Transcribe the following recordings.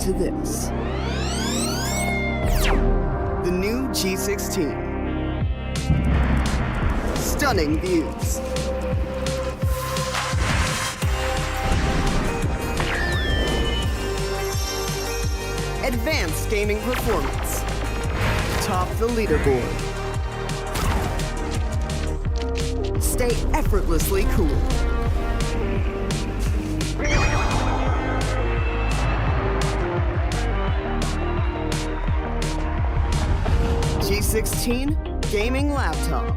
into this. The new G16. Stunning views. Advanced gaming performance. Top the leaderboard. Stay effortlessly cool. G16 gaming laptop.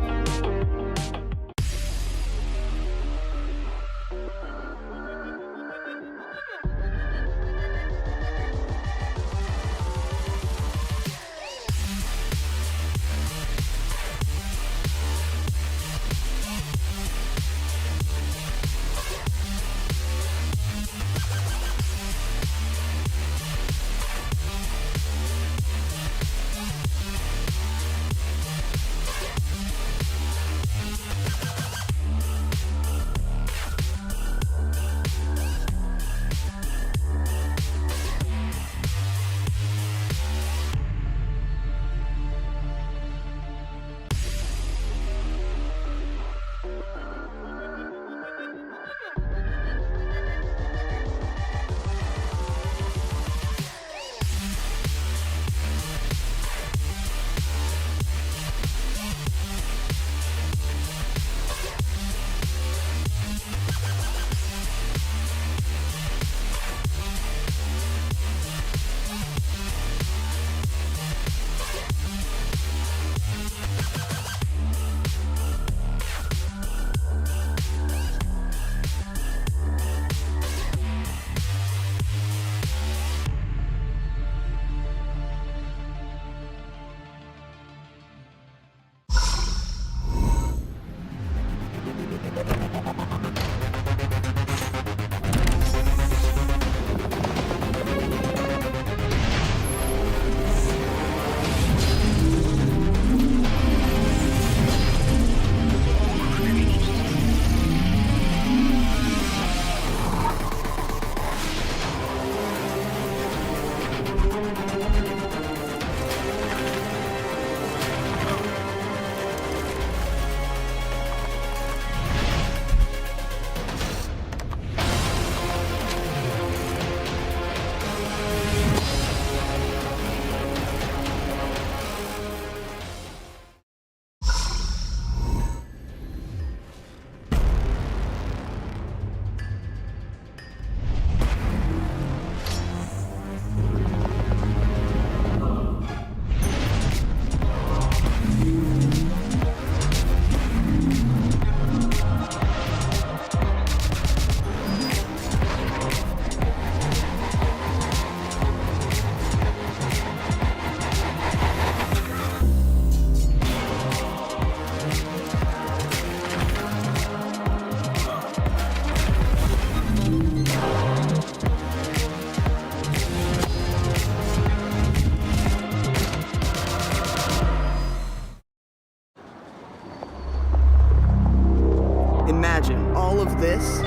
Imagine all of this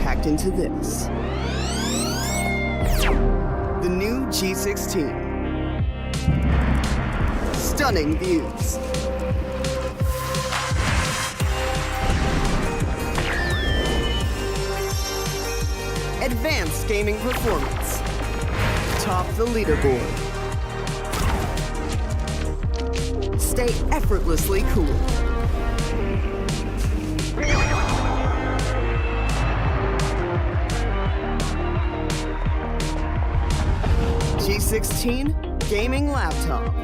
packed into this. The new G16. Stunning views. Advanced gaming performance. Top the leaderboard. Stay effortlessly cool. G16 gaming laptop.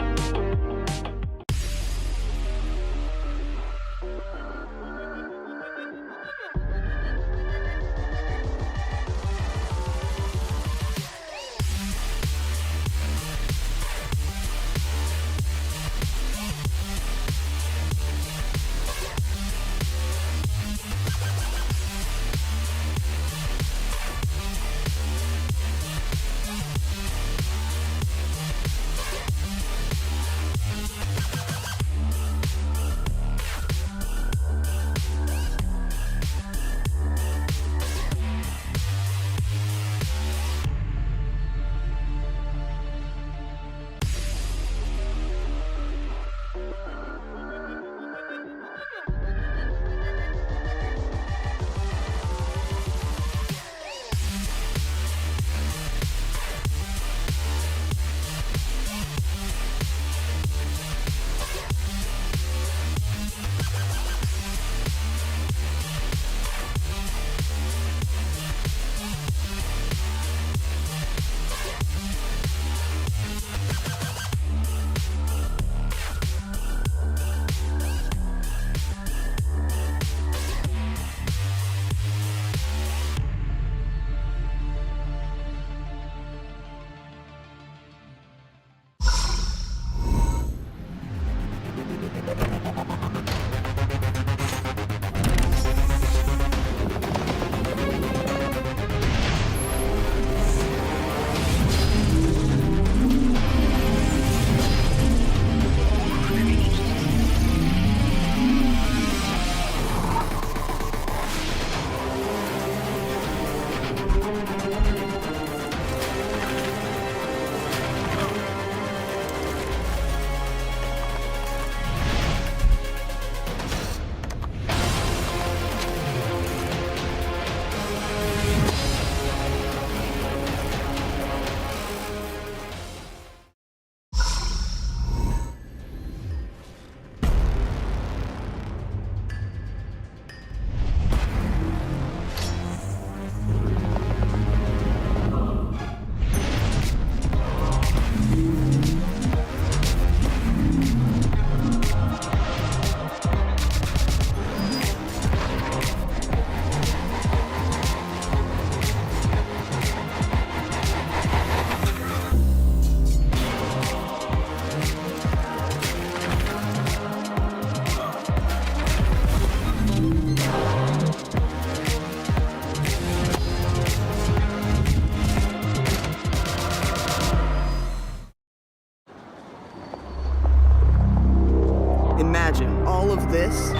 Imagine all of this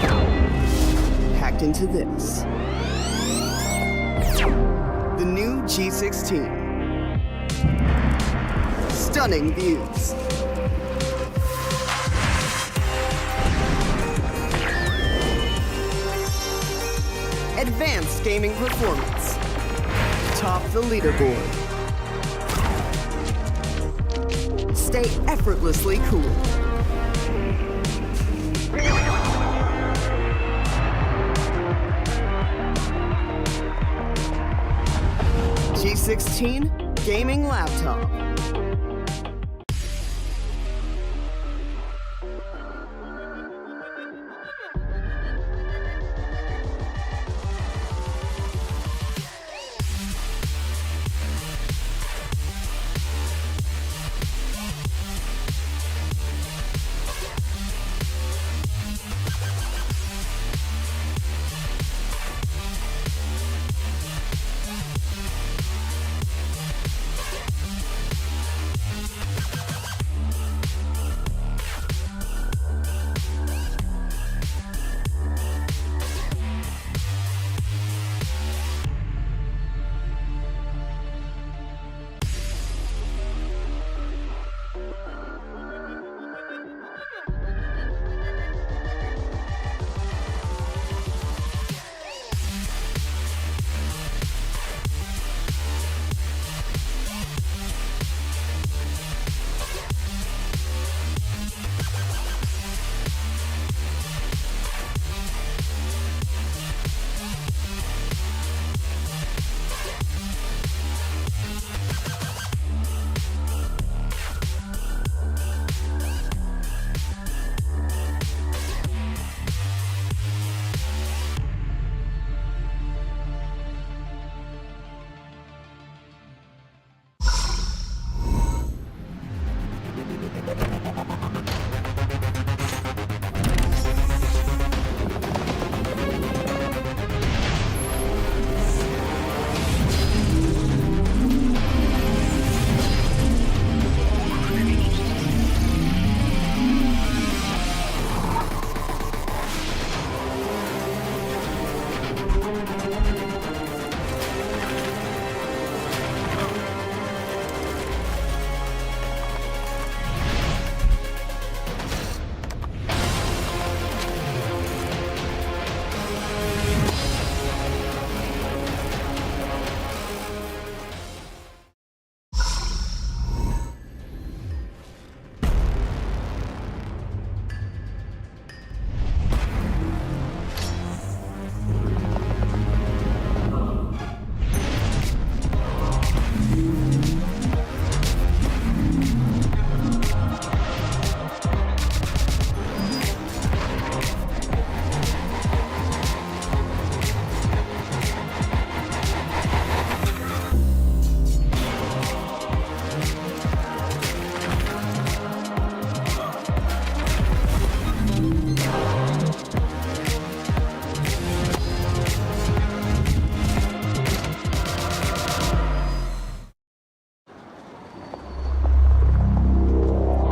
packed into this. The new G16. Stunning views. Advanced gaming performance. Top the leaderboard. Stay effortlessly cool. G16 gaming laptop.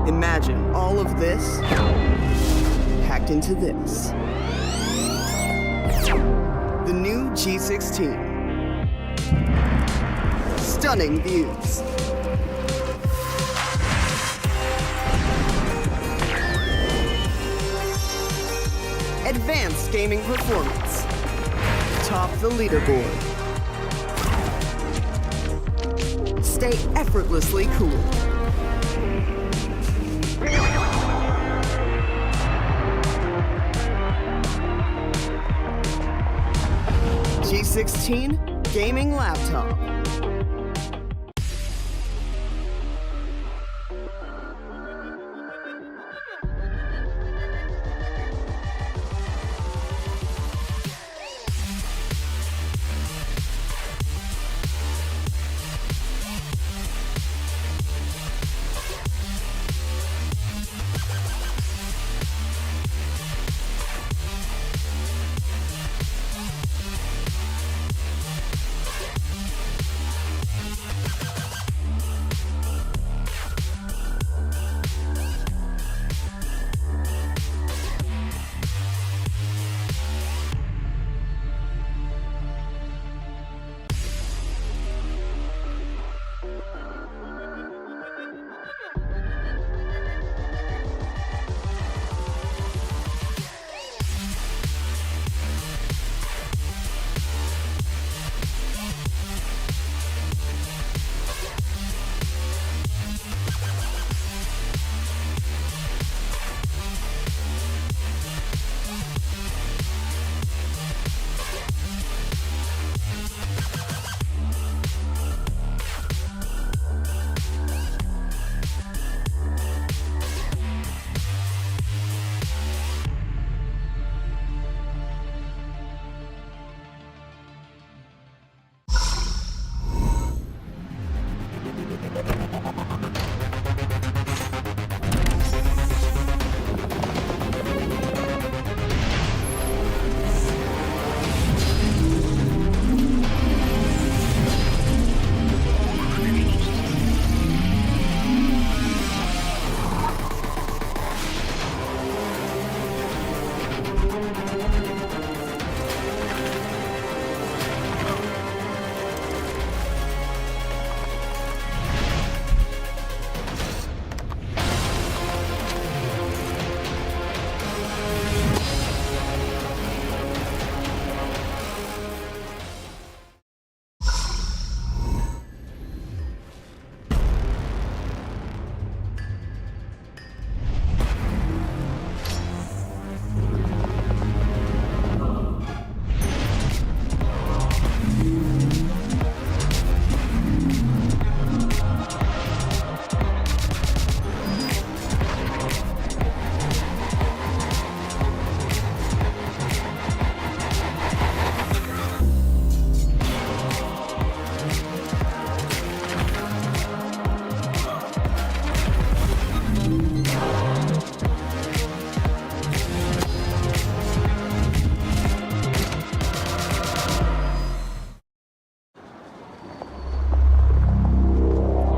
Imagine all of this packed into this. The new G16. Stunning views. Advanced gaming performance. Top the leaderboard. Stay effortlessly cool. G16 gaming laptop.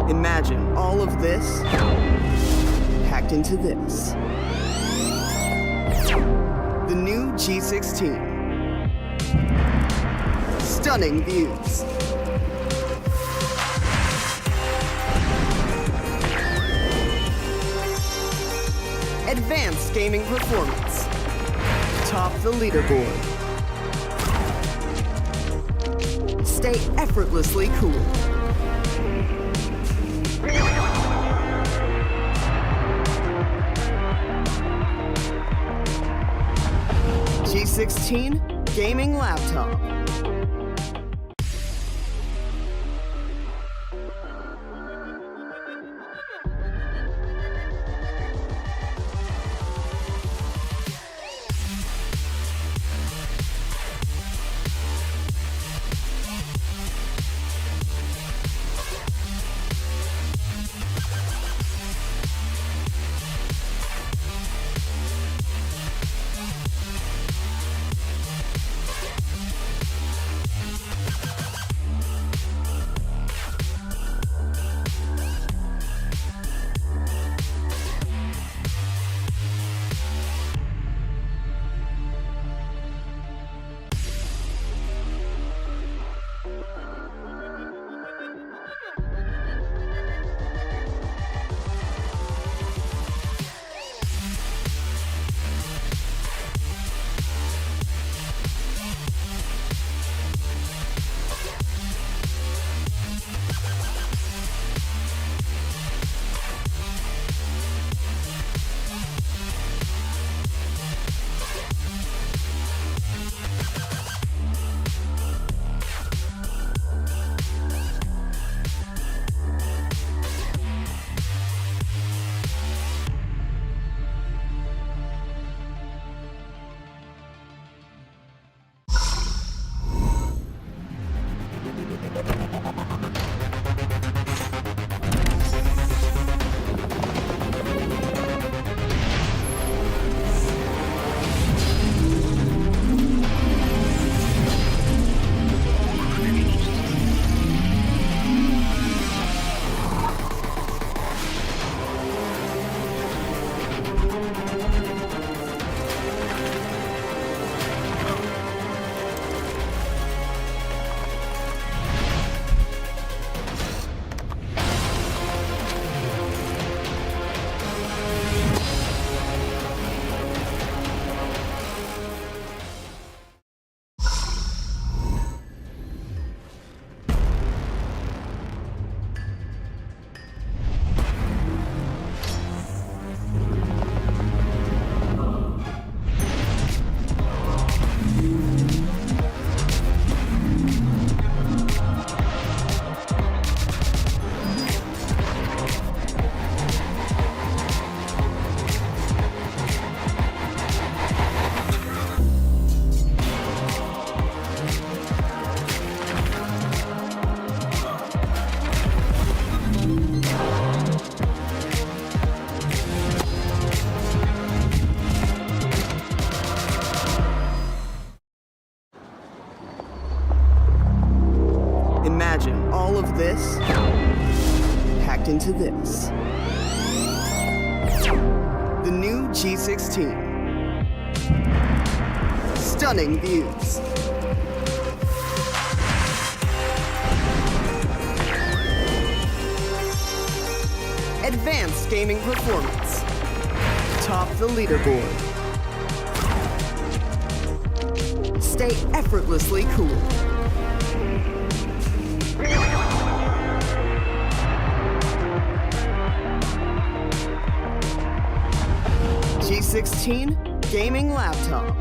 Imagine all of this packed into this. The new G16. Stunning views. Advanced gaming performance. Top the leaderboard. Stay effortlessly cool. G16 gaming laptop. Imagine all of this packed into this. The new G16. Stunning views. Advanced gaming performance. Top the leaderboard. Stay effortlessly cool. G16 gaming laptop.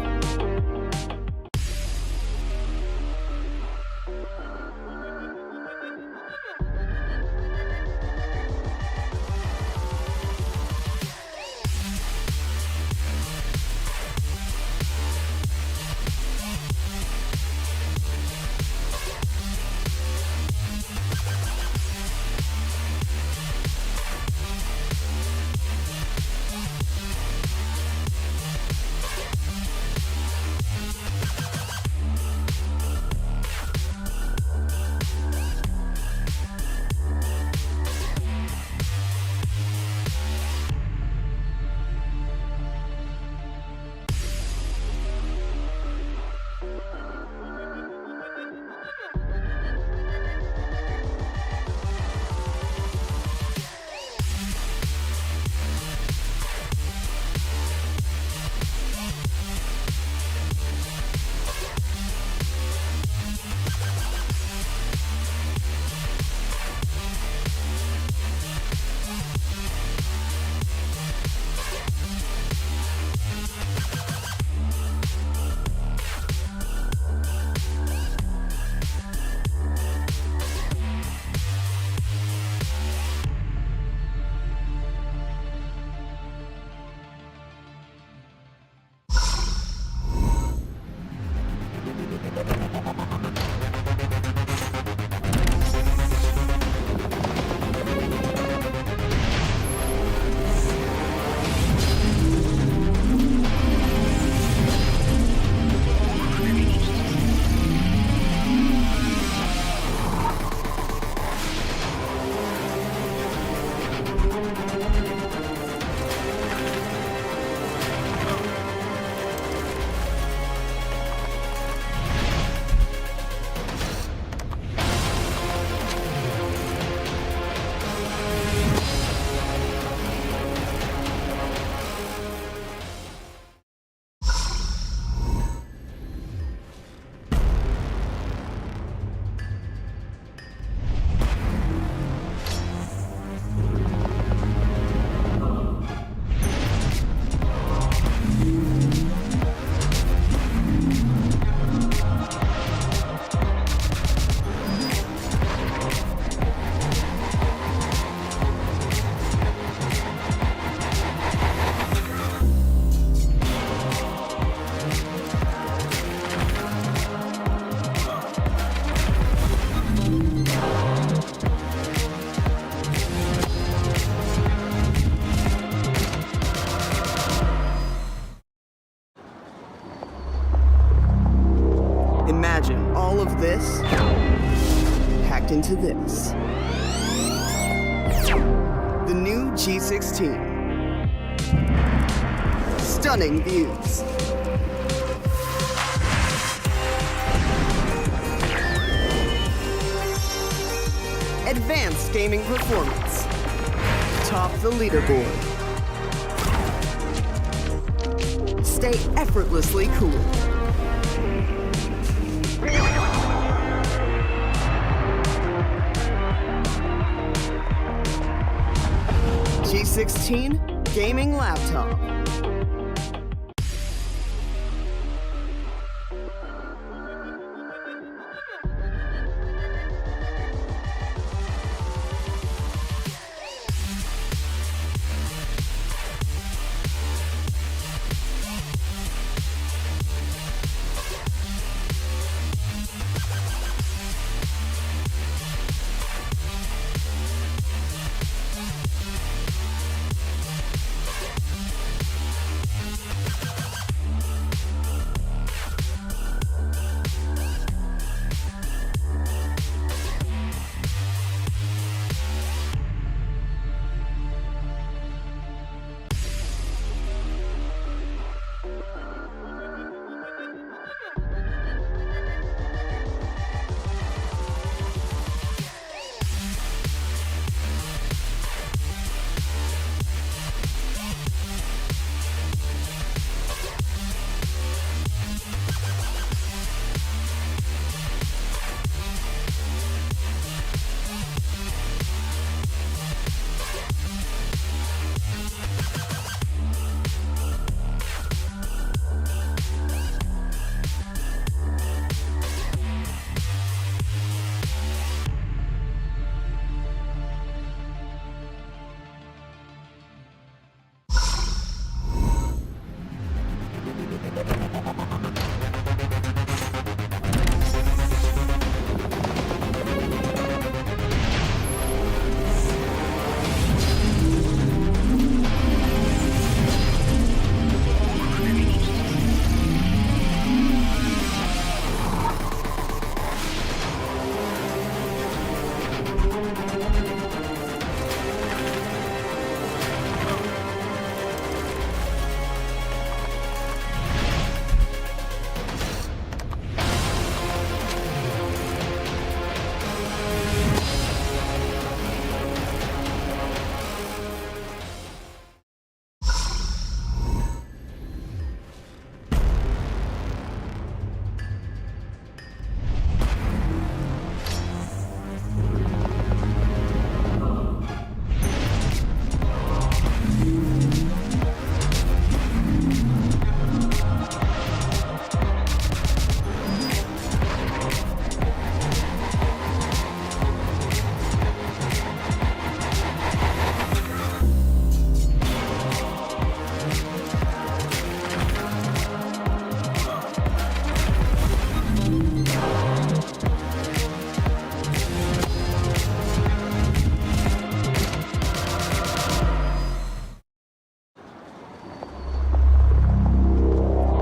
Imagine all of this packed into this. The new G16. Stunning views. Advanced gaming performance. Top the leaderboard. Stay effortlessly cool. G16 gaming laptop.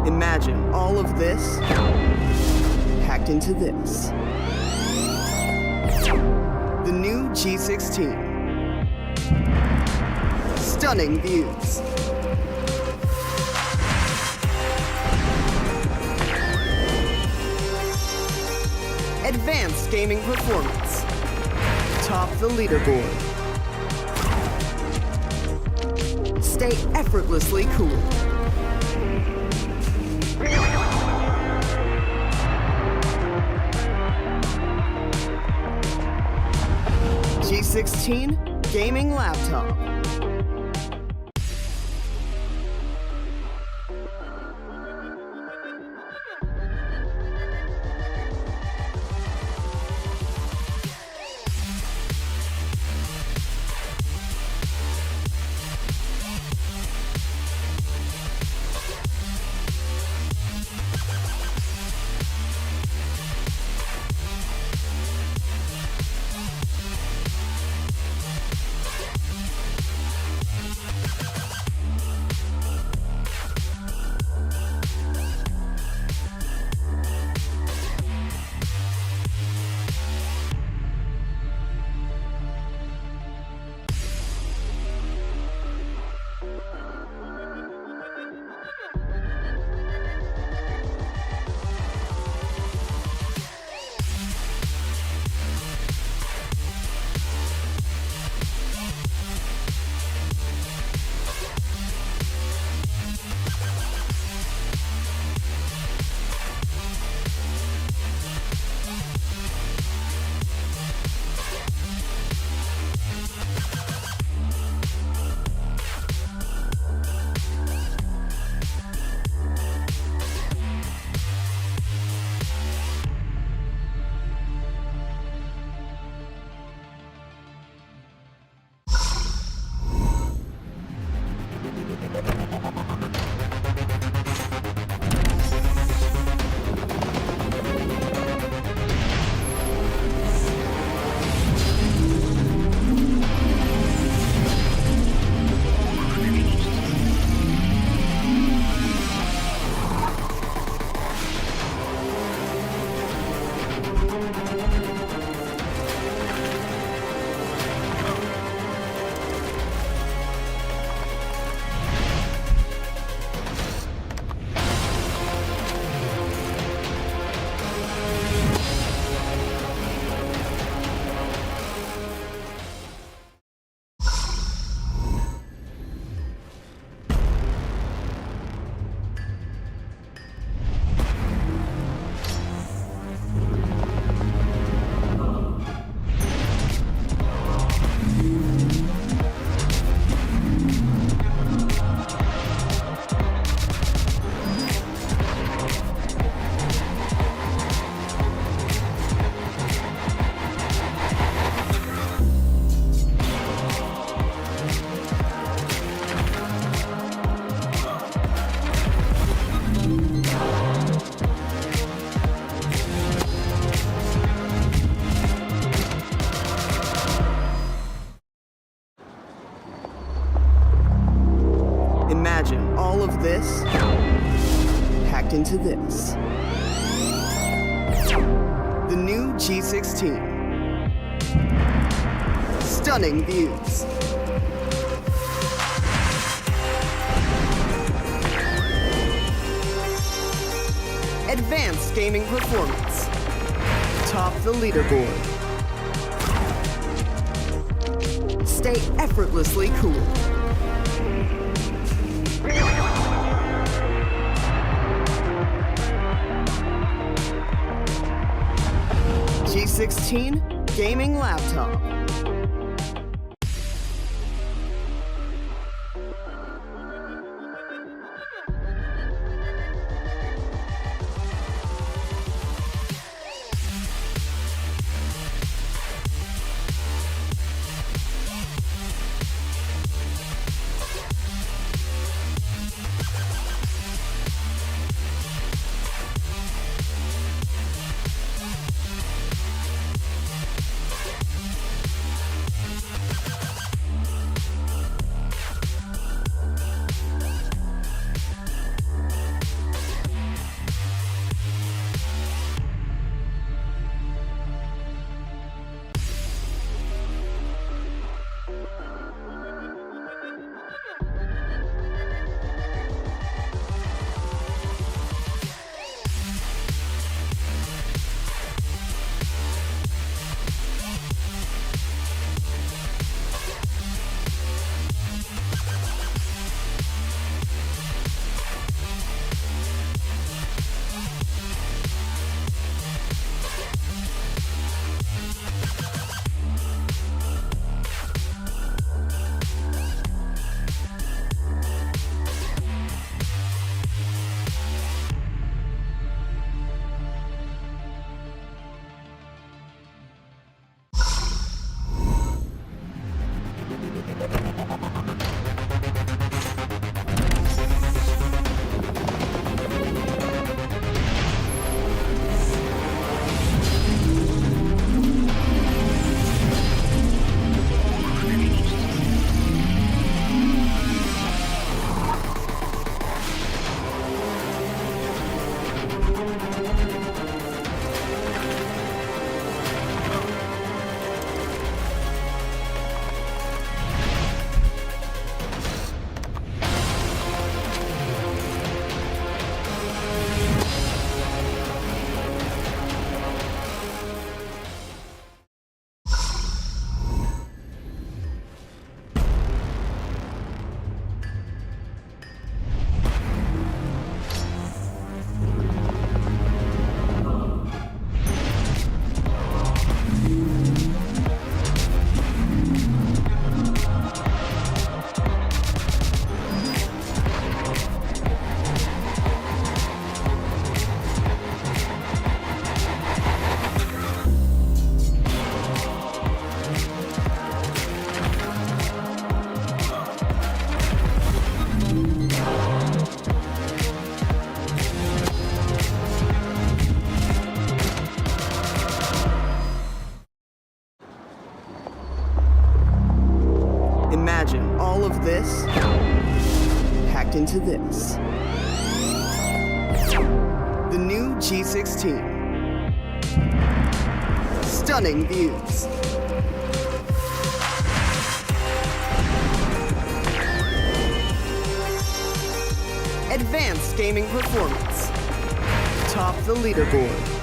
Imagine all of this packed into this. The new G16. Stunning views. Advanced gaming performance. Top the leaderboard. Stay effortlessly cool. G16 gaming laptop. Imagine all of this packed into this. The new G16. Stunning views. Advanced gaming performance. Top the leaderboard. Stay effortlessly cool. G16 gaming laptop. into this. The new G16. Stunning views. Advanced gaming performance. Top the leaderboard.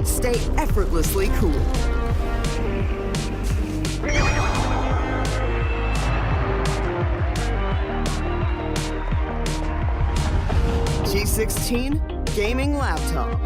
Stay effortlessly cool. G16 gaming laptop.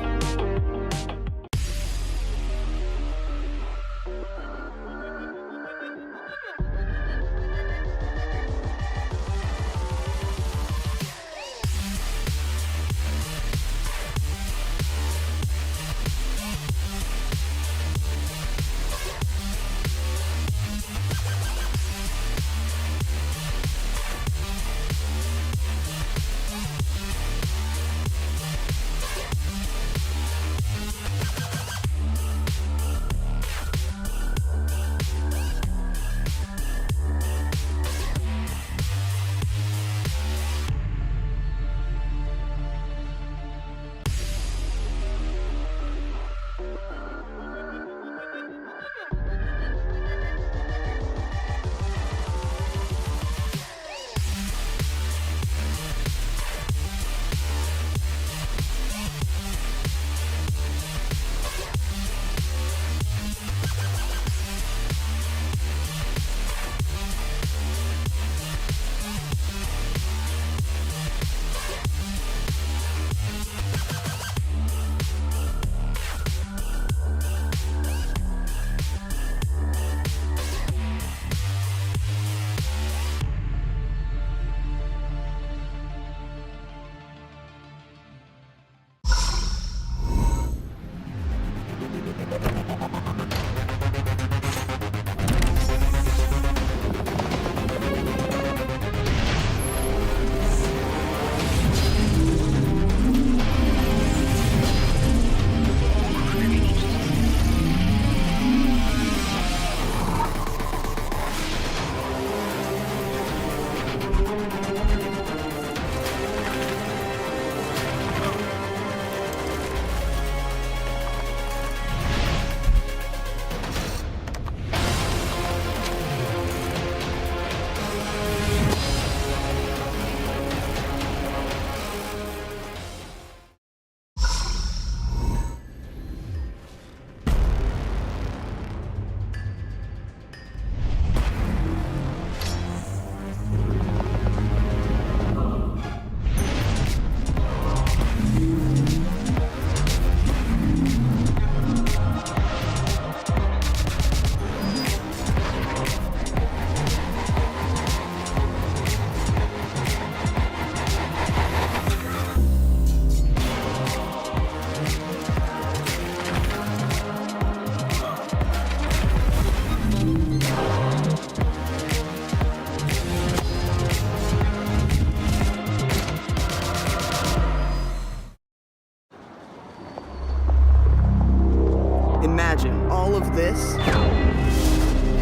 Imagine all of this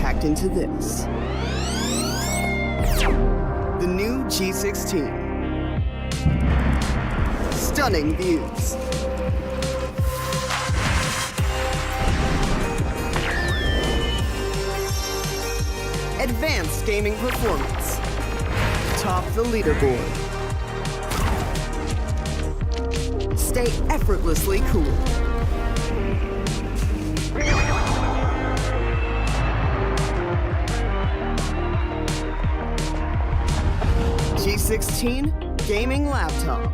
packed into this. The new G16. Stunning views. Advanced gaming performance. Top the leaderboard. Stay effortlessly cool. G16 gaming laptop.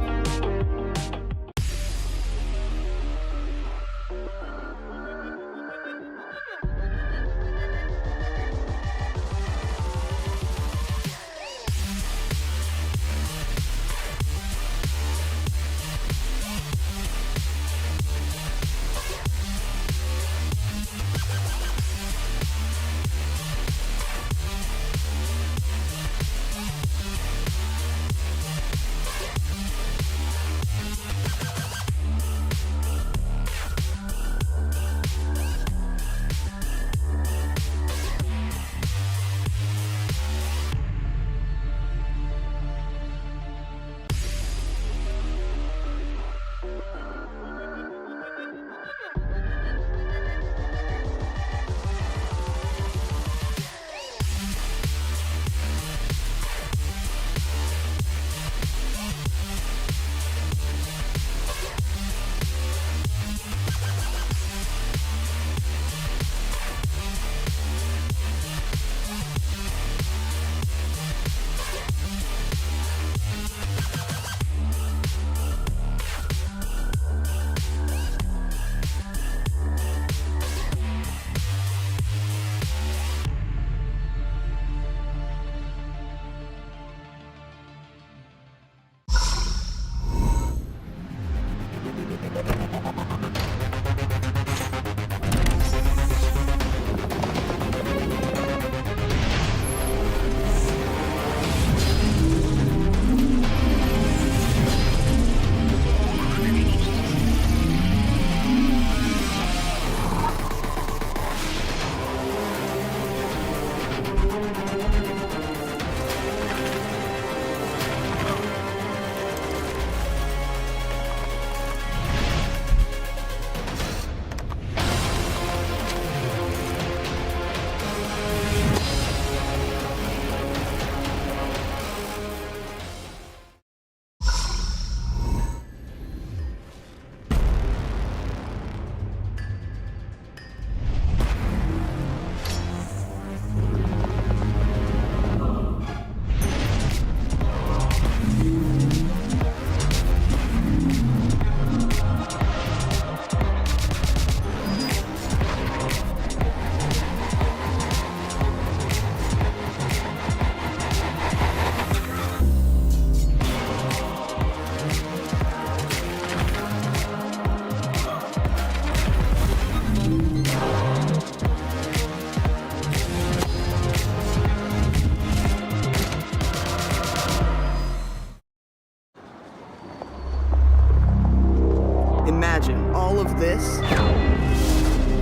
Imagine all of this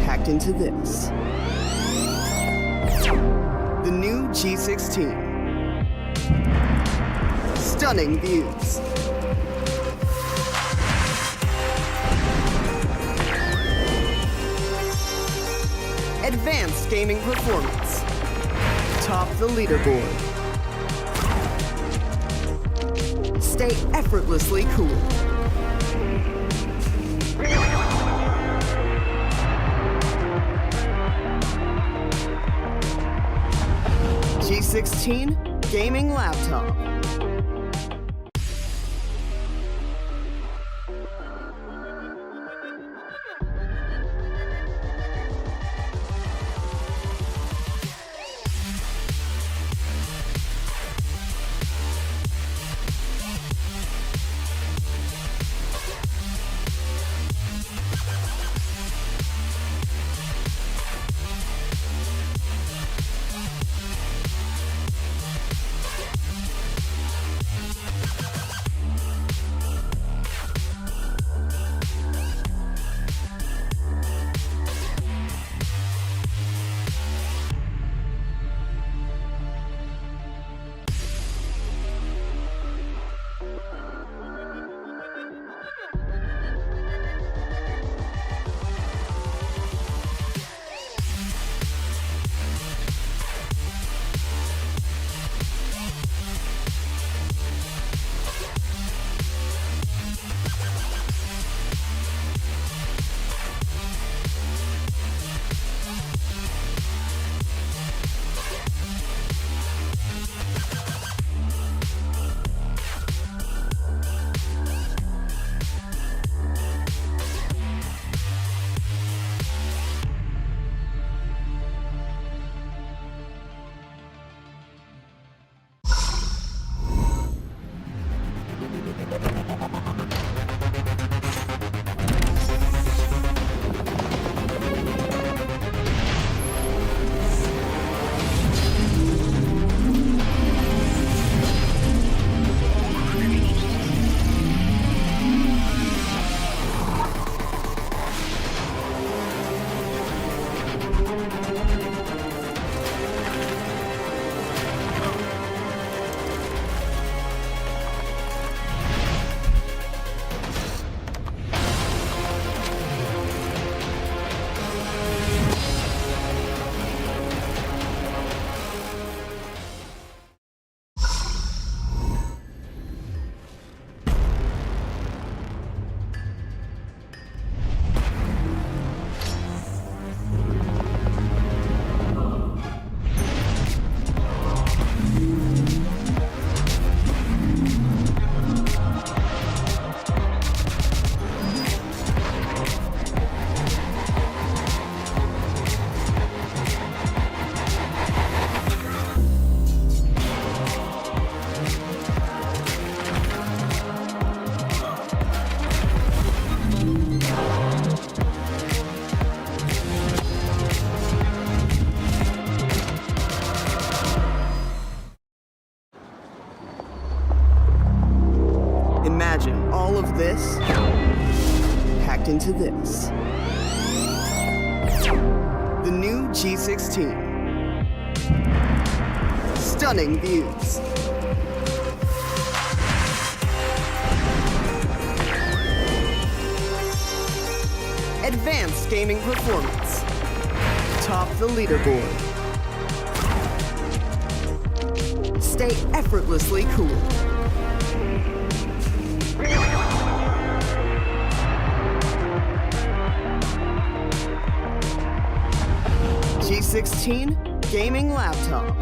packed into this. The new G16. Stunning views. Advanced gaming performance. Top the leaderboard. Stay effortlessly cool. G16 gaming laptop. Imagine all of this packed into this. The new G16. Stunning views. Advanced gaming performance. Top the leaderboard. Stay effortlessly cool. G16 gaming laptop.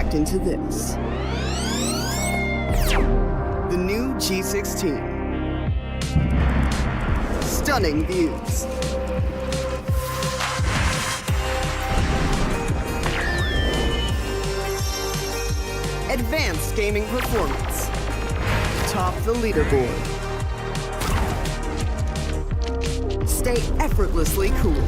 packed into this. The new G16. Stunning views. Advanced gaming performance. Top the leaderboard. Stay effortlessly cool.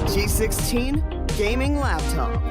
G16 gaming laptop.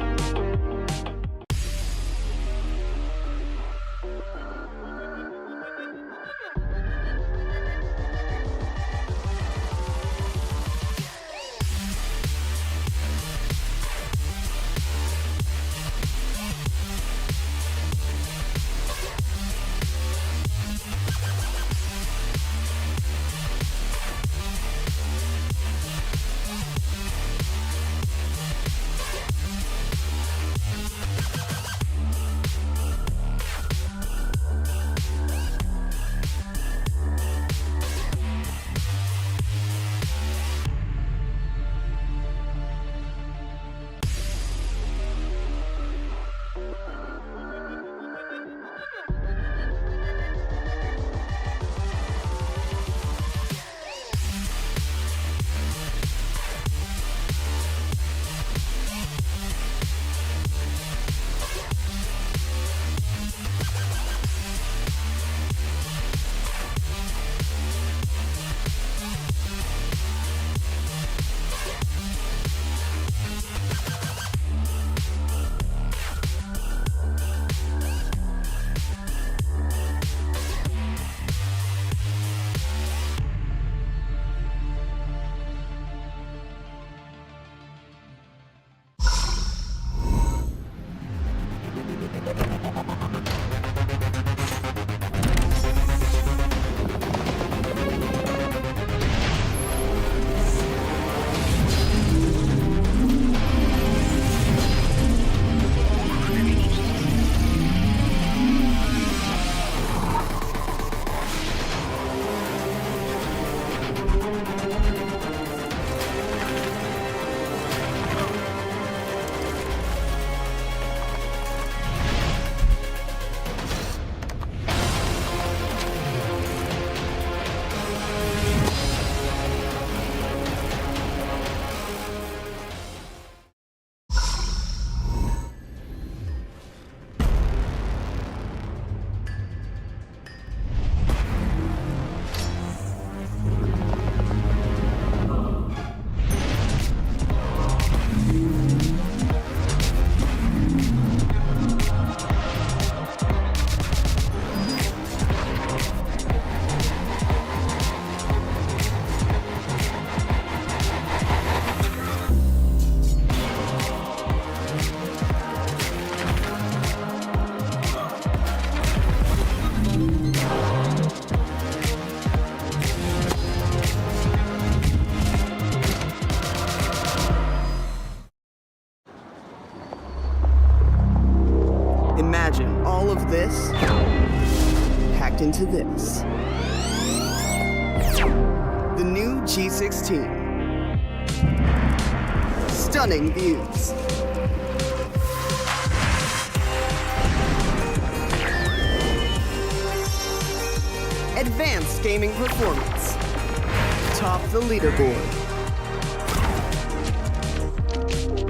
Imagine all of this packed into this. The new G16. Stunning views. Advanced gaming performance. Top the leaderboard.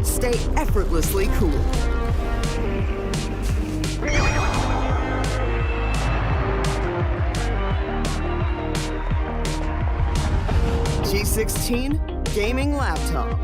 Stay effortlessly cool. G16 gaming laptop.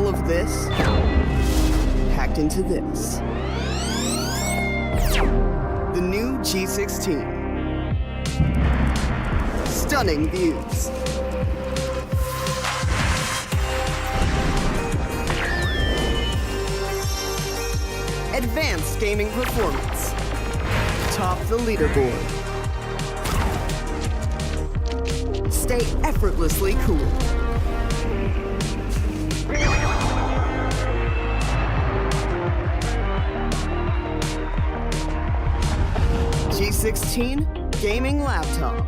all of this packed into this. The new G16. Stunning views. Advanced gaming performance. Top the leaderboard. Stay effortlessly cool. G16 gaming laptop.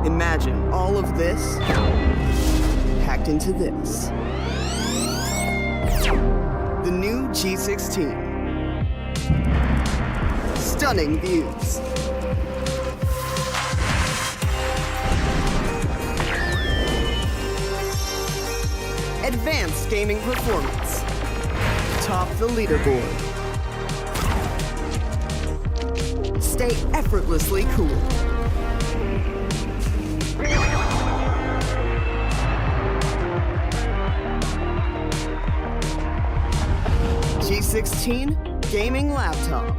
Imagine all of this packed into this. The new G16. Stunning views. Advanced gaming performance. Top the leaderboard. Stay effortlessly cool. G16 gaming laptop.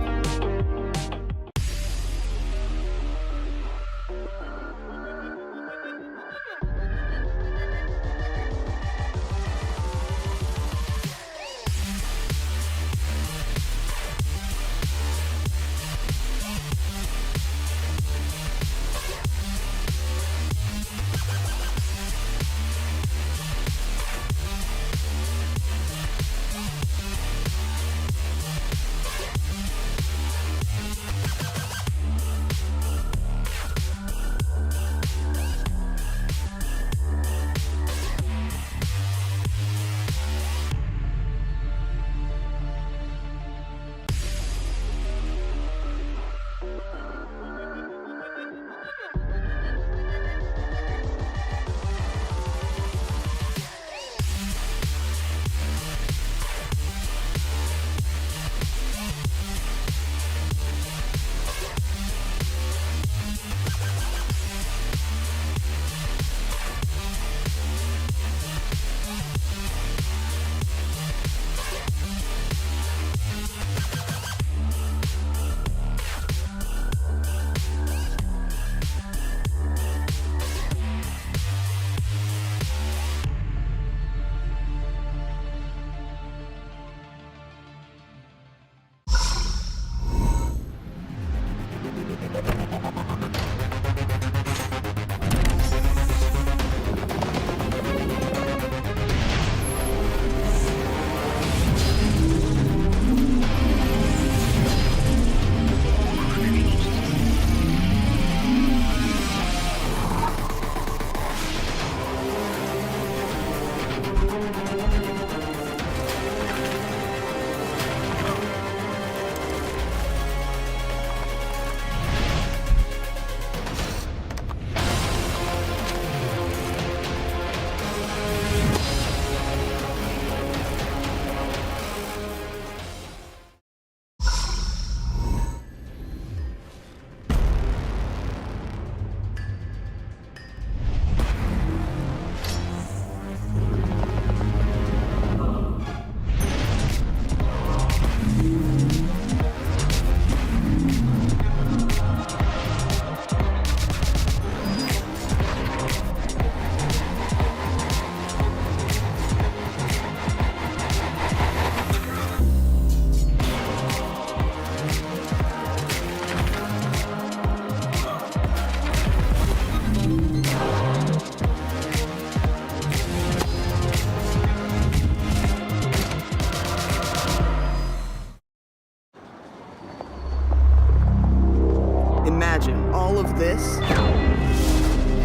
Imagine all of this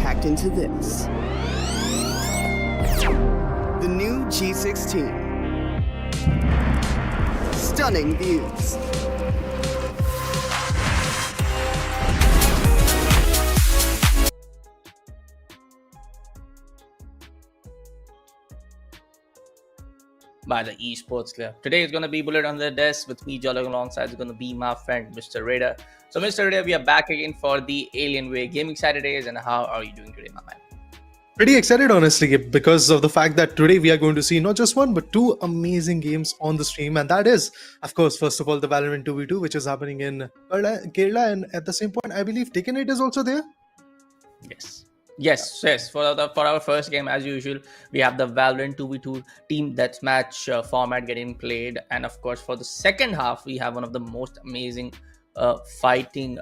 packed into this. The new G16. Stunning views. By the Esports Club. Today is going to be Bullet on the Desk with me jogging alongside is going to be my friend Mr. RebeL. So Mr. RebeL, we are back again for the Alienware Gaming Saturdays, and how are you doing today, my man? Pretty excited, honestly, because of the fact that today we are going to see not just one but two amazing games on the stream, and that is, of course, first of all, the Valorant 2v2, which is happening in Kerala, and at the same point, I believe Tekken 8 is also there. Yes. For our first game, as usual, we have the Valorant 2v2 team deathmatch format getting played, and of course, for the second half, we have one of the most amazing fighting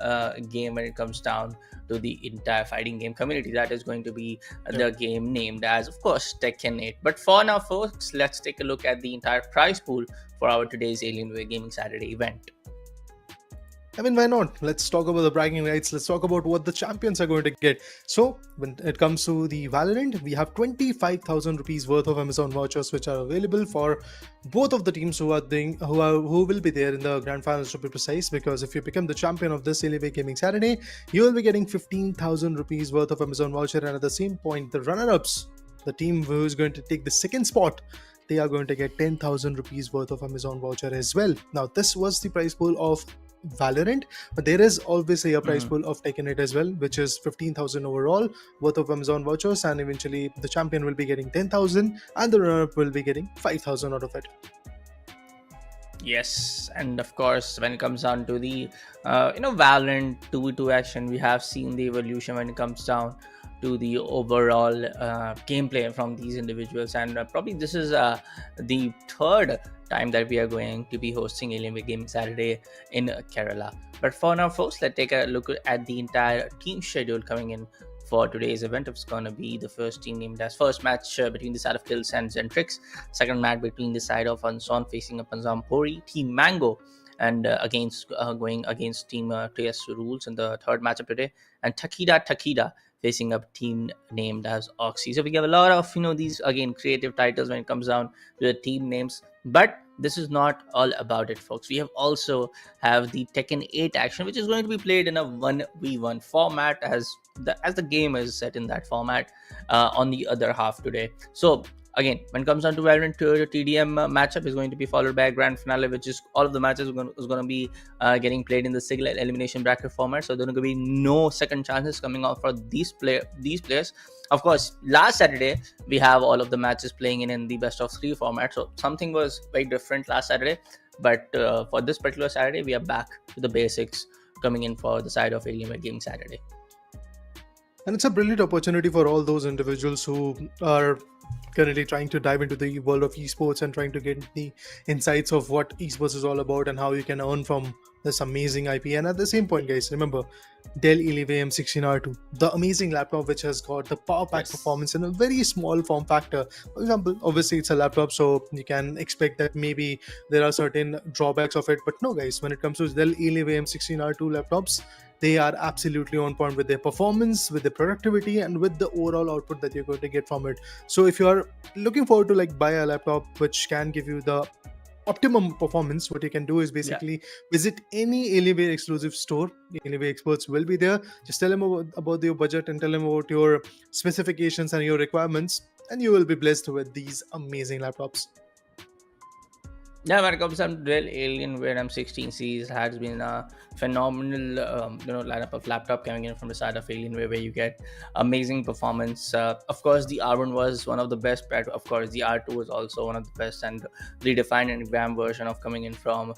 game when it comes down to the entire fighting game community. That is going to be the game named as, of course, Tekken 8. But for now, folks, let's take a look at the entire prize pool for our today's Alienware Gaming Saturday event. I mean, why not? Let's talk about the bragging rights. Let's talk about what the champions are going to get. So, when it comes to the Valorant, we have 25,000 rupees worth of Amazon vouchers, which are available for both of the teams who will be there in the grand finals, to be precise. Because if you become the champion of this Alienware Gaming Saturday, you will be getting 15,000 rupees worth of Amazon voucher, and at the same point, the runner-ups, the team who is going to take the second spot, they are going to get 10,000 rupees worth of Amazon voucher as well. Now, this was the prize pool of Valorant, but there is obviously a prize pool of Tekken 8 as well, which is 15,000 overall worth of Amazon vouchers, and eventually the champion will be getting 10,000 and the runner-up will be getting 5,000 out of it. Yes, and of course, when it comes down to the Valorant 2v2 action, we have seen the evolution when it comes down to the overall gameplay from these individuals, and probably this is the third time that we are going to be hosting Alienware Gaming Saturday in Kerala. But for now, folks, let's take a look at the entire team schedule coming in for today's event. It's going to be the first team named as first match between the side of Kills and Zentrix, second match between the side of Anson facing up Pori, Team Mango, and going against Team TS Rules in the third matchup today, and Takida facing up team named as Oxy. So we have a lot of these again creative titles when it comes down to the team names. But this is not all about it, folks. We have also have the Tekken 8 action, which is going to be played in a 1v1 format as the game is set in that format on the other half today. So again, when it comes down to Valorant, the TDM matchup is going to be followed by a grand finale, which is all of the matches is going to be getting played in the single elimination bracket format. So there are going to be no second chances coming out for these players. Of course, last Saturday we have all of the matches playing in the best of 3 format. So something was very different last Saturday, but for this particular Saturday, we are back to the basics coming in for the side of Alienware Gaming Saturday. And it's a brilliant opportunity for all those individuals who are currently trying to dive into the world of esports and trying to get the insights of what esports is all about and how you can earn from this amazing IP. And at the same point, guys, remember Dell Alienware M16R2, the amazing laptop which has got the power pack performance in a very small form factor. For example, obviously it's a laptop, so you can expect that maybe there are certain drawbacks of it, but no, guys, when it comes to Dell Alienware M16R2 laptops, they are absolutely on point with their performance, with the productivity, and with the overall output that you're going to get from it. So if you are looking forward to buy a laptop which can give you the optimum performance, what you can do is basically visit any Alienware exclusive store. Alienware experts will be there. Just tell them about your budget and tell them about your specifications and your requirements, and you will be blessed with these amazing laptops. Yeah, when it comes to Dell Alienware M16 series has been a phenomenal lineup of laptop coming in from the side of Alienware, where you get amazing performance. Of course, the R1 was one of the best, but of course the R2 was also one of the best and redefined and revamped version of coming in from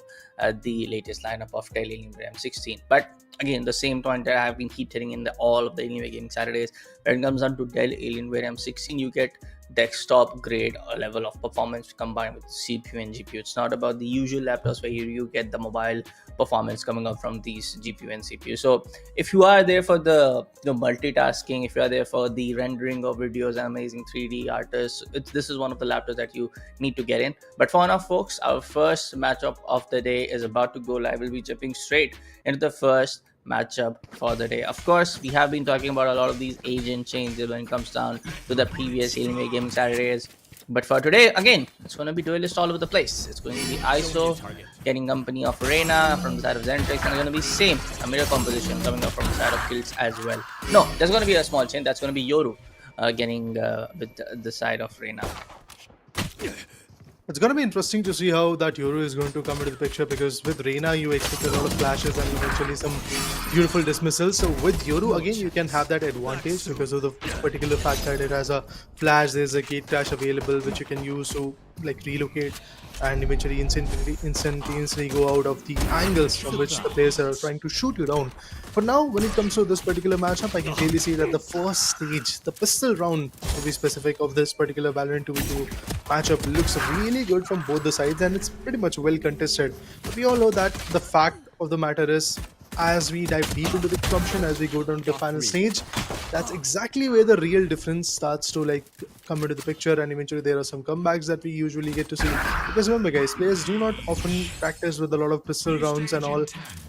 the latest lineup of Dell Alienware M16. But again, the same point that I have been keep hitting in all of the Alienware Gaming Saturdays, when it comes down to Dell Alienware M16, you get desktop grade level of performance combined with CPU and GPU. It's not about the usual laptops where you get the mobile performance coming up from these GPU and CPU. So if you are there for the multitasking, if you are there for the rendering of videos and amazing 3D artists, this is one of the laptops that you need to get in. But for now, folks, our first matchup of the day is about to go live. We'll be jumping straight into the first matchup for the day. Of course, we have been talking about a lot of these agent changes when it comes down to the previous Alienware Gaming Saturdays. But for today, again, it's going to be duelist all over the place. It's going to be ISO getting company of Reina from the side of Zentrix, and it's going to be same, a mirror composition coming up from the side of Kills as well. No, there's going to be a small change. That's going to be Yoru getting with the side of Reina. It's going to be interesting to see how that Euro is going to come into the picture, because with Reina you expect a lot of flashes and eventually some beautiful dismissals. So with Yoru again you can have that advantage because of the particular fact that it has a flash, there's a gate crash available which you can use to like relocate and eventually instantaneously go out of the angles from which the players are trying to shoot you down. But now when it comes to this particular matchup, I can clearly see that the first stage, the pistol round to be specific of this particular Valorant 2v2 matchup, looks really good from both the sides and it's pretty much well contested. But we all know that the fact of the matter is, as we dive deep into the competition, as we go down to the final stage, that's exactly where the real difference starts to like come into the picture, and eventually there are some comebacks that we usually get to see. Because remember guys, players do not often practice with a lot of pistol rounds and all,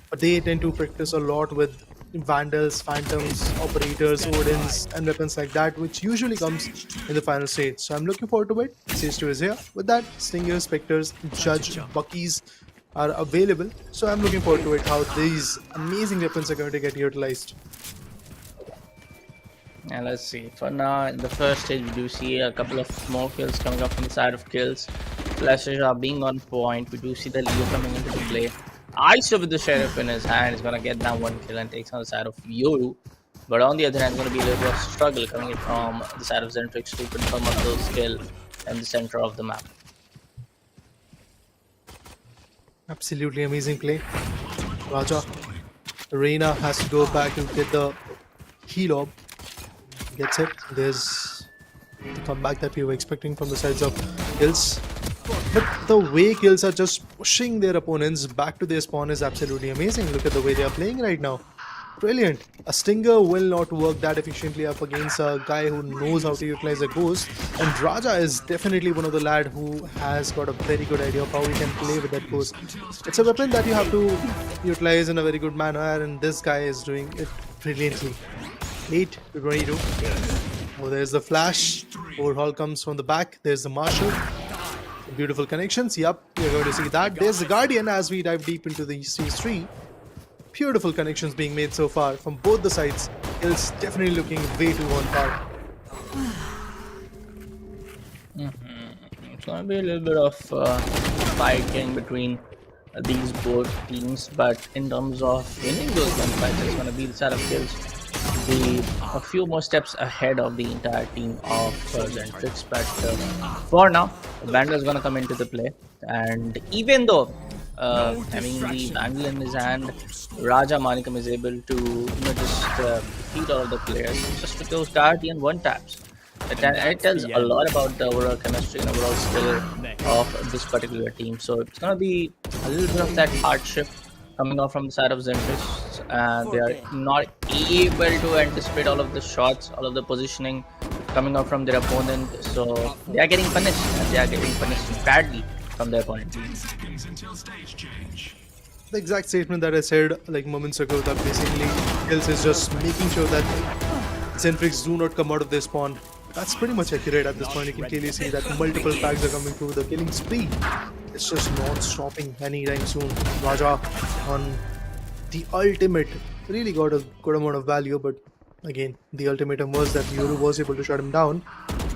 but they tend to practice a lot with Vandals, Phantoms, Operators, Odins and weapons like that, which usually comes in the final stage. So I'm looking forward to it. Stage 2 is here. With that, Stingers, Spectres, Judge, Buckies are available. So I'm looking forward to it, how these amazing weapons are going to get utilized. And let's see. For now, in the first stage, we do see a couple of more kills coming up from the side of Kills. Flashes are being on point. We do see the Leo coming into the play. ISO with the Sheriff in his hand is going to get down one kill and takes on the side of Yoru. But on the other hand, it's going to be a little bit of struggle coming in from the side of Zentrix to confirm up those kills in the center of the map. Absolutely amazing play. Raja. Reina has to go back to get the heal orb. Gets it. There's the comeback that we were expecting from the sides of Kills. But the way Kills are just pushing their opponents back to their spawn is absolutely amazing. Look at the way they are playing right now. Brilliant. A Stinger will not work that efficiently up against a guy who knows how to utilize a ghost. And Raja is definitely one of the lad who has got a very good idea of how he can play with that ghost. It's a weapon that you have to utilize in a very good manner, and this guy is doing it brilliantly. 8 to 22. Oh, there's the flash. Overhaul comes from the back. There's the Marshal. Beautiful connections. Yup, you're going to see that. There's the Guardian as we dive deep into the stage 3. Beautiful connections being made so far from both the sides. It's definitely looking way too on par. It's going to be a little bit of fighting between these both teams, but in terms of winning those gunfights, it's going to be the side of Kills be a few more steps ahead of the entire team of Zentrix. But for now, Vandal is going to come into the play, and even though having the Vandal in his hand, Raja Manikam is able to just defeat all of the players just with those Guardian one-taps. It tells a lot about the overall chemistry and overall skill of this particular team. So it's going to be a little bit of that hardship coming off from the side of Zentrix. They are not able to anticipate all of the shots, all of the positioning coming out from their opponent. So they are getting punished, and they are getting punished badly from their opponent. The exact statement that I said like moments ago, that basically Kills is just making sure that Zentrix do not come out of their spawn. That's pretty much accurate at this point. You can clearly see that multiple frags are coming through. The killing spree, it's just non-stopping anytime soon. Raja on the ultimate really got a good amount of value, but again, the ultimatum was that Yoru was able to shut him down.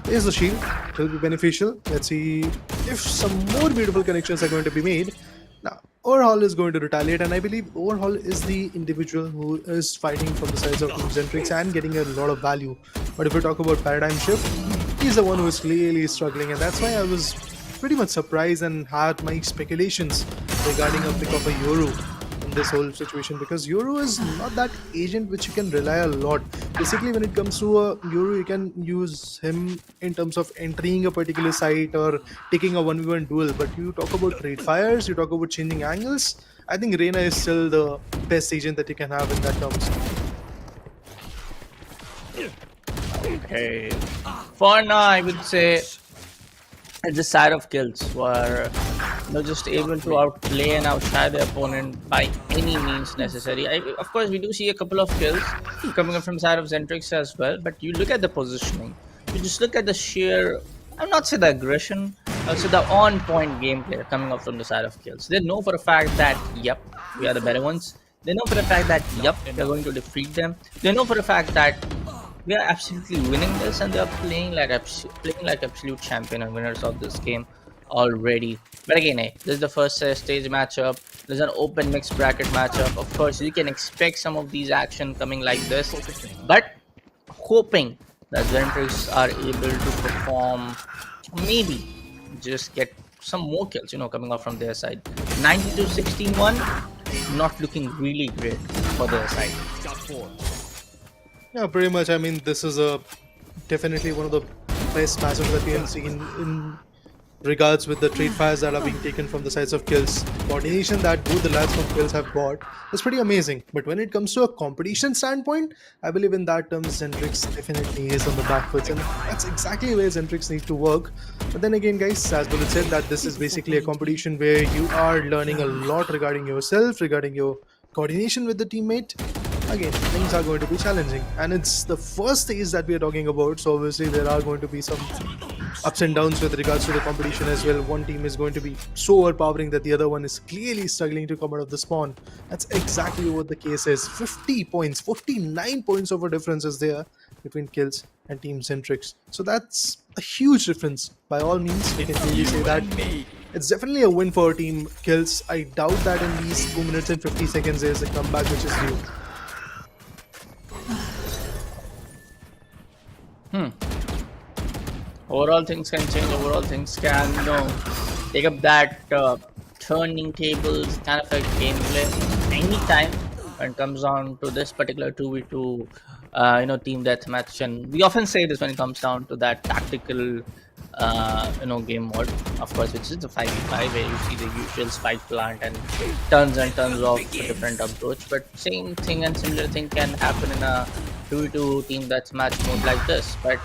There's the shield. It will be beneficial. Let's see if some more beautiful connections are going to be made. Now, Overhaul is going to retaliate, and I believe Overhaul is the individual who is fighting from the sides of Zentrix and getting a lot of value. But if we talk about Paradigm Shift, he's the one who is clearly struggling, and that's why I was pretty much surprised and had my speculations regarding a pick of a Yoru in this whole situation, because Yoru is not that agent which you can rely a lot. Basically, when it comes to a Yoru, you can use him in terms of entering a particular site or taking a 1v1 duel, but you talk about trade fires, you talk about changing angles, I think Reina is still the best agent that you can have in that terms. Okay, for now I would say it's the side of Kills who are just able to outplay and outshine the opponent by any means necessary. Of course, we do see a couple of kills coming up from the side of Zentrix as well, but you look at the positioning, you just look at the sheer, I'll not say the aggression, I'll say the on-point gameplay coming up from the side of kills. They know for a fact that, yep, we are the better ones. They know for a fact that, yep, we're going to defeat them. They know for a fact that we are absolutely winning this, and they are playing like absolute champion and winners of this game already. But again, hey, this is the first stage matchup. There's an open mixed bracket matchup. Of course, you can expect some of these action coming like this, but hoping that Zentrix are able to perform, maybe just get some more kills, coming off from their side. 90-16-1, not looking really great for their side. Yeah, pretty much. I mean, this is definitely one of the best matchups that we have seen in regards with the trade fires that are being taken from the sides of kills. Coordination that both the lads from kills have got is pretty amazing. But when it comes to a competition standpoint, I believe in that terms Zentrix definitely is on the back foot, and that's exactly where Zentrix need to work. But then again, guys, as Bullet said, that this is basically a competition where you are learning a lot regarding yourself, regarding your coordination with the teammate. Again, things are going to be challenging, and it's the first stage that we are talking about, so obviously there are going to be some ups and downs with regards to the competition as well. One team is going to be so overpowering that the other one is clearly struggling to come out of the spawn. That's exactly what the case is. 50 points, 49 points of a difference is there between kills and Team Zentrix. So that's a huge difference. By all means, we can clearly say that it's definitely a win for Team Kills. I doubt that in these 2 minutes and 50 seconds there's a comeback which is due. Overall, things can change. Overall, things can, take up that turning tables kind of a gameplay anytime when it comes on to this particular 2v2, team deathmatch. And we often say this when it comes down to that tactical, game mode, of course, which is the 5v5, where you see the usual spike plant and tons of different approach. But same thing and similar thing can happen in a 2v2 team deathmatch mode like this. But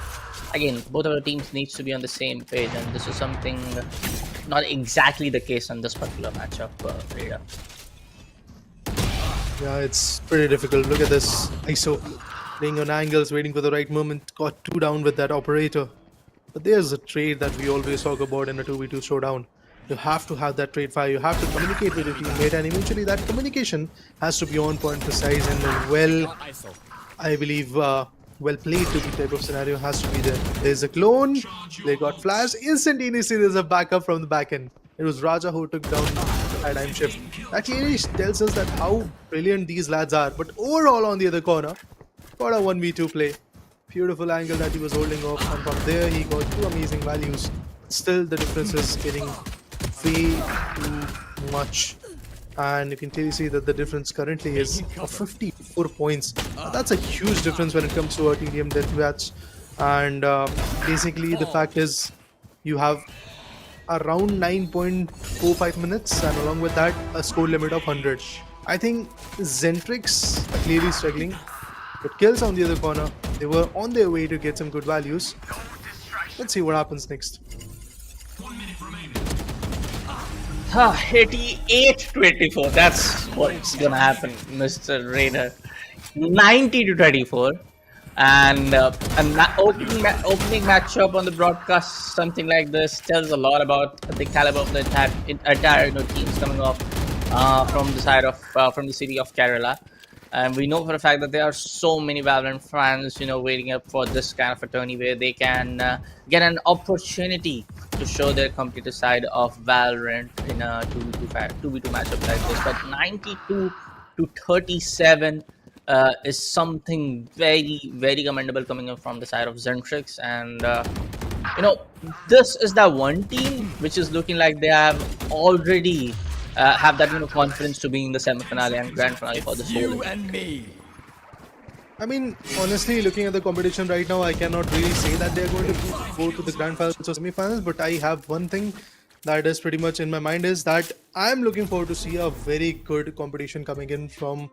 again, both of the teams needs to be on the same page, and this is something not exactly the case on this particular matchup. Reda. Yeah, it's pretty difficult. Look at this ISO playing on angles, waiting for the right moment. Got 2 down with that operator. But there's a trade that we always talk about in a 2v2 showdown. You have to have that trade fire. You have to communicate with your teammate, and eventually that communication has to be on point, precise, and I believe well played to be type of scenario has to be there. There's a clone, they got flash, instantaneously there's a backup from the back end. It was Raja who took down the paradigm shift. That clearly tells us that how brilliant these lads are. But overall on the other corner, got a 1v2 play. Beautiful angle that he was holding off, and from there he got 2 amazing values. Still the difference is getting way too much. And you can clearly see that the difference currently is of 54 points. That's a huge difference when it comes to a TDM deathmatch. And basically the fact is you have around 9.45 minutes, and along with that a score limit of 100. I think Zentrix are clearly struggling, but Kills on the other corner, they were on their way to get some good values. Let's see what happens next. 88-24. That's what's gonna happen, Mr. Raider. 90-24, and opening matchup on the broadcast, something like this tells a lot about the caliber of the entire teams coming off from the side of from the city of Kerala. And we know for a fact that there are so many Valorant fans, waiting up for this kind of a tourney where they can get an opportunity to show their competitive side of Valorant in a 2v2 matchup like this. But 92-37 is something very, very commendable coming up from the side of Zentrix. And, this is the one team which is looking like they have already have that confidence to be in the semi-finale and grand finale for the whole. I mean, honestly, looking at the competition right now, I cannot really say that they're going to go to the grand finals or semi-finals, but I have one thing that is pretty much in my mind is that I'm looking forward to see a very good competition coming in from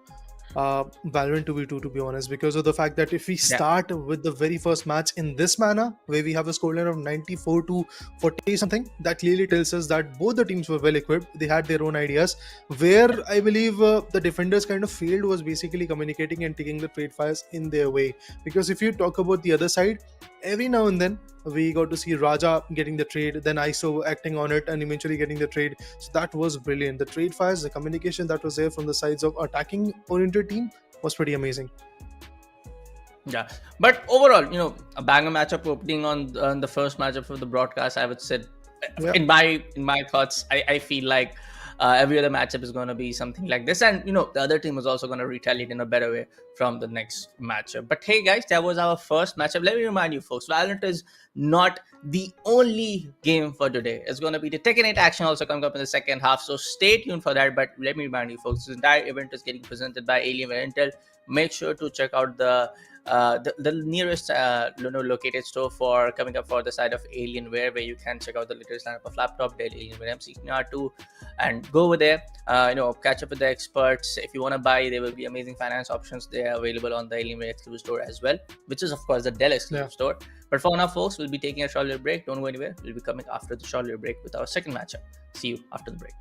Valorant 2v2, to be honest, because of the fact that if we Yeah. start with the very first match in this manner, where we have a scoreline of 94 to 40 something, that clearly tells us that both the teams were well equipped. They had their own ideas. Where I believe the defenders kind of failed was basically communicating and taking the trade fires in their way. Because if you talk about the other side, every now and then we got to see Raja getting the trade, then ISO acting on it, and eventually getting the trade. So that was brilliant. The trade fires, the communication that was there from the sides of attacking oriented team was pretty amazing. Yeah, but overall, a banger matchup opening on the first matchup of the broadcast. I would say, Yeah. in my thoughts, I feel like every other matchup is going to be something like this, and the other team is also going to retaliate in a better way from the next matchup. But hey, guys, that was our first matchup. Let me remind you, folks, Valorant is not the only game for today. It's going to be the Tekken 8 action also coming up in the second half, so stay tuned for that. But let me remind you, folks, this entire event is getting presented by Alienware Intel. Make sure to check out the nearest located store for coming up for the side of Alienware, where you can check out the latest lineup of laptop, Dell Alienware M16R2, and go over there. Catch up with the experts. If you want to buy, there will be amazing finance options there available on the Alienware exclusive store as well, which is of course the Dell exclusive store. But for now, folks, we'll be taking a short little break. Don't go anywhere. We'll be coming after the short little break with our second matchup. See you after the break.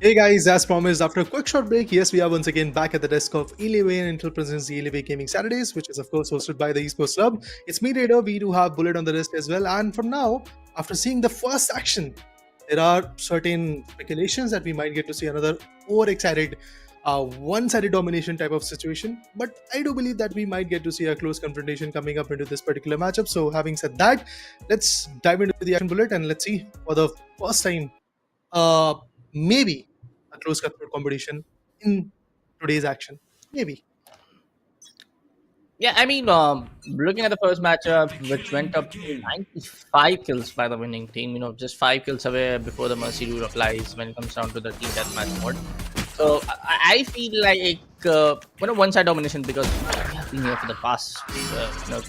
Hey guys, as promised, after a quick short break, yes, we are once again back at the desk of Alienware and presents the Alienware Gaming Saturdays, which is of course hosted by the Esports Club. It's me, Raider. We do have Bullet on the list as well. And for now, after seeing the first action, there are certain speculations that we might get to see another overexcited, one-sided domination type of situation. But I do believe that we might get to see a close confrontation coming up into this particular matchup. So having said that, let's dive into the action, Bullet, and let's see for the first time maybe a close cutthroat competition in today's action. Maybe. Yeah, I mean, looking at the first matchup, which went up to 95 kills by the winning team, just 5 kills away before the mercy rule applies when it comes down to the team deathmatch mode. So I feel like, one side domination, because we have been here for the past,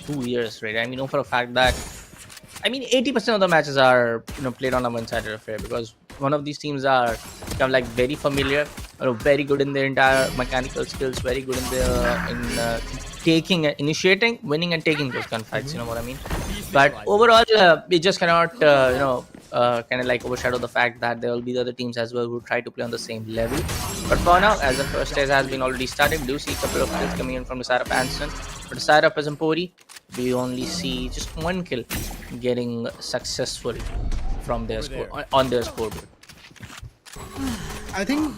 2 years, right? I know for a fact that, 80% of the matches are, played on a one-sided affair, because one of these teams are kind of like very familiar, very good in their entire mechanical skills, very good in initiating, winning, and taking those gunfights. You know what I mean? But overall, we just cannot, kind of like overshadow the fact that there will be the other teams as well who try to play on the same level. But for now, as the first stage has been already started, we do see a couple of kills coming in from the side of Anston. For the side of Pazampori, we only see just one kill getting successful from their score on their scoreboard. I think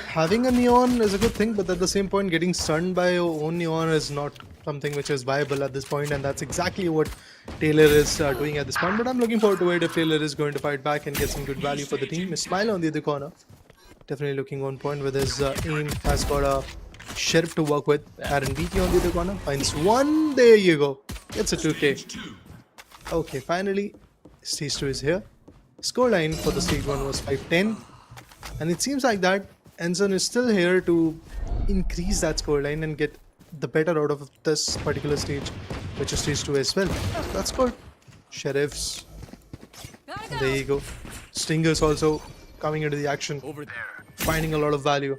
having a neon is a good thing, but at the same point, getting stunned by your own neon is not something which is viable at this point, and that's exactly what Taylor is doing at this point. But I'm looking forward to it if Taylor is going to fight back and get some good value for the team. Ismail on the other corner, definitely looking on point with his aim, has got a sheriff to work with. Aaron BT on the other corner finds one. There you go. Gets a 2K. Okay, finally, stage 2 is here. Scoreline for the stage 1 was 5-10. And it seems like that Ensign is still here to increase that scoreline and get the better out of this particular stage, which is stage 2 as well. So that's good. Sheriffs. There you go. Stingers also coming into the action. Finding a lot of value.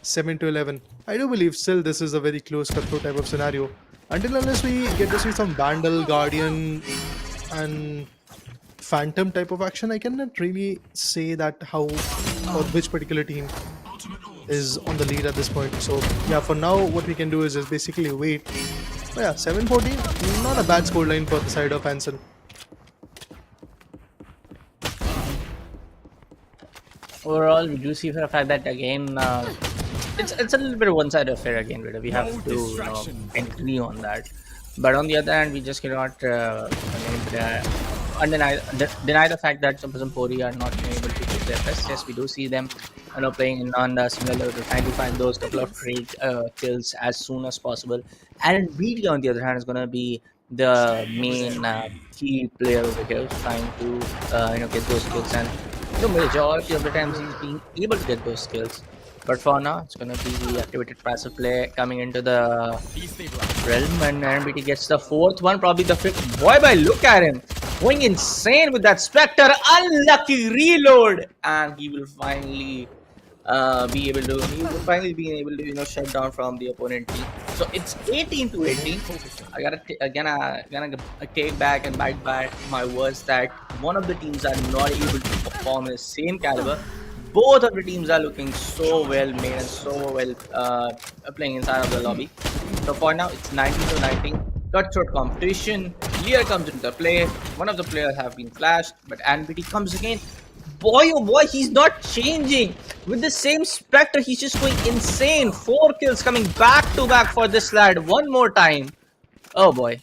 7-11. I do believe still this is a very close cutthroat type of scenario. Until unless we get to see some Vandal, Guardian and Phantom type of action, I cannot really say that how or which particular team is on the lead at this point. So yeah, for now what we can do is just basically wait. But yeah, 7-14, not a bad scoreline for the side of Hansen. Overall, we do see for the fact that again, it's a little bit of one-sided affair again. Really. We have to agree on that. But on the other hand, we just cannot deny the fact that Pazampori are not able to do their best. Yes, we do see them, playing on the similar level, trying to find those couple of trade kills as soon as possible. And BT on the other hand is going to be the main key player over here, trying to get those kills, and the majority of the times he's being able to get those kills. But for now, it's going to be the activated passive play coming into the realm, and RBT gets the 4th one, probably the 5th. Boy, look at him going insane with that Spectre. Unlucky reload, and he will finally be able to shut down from the opponent team. So it's 18-18. I gotta take back and bite back my words that one of the teams are not able to perform in the same caliber. Both of the teams are looking so well made and so well playing inside of the lobby. So for now, it's 19-19. Cutthroat competition. Lear comes into play. One of the players have been flashed, but NBT comes again. Boy, oh boy, he's not changing. With the same Spectre, he's just going insane. 4 kills coming back to back for this lad. One more time. Oh boy.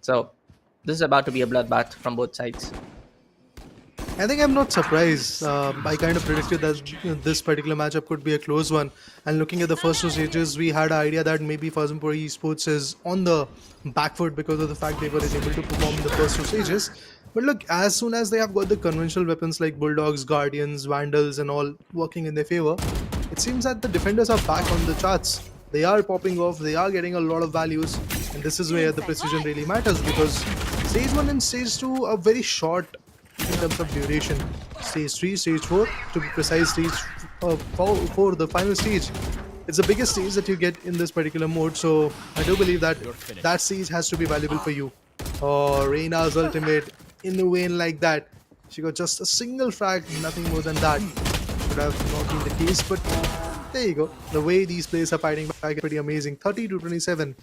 So, this is about to be a bloodbath from both sides. I think I'm not surprised. I kind of predicted that this particular matchup could be a close one. And looking at the first 2 stages, we had an idea that maybe Pazampori Esports is on the back foot because of the fact they were able to perform in the first 2 stages. But look, as soon as they have got the conventional weapons like Bulldogs, Guardians, Vandals and all working in their favor, it seems that the defenders are back on the charts. They are popping off, they are getting a lot of values, and this is where the precision really matters, because stage 1 and stage 2 are very short in terms of duration. Stage 3, stage 4, to be precise, stage 4, the final stage. It's the biggest stage that you get in this particular mode, so I do believe that that stage has to be valuable for you. Oh, Reina's ultimate in the vein like that. She got just a single frag, nothing more than that. Should have not been the case, but there you go. The way these players are fighting back is pretty amazing. 30-27.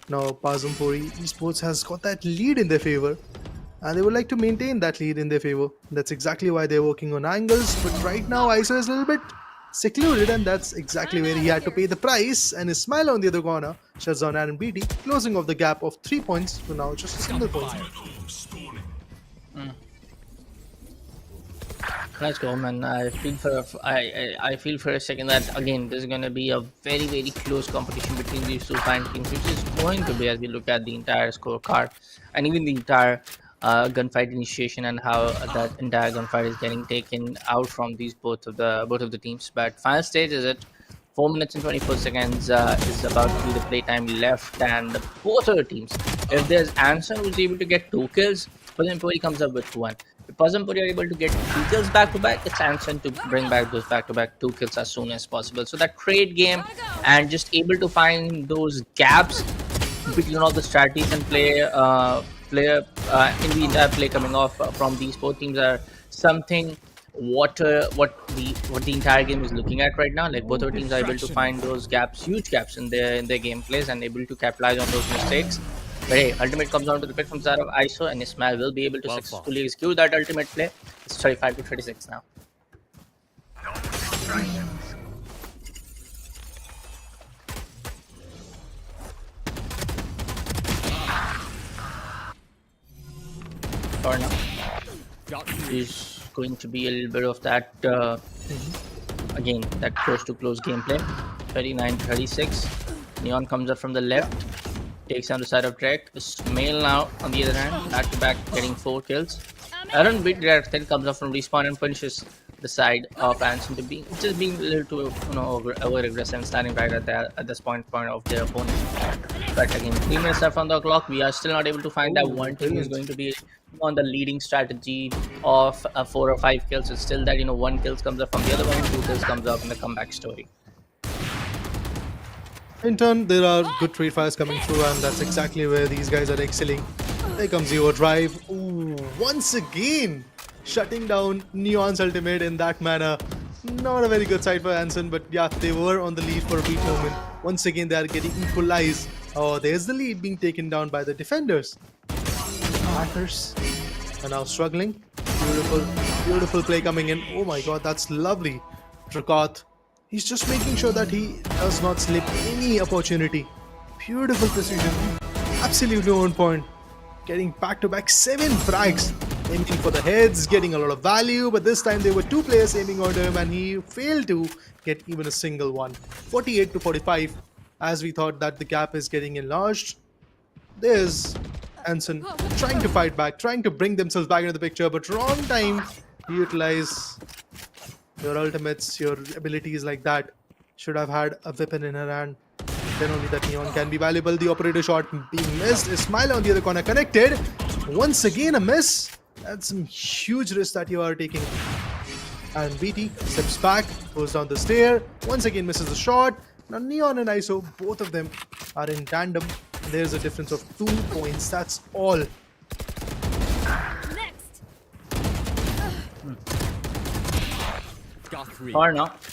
Now Pazampori Esports has got that lead in their favor, and they would like to maintain that lead in their favor. That's exactly why they're working on angles, but right now Isa is a little bit secluded, and that's exactly where he had to pay the price. And Ismail on the other corner shuts down Aaron BT, closing off the gap of 3 points to now just a single point. Let's go, man. I feel for a second that again this is going to be a very, very close competition between these 2 fine teams, which is going to be, as we look at the entire scorecard and even the entire gunfight initiation and how that entire gunfight is getting taken out from these both of the teams. But final stage is it. 4 minutes and 24 seconds is about to be the playtime left, and both of the teams, if there's Anson who's able to get 2 kills, Pazampori comes up with 1. If Pazampori are able to get 2 kills back to back, it's Anson to bring back those back to back 2 kills as soon as possible. So that trade game and just able to find those gaps between all the strategies and play in the entire play coming off from these both teams are something what the entire game is looking at right now. Like both our teams are able to find those gaps, huge gaps in their gameplays, and able to capitalize on those mistakes. But hey, ultimate comes down to the pick from side of ISO, and Ismail will be able to successfully execute that ultimate play. It's 35 to 36 now. Or now is going to be a little bit of that again, that close to close gameplay. 39-36. Neon comes up from the left, takes down the side of Drake. Ismail now on the other hand, back to back, getting 4 kills. Aaron beat Drake, then comes up from respawn and punishes the side of Anson to be just being a little too over aggressive and standing right at this point of their opponent. But again, 3 minutes left on the clock. We are still not able to find that one team is going to be on the leading strategy of 4 or 5 kills. It's still that 1 kills comes up from the other one, 2 kills comes up in the comeback story. In turn, there are good trade fires coming through, and that's exactly where these guys are excelling. There comes your drive. Ooh, once again, shutting down Neon's ultimate in that manner. Not a very good side for Anson, but yeah, they were on the lead for a brief moment. Once again, they are getting equalized. Oh, there's the lead being taken down by the defenders. Hackers are now struggling. Beautiful play coming in. Oh my god, that's lovely. Drakoth, he's just making sure that he does not slip any opportunity. Beautiful precision. Absolutely on point. Getting back-to-back 7 frags. Aiming for the heads, getting a lot of value, but this time there were 2 players aiming on him and he failed to get even a single one. 48 to 45. As we thought that the gap is getting enlarged. There's Anson trying to fight back, trying to bring themselves back into the picture, but wrong time to utilize your ultimates, your abilities like that. Should have had a weapon in her hand. Then only that Neon can be valuable. The operator shot being missed. Ismail on the other corner connected. Once again a miss. That's some huge risk that you are taking. And BT steps back, goes down the stair. Once again misses the shot. Now Neon and ISO, both of them are in tandem. There's a difference of 2 points. That's all. Next. Or not.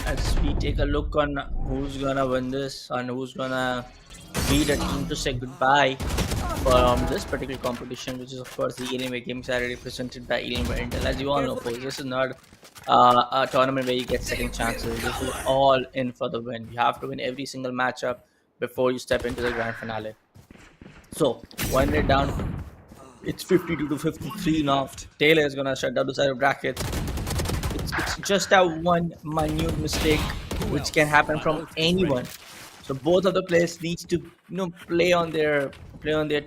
As we take a look on who's gonna win this and who's gonna be the team to say goodbye from this particular competition, which is of course the Alienware Gaming Saturday presented by Alienware Intel. As you all know, folks, this is not a tournament where you get second chances. This is all in for the win. You have to win every single matchup before you step into the grand finale. So, 1 minute down, it's 52 to 53 now. Taylor is gonna shut down the side of bracket. It's just that one minute mistake which can happen from anyone. So both of the players needs to play on their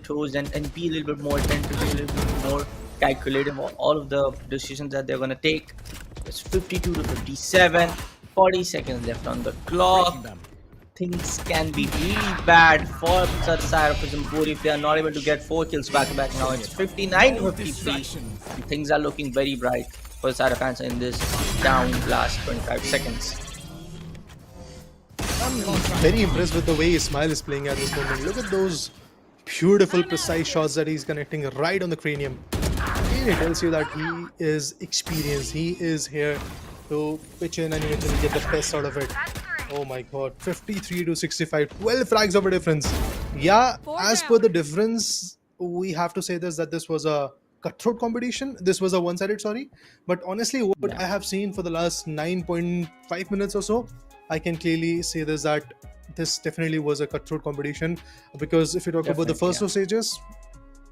toes and be a little bit more attentive, be a little bit more calculative on all of the decisions that they're gonna take. It's 52 to 57, 40 seconds left on the clock. Things can be really bad for such side of Zimbabwe if they are not able to get 4 kills back to back. Now it's 59 to 53. And things are looking very bright for the side of Anson in this down last 25 seconds. I'm very impressed with the way Ismail is playing at this moment. Look at those beautiful, precise shots that he's connecting right on the cranium. It tells you that he is experienced. He is here to pitch in and eventually get the best out of it. Oh my god, 53 to 65, 12 frags of a difference. Yeah, as per the difference, we have to say that this was a cutthroat competition. This was a one-sided, sorry. But honestly, what I have seen for the last 9.5 minutes or so, I can clearly say that this definitely was a cutthroat competition. Because if you talk about the first 2 stages,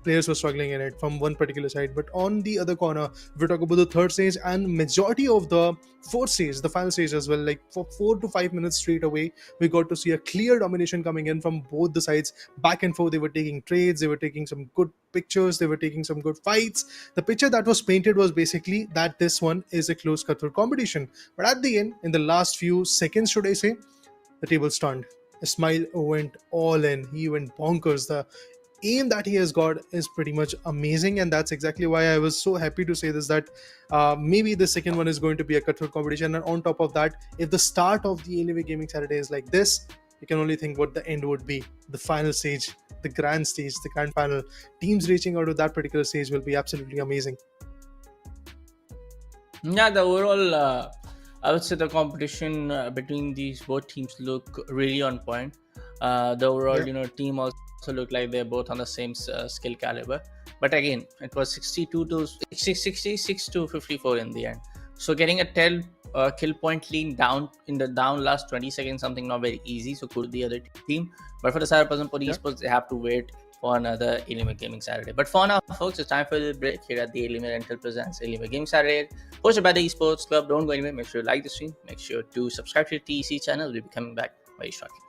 players were struggling in it from one particular side. But on the other corner, if we talk about the 3rd stage and majority of the 4th stage, the final stage as well, like for 4 to 5 minutes straight away, we got to see a clear domination coming in from both the sides. Back and forth, they were taking trades, they were taking some good pictures, they were taking some good fights. The picture that was painted was basically that this one is a close cutthroat competition. But at the end, in the last few seconds, should I say, the table turned. Ismail went all in. He went bonkers. The aim that he has got is pretty much amazing, and that's exactly why I was so happy to say this, that maybe the second one is going to be a cutthroat competition. And on top of that, if the start of the Alienware Gaming Saturday is like this, you can only think what the end would be. The final stage, the grand stage, the grand final, teams reaching out to that particular stage will be absolutely amazing. Yeah, the overall, I would say the competition between these both teams look really on point. The overall, Yeah. team also looked like they're both on the same skill caliber. But again, it was 62 to 66 to 54 in the end. So getting a 10 kill point lead down in the down last 20 seconds, something not very easy. So could the other team. But for the Cyberpunk for Yeah. esports, they have to wait for another Alienware Gaming Saturday. But for now, folks, it's time for the break here at the Alienware Rental Presents Alienware Gaming Saturday, hosted by the Esports Club. Don't go anywhere. Make sure you like the stream. Make sure to subscribe to the TEC channel. We'll be coming back very shortly.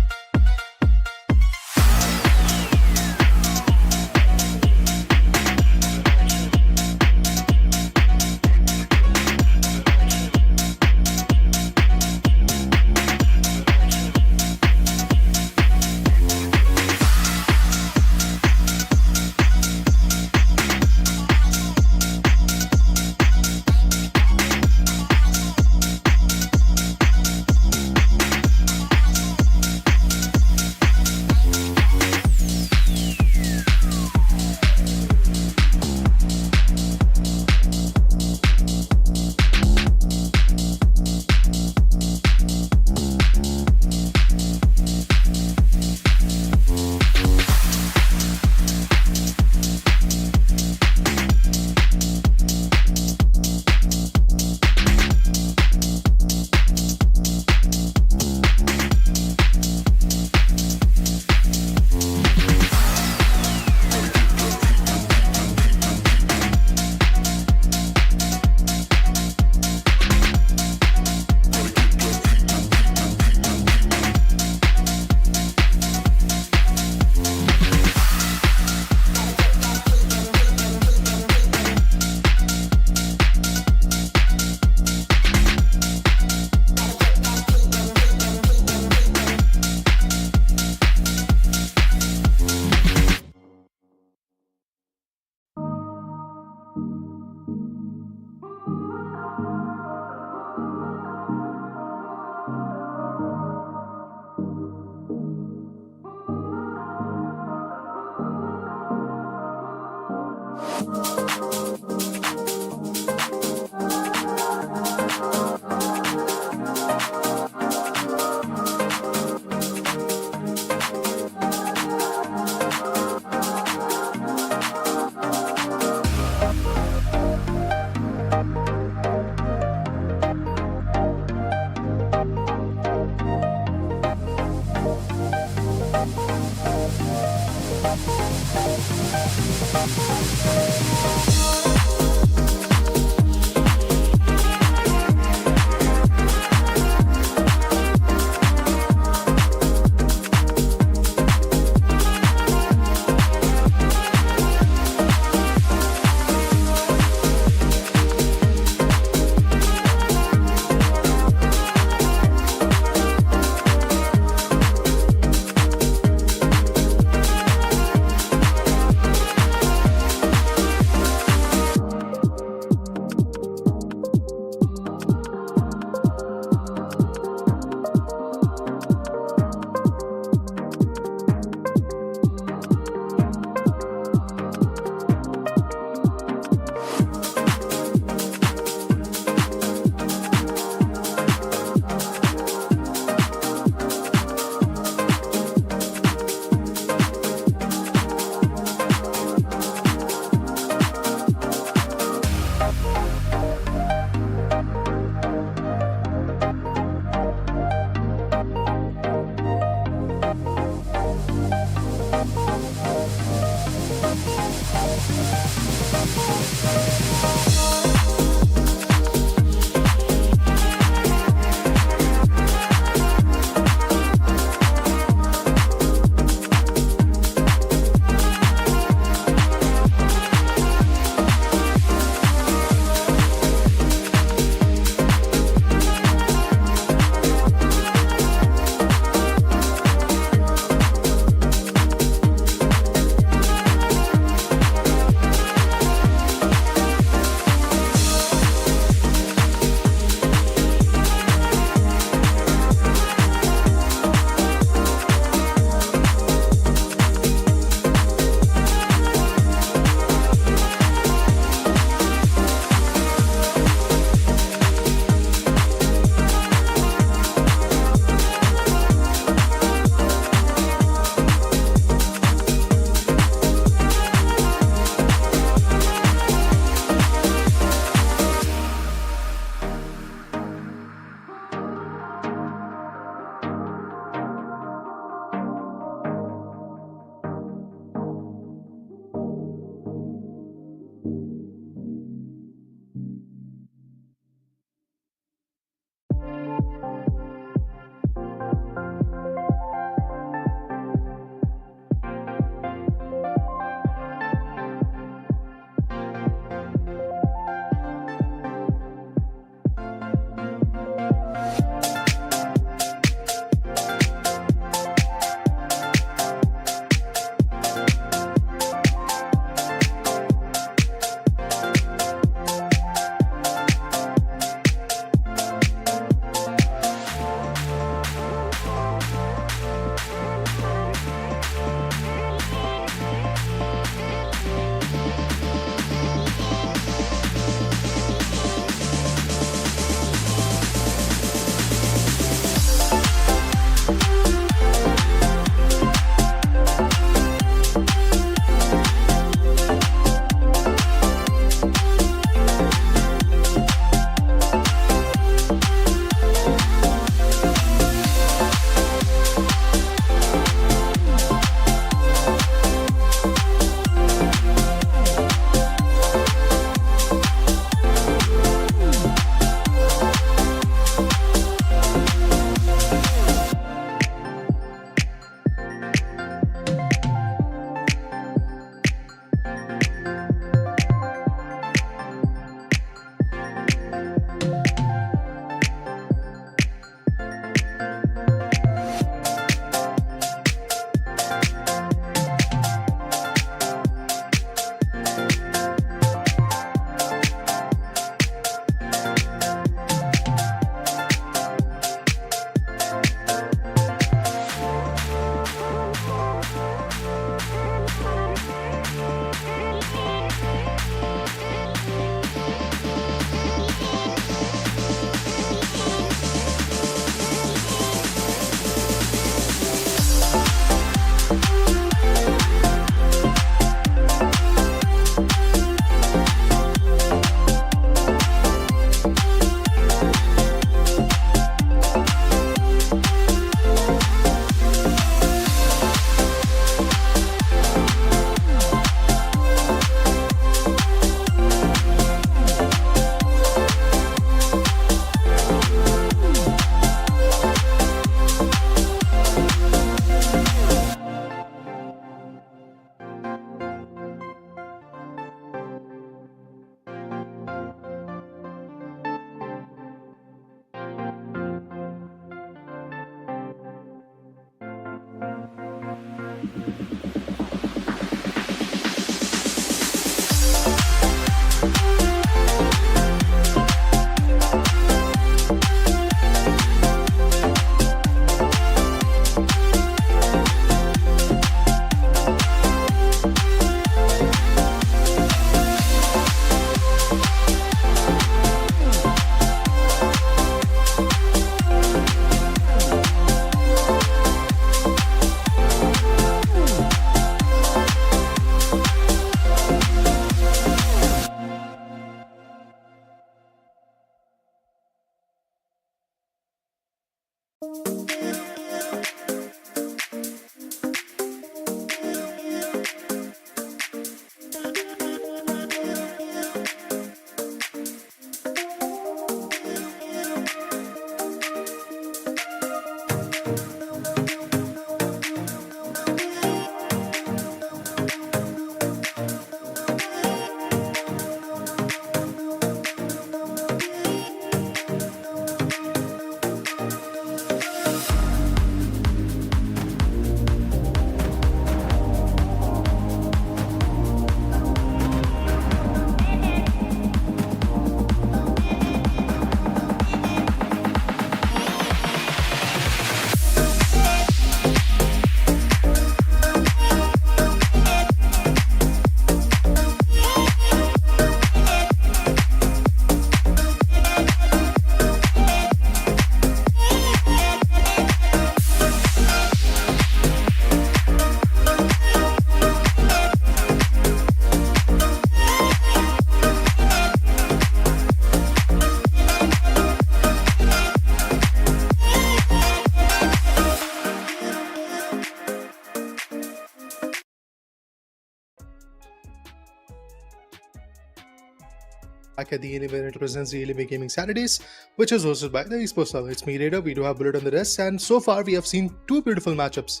back at the Alienware presents the Alienware Gaming Saturdays, which is hosted by the Esports Server. It's me, Raider. We do have Bullet on the rest, and so far we have seen two beautiful matchups.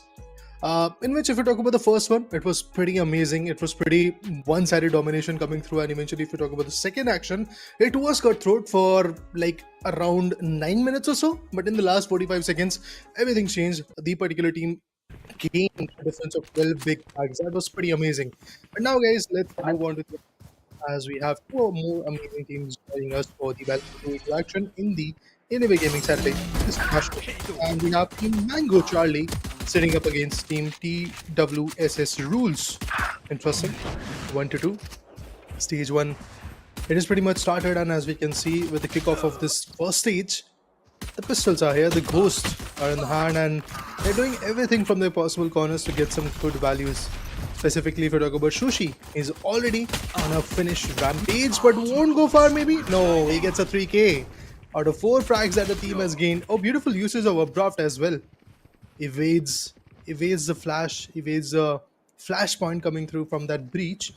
In which, if we talk about the first one, it was pretty amazing. It was pretty one-sided domination coming through, and eventually, if we talk about the second action, it was cutthroat for like around 9 minutes or so. But in the last 45 seconds, everything changed. The particular team gained a difference of 12 big tags. That was pretty amazing. But now, guys, let's move on to the as we have two more amazing teams joining us for the Valerant action in the Alienware Gaming Saturday. And we have Team Mango Charlie sitting up against Team TWSS Rules. Interesting. 1-2. Stage 1. It is pretty much started, and as we can see with the kickoff of this first stage, the pistols are here, the ghosts are in the hand, and they're doing everything from their possible corners to get some good values. Specifically, if you talk about Sushi, he's already on a finished rampage, but won't go far maybe? No, he gets a 3k out of 4 frags that the team has gained. Oh, beautiful uses of Abrupt as well. Evades the flash, evades the flashpoint coming through from that breach.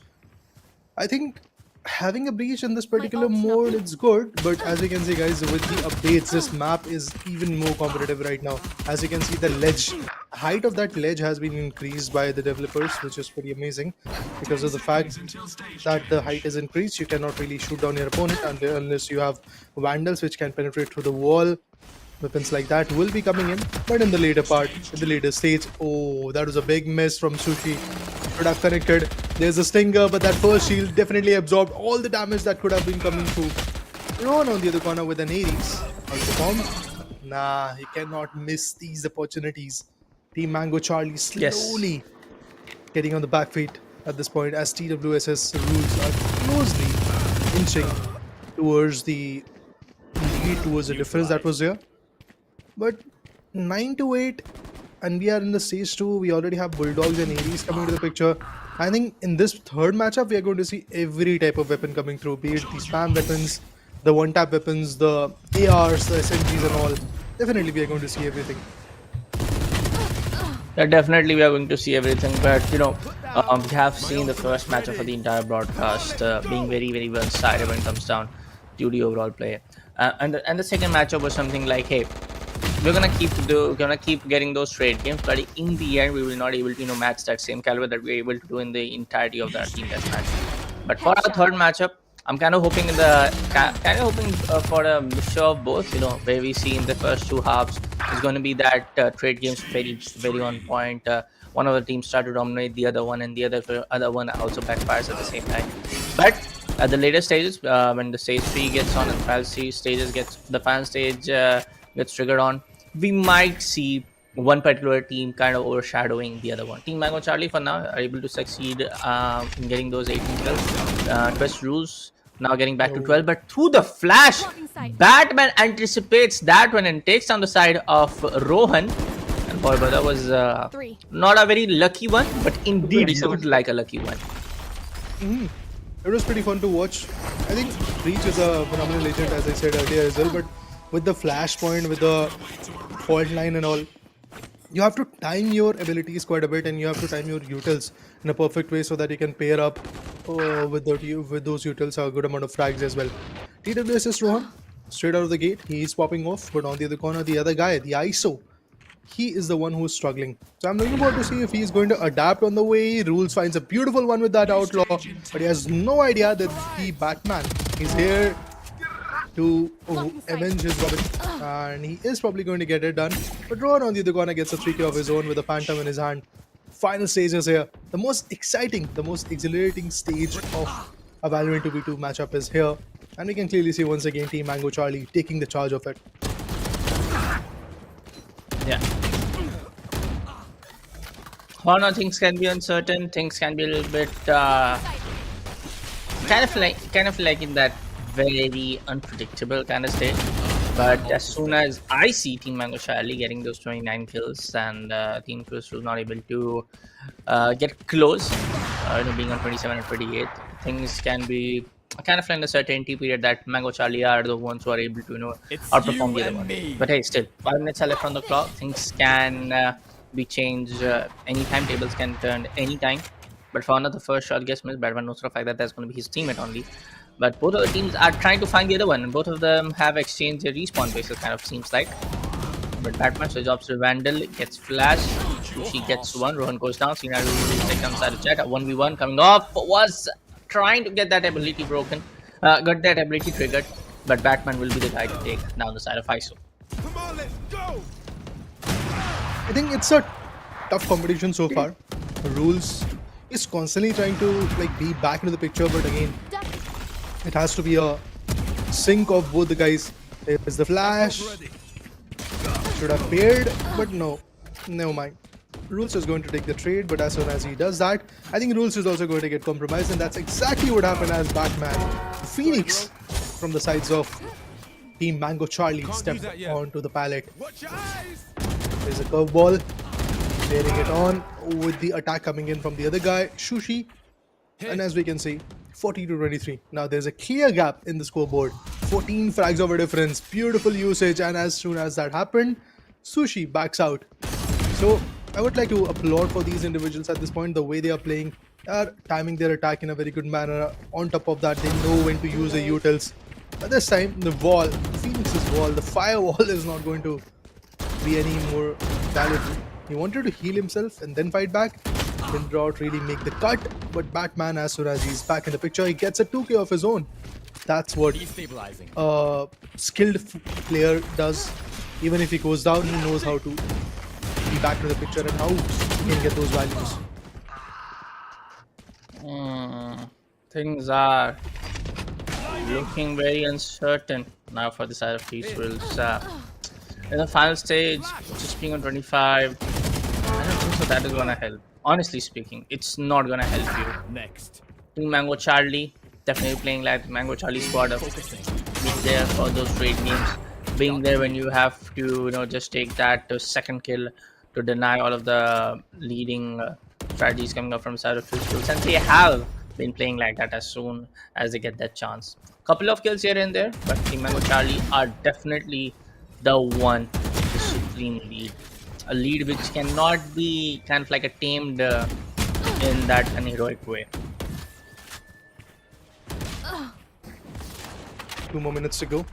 I think having a breach in this particular mode, it's good, but as you can see, guys, with the updates, this map is even more competitive right now. As you can see, the ledge, height of that ledge has been increased by the developers, which is pretty amazing. Because of the fact that the height is increased, you cannot really shoot down your opponent unless you have vandals which can penetrate through the wall. Weapons like that will be coming in, but in the later part, in the later stage, oh, that was a big miss from Sushi. Could have connected. There's a stinger, but that first shield definitely absorbed all the damage that could have been coming through. Ron on the other corner with an Ares. Outperformed. Nah, he cannot miss these opportunities. Team Mango Charlie slowly getting on the back feet at this point as TWSS Rules are closely inching towards the lead, towards the difference that was there. But 9-8, and we are in the stage 2. We already have Bulldogs and Ares coming to the picture. I think in this third matchup, we are going to see every type of weapon coming through, be it the spam weapons, the one-tap weapons, the ARs, the SMGs and all. Definitely we are going to see everything. Yeah, definitely we are going to see everything, but we have seen the first matchup for the entire broadcast being very, very one-sided when it comes down to the overall play. And the second matchup was something like, hey, we're gonna keep getting those trade games, but in the end we will not able to match that same caliber that we're able to do in the entirety of that team deathmatch. But for our third matchup, I'm kind of hoping for a mixture of both. Where we see in the first two halves is going to be that trade games very on point. One of the teams start to dominate the other one, and the other one also backfires at the same time. But at the later stages, when the stage 3 gets on and the fan stage gets triggered on, we might see one particular team kind of overshadowing the other one. Team Mango Charlie for now are able to succeed in getting those 18 kills. Twist Rules now getting back to 12, but through the flash, Batman anticipates that one and takes down the side of Rohan. And boy, that was not a very lucky one, but indeed sounded like a lucky one. It was pretty fun to watch. I think Breach is a phenomenal agent, as I said earlier as well, but with the flashpoint, with the fault line and all, you have to time your abilities quite a bit, and you have to time your utils in a perfect way so that you can pair up with those utils a good amount of frags as well. TWSS Rohan, straight out of the gate, he is popping off, but on the other corner, the other guy, the ISO, he is the one who's struggling. So I'm looking forward to see if he's going to adapt on the way. Rules finds a beautiful one with that outlaw, but he has no idea that the Batman is here to avenge his Robin, and he is probably going to get it done. But Rohan on the other corner gets a 3k of his own with a Phantom in his hand. Final stages here. The most exciting, the most exhilarating stage of a Valorant 2v2 matchup is here, and we can clearly see once again Team Mango Charlie taking the charge of it. Yeah. Or no, things can be uncertain. Things can be a little bit kind of like in that very unpredictable kind of state. But as soon as I see Team Mango Charlie getting those 29 kills and Team Twist was not able to get close, being on 27 and 28, things can be kind of like the certainty period that Mango Charlie are the ones who are able to outperform the other one. But hey, still 5 minutes are left on the clock. Things can be changed anytime. Tables can turn anytime. But for another first shot gets missed, Batman knows for the fact that that's going to be his teammate only. But both of the teams are trying to find the other one, and both of them have exchanged their respawn bases, kind of seems like. But Batman switch ops to Vandal, gets flash. She gets one, Rohan goes down, Cena comes out of chat. A 1v1 coming off, was trying to get that ability broken, got that ability triggered, but Batman will be the guy to take down the side of ISO. Come on, let's go. I think it's a tough competition so far. Rules is constantly trying to like be back into the picture, but again, it has to be a sync of both the guys. There's the flash. Should have paired, but no, never mind. Rules is going to take the trade, but as soon as he does that, I think Rules is also going to get compromised, and that's exactly what happened as Batman Phoenix from the sides of Team Mango Charlie stepped onto the pallet. Watch your eyes. There's a curveball, layering it on with the attack coming in from the other guy, Sushi, and as we can see, 40-23. Now there's a clear gap in the scoreboard. 14 frags of a difference, beautiful usage, and as soon as that happened, Sushi backs out. So I would like to applaud for these individuals at this point. The way they are playing, are timing their attack in a very good manner. On top of that, they know when to use the utils. But this time, the wall, Phoenix's wall, the firewall is not going to be any more valuable. He wanted to heal himself and then fight back. Didn't really make the cut, but Batman, as soon as he's back in the picture, he gets a 2k of his own. That's what a skilled player does. Even if he goes down, he knows how to be back to the picture and how he can get those values. Things are looking very uncertain now for the side of Peaceful's. In the final stage, just being on 25, I don't think so that is gonna help. Honestly speaking, it's not gonna help you. Next. Team Mango Charlie definitely playing like the Mango Charlie squad of being there for those trade games, being there when you have to, just take that second kill to deny all of the leading strategies coming up from the side of Peaceful, and they have been playing like that as soon as they get that chance. Couple of kills here and there, but Team Mango Charlie are definitely the one to supreme lead. A lead which cannot be kind of like a tamed in that unheroic way. 2 more minutes to go.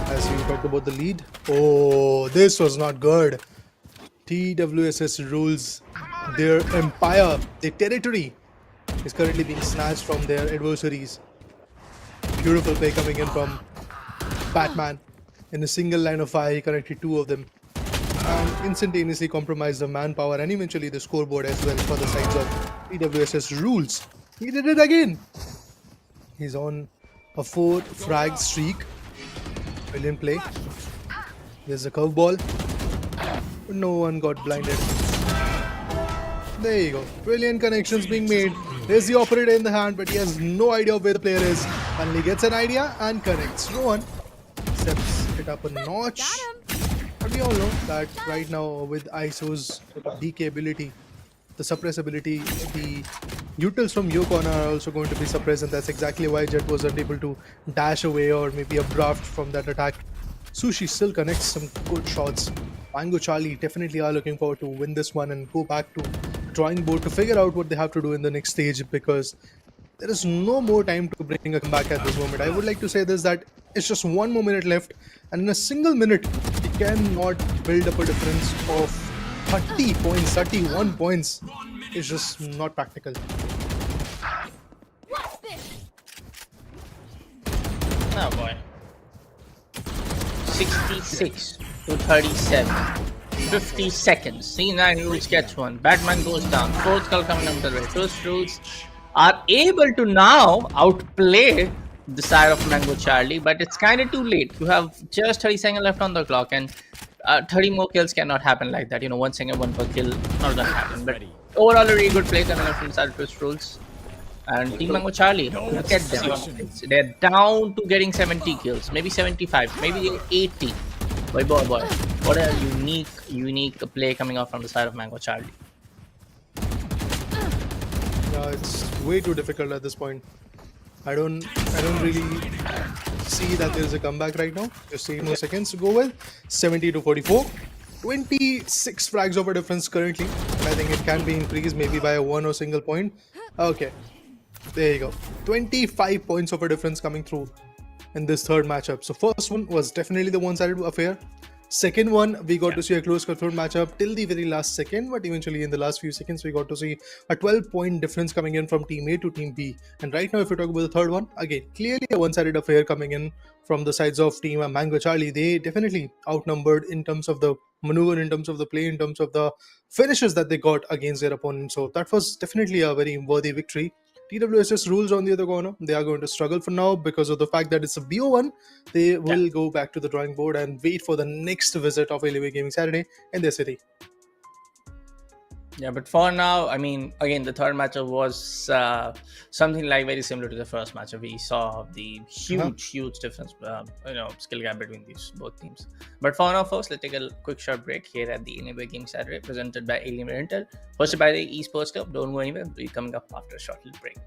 As you talked about the lead. Oh, this was not good. TWSS rules. Their empire, their territory is currently being snatched from their adversaries. Beautiful play coming in from Batman. In a single line of fire, he connected 2 of them and instantaneously compromised the manpower and eventually the scoreboard as well for the sides of TWSS rules. He did it again. He's on a 4 frag streak. Brilliant play. There's a curveball. No one got blinded. There you go. Brilliant connections being made. There's the operator in the hand, but he has no idea of where the player is. Finally gets an idea and connects. Rohan steps it up a notch. But we all know that right now with ISO's DK ability, the suppress ability, the utils from your corner are also going to be suppressed, and that's exactly why Jet was unable to dash away or maybe updraft from that attack. Sushi still connects some good shots. Mango Charlie definitely are looking forward to win this one and go back to drawing board to figure out what they have to do in the next stage, because there is no more time to bring a comeback at this moment. I would like to say this, that it's just 1 more minute left, and in a single minute you cannot build up a difference of 30 points, 31 points. It's just not practical. Oh boy. 66 to 37. 50 seconds. C9 rules gets one. Batman goes down. 4th skull coming up the way. Those rules are able to now outplay the side of Mango Charlie, but it's kind of too late. You have just 30 seconds left on the clock, and 30 more kills cannot happen like that. 1 second, 1 per kill, not gonna happen. But overall, a really good play coming up from side of Twist rules. And Team Mango Charlie, look at them. They're down to getting 70 kills, maybe 75, maybe 80. Boy, what a unique play coming out from the side of Mango Charlie. Yeah, it's way too difficult at this point. I don't really see that there is a comeback right now. Just 8 more seconds to go with. 70 to 44. 26 frags of a difference currently. I think it can be increased maybe by a one or single point. Okay, there you go. 25 points of a difference coming through in this third matchup. So first one was definitely the one-sided affair. Second one, we got to see a close cutthroat matchup till the very last second, but eventually in the last few seconds, we got to see a 12-point difference coming in from Team A to Team B. And right now, if we talk about the third one, again, clearly a one-sided affair coming in from the sides of Team Mango Charlie. They definitely outnumbered in terms of the maneuver, in terms of the play, in terms of the finishes that they got against their opponent. So that was definitely a very worthy victory. TWSS rules on the other corner, they are going to struggle for now because of the fact that it's a BO1. They will go back to the drawing board and wait for the next visit of Alienware Gaming Saturday in their city. Yeah, but for now, I mean, again, the third matchup was something like very similar to the first matchup. We saw the huge difference, skill gap between these both teams. But for now, folks, let's take a quick short break here at the Alienware Gaming Saturday, presented by Alienware Intel, hosted by the Esports Club. Don't go anywhere. We'll be coming up after a short little break.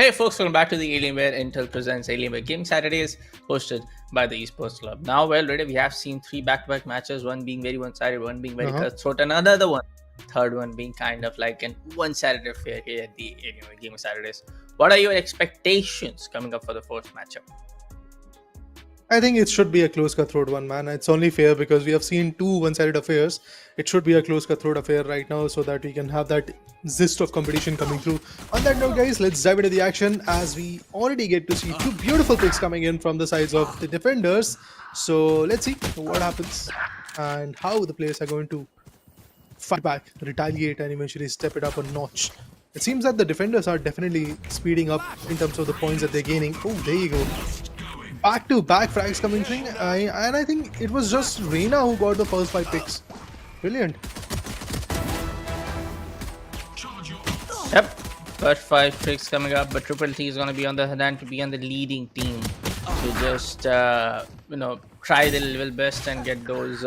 Hey folks, welcome back to the Alienware Intel Presents Alienware Gaming Saturdays, hosted by the Esports Club. Now, well, already we have seen 3 back-to-back matches, one being very one-sided, one being very cutthroat, and another one, third one being kind of like an one-sided affair here at the Alienware Gaming Saturdays. What are your expectations coming up for the first matchup? I think it should be a close cutthroat one, man. It's only fair because we have seen 2 one-sided affairs. It should be a close cutthroat affair right now so that we can have that zest of competition coming through. On that note, guys, let's dive into the action as we already get to see 2 beautiful picks coming in from the sides of the defenders. So let's see what happens and how the players are going to fight back, retaliate, and eventually step it up a notch. It seems that the defenders are definitely speeding up in terms of the points that they're gaining. Oh, there you go. Back-to-back frags coming through, and I think it was just Reina who got the first 5 picks. Brilliant. Yep, first 5 picks coming up, but Triple T is going to be on the hand to be on the leading team to just try their level best and get those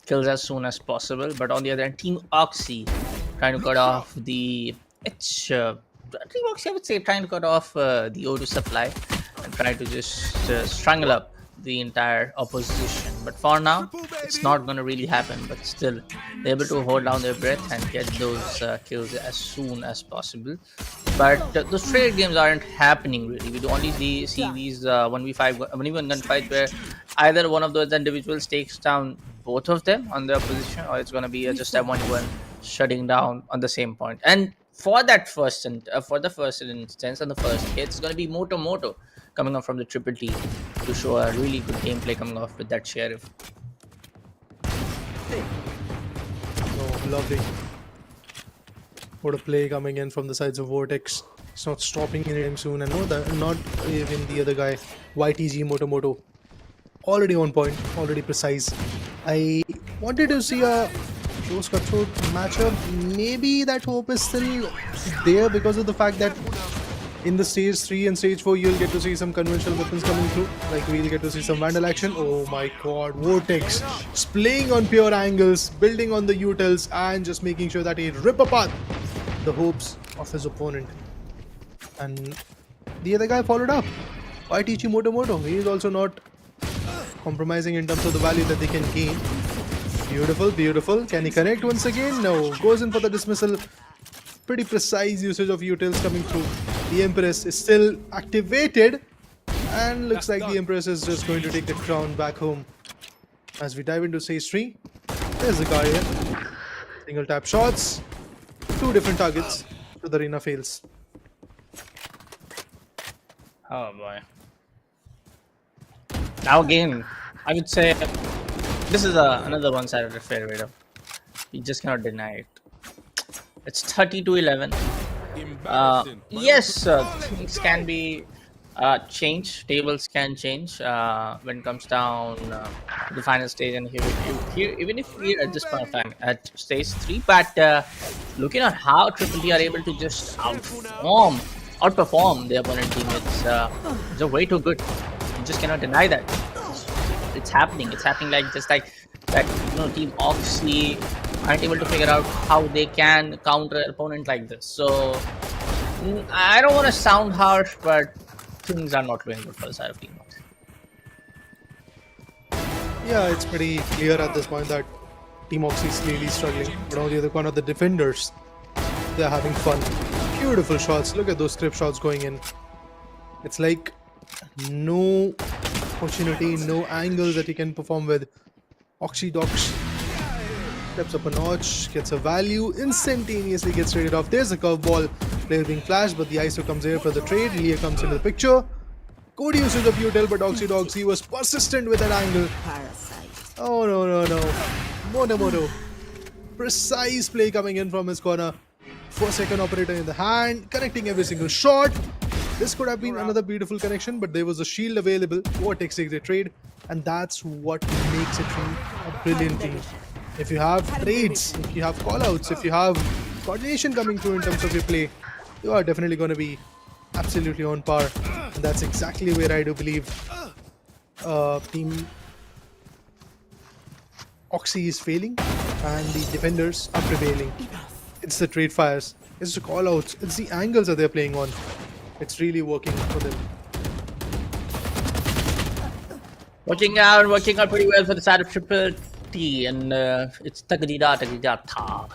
kills as soon as possible. But on the other hand, Team Oxy trying to cut off the Team Oxy, I would say, trying to cut off the O2 supply and try to just strangle up the entire opposition. But for now, it's not going to really happen. But still, they're able to hold down their breath and get those kills as soon as possible. But those trade games aren't happening really. We only see these 1v5, 1v1 gunfights where either one of those individuals takes down both of them on their position, or it's going to be just a 1v1 shutting down on the same point. And for that first instance and the first hit, it's going to be Moto coming up from the Triple T to show a really good gameplay coming off with that Sheriff. Oh, lovely. What a play coming in from the sides of Vortex. It's not stopping anytime soon, and no, not even the other guy, YTG Moto. Already on point, already precise. I wanted to see a close cutthroat matchup. Maybe that hope is still there because of the fact that in the stage 3 and stage 4 you'll get to see some conventional weapons coming through, like we'll get to see some Vandal action. Oh my god, Vortex playing on pure angles, building on the utils, and just making sure that he rip apart the hopes of his opponent. And the other guy followed up. YTG Moto, he is also not compromising in terms of the value that they can gain. Beautiful. Can he connect once again? No, goes in for the dismissal. Pretty precise usage of utils coming through. The Empress is still activated, and looks like the Empress is just going to take the crown back home. As we dive into stage 3, there's the Guardian. Single tap shots, 2 different targets, so the Reina fails. Oh boy. Now again, I would say this is another one-sided affair, right? You just cannot deny it. It's 30-11. Yes, things can be changed. Tables can change when it comes down to the final stage. And here, even if we're at this point of time at stage 3, but looking at how Triple T are able to just outperform the opponent team, it's way too good. You just cannot deny that. It's happening. It's happening like that. Team Oxy aren't able to figure out how they can counter an opponent like this. So I don't want to sound harsh, but things are not going good for the side of Team Oxy. Yeah, it's pretty clear at this point that Team Oxy is clearly struggling. But on the other corner, the defenders, they're having fun. Beautiful shots. Look at those script shots going in. It's like no opportunity, no angles that he can perform with. Oxy Dox steps up a notch, gets a value, instantaneously gets traded off. There's a curveball, player being flashed, but the ISO comes here for the trade. Leah comes into the picture. Good usage of util, but Oxy was persistent with that angle. Oh no. Moto. Precise play coming in from his corner. 4-second operator in the hand, connecting every single shot. This could have been another beautiful connection, but there was a shield available. Vortex takes the trade, and that's what makes it a brilliant team. If you have trades, if you have callouts, if you have coordination coming through in terms of your play, you are definitely going to be absolutely on par. And that's exactly where I do believe Team Oxy is failing and the defenders are prevailing. It's the trade fires, it's the callouts, it's the angles that they're playing on. It's really working for them. Working out pretty well for the side of Triple T, and it's Tagadida Tha.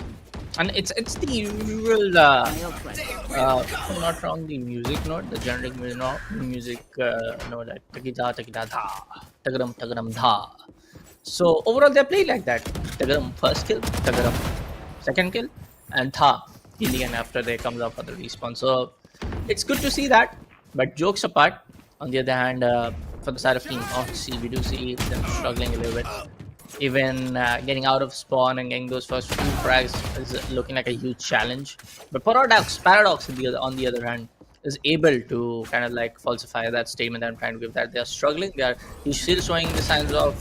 And it's the usual, if I'm not wrong, the music note, the generic music note, like Tagida Tha, Tagaram Tha. So overall, they play like that. Tagaram first kill, Tagaram second kill, and Tha in the end after they comes up for the respawn. So it's good to see that. But jokes apart, on the other hand, for the side of Team Oxy, we do see them struggling a little bit. Even getting out of spawn and getting those first few frags is looking like a huge challenge. But Paradox on the other hand, is able to kind of like falsify that statement that I'm trying to give, that they are struggling. He's still showing the signs of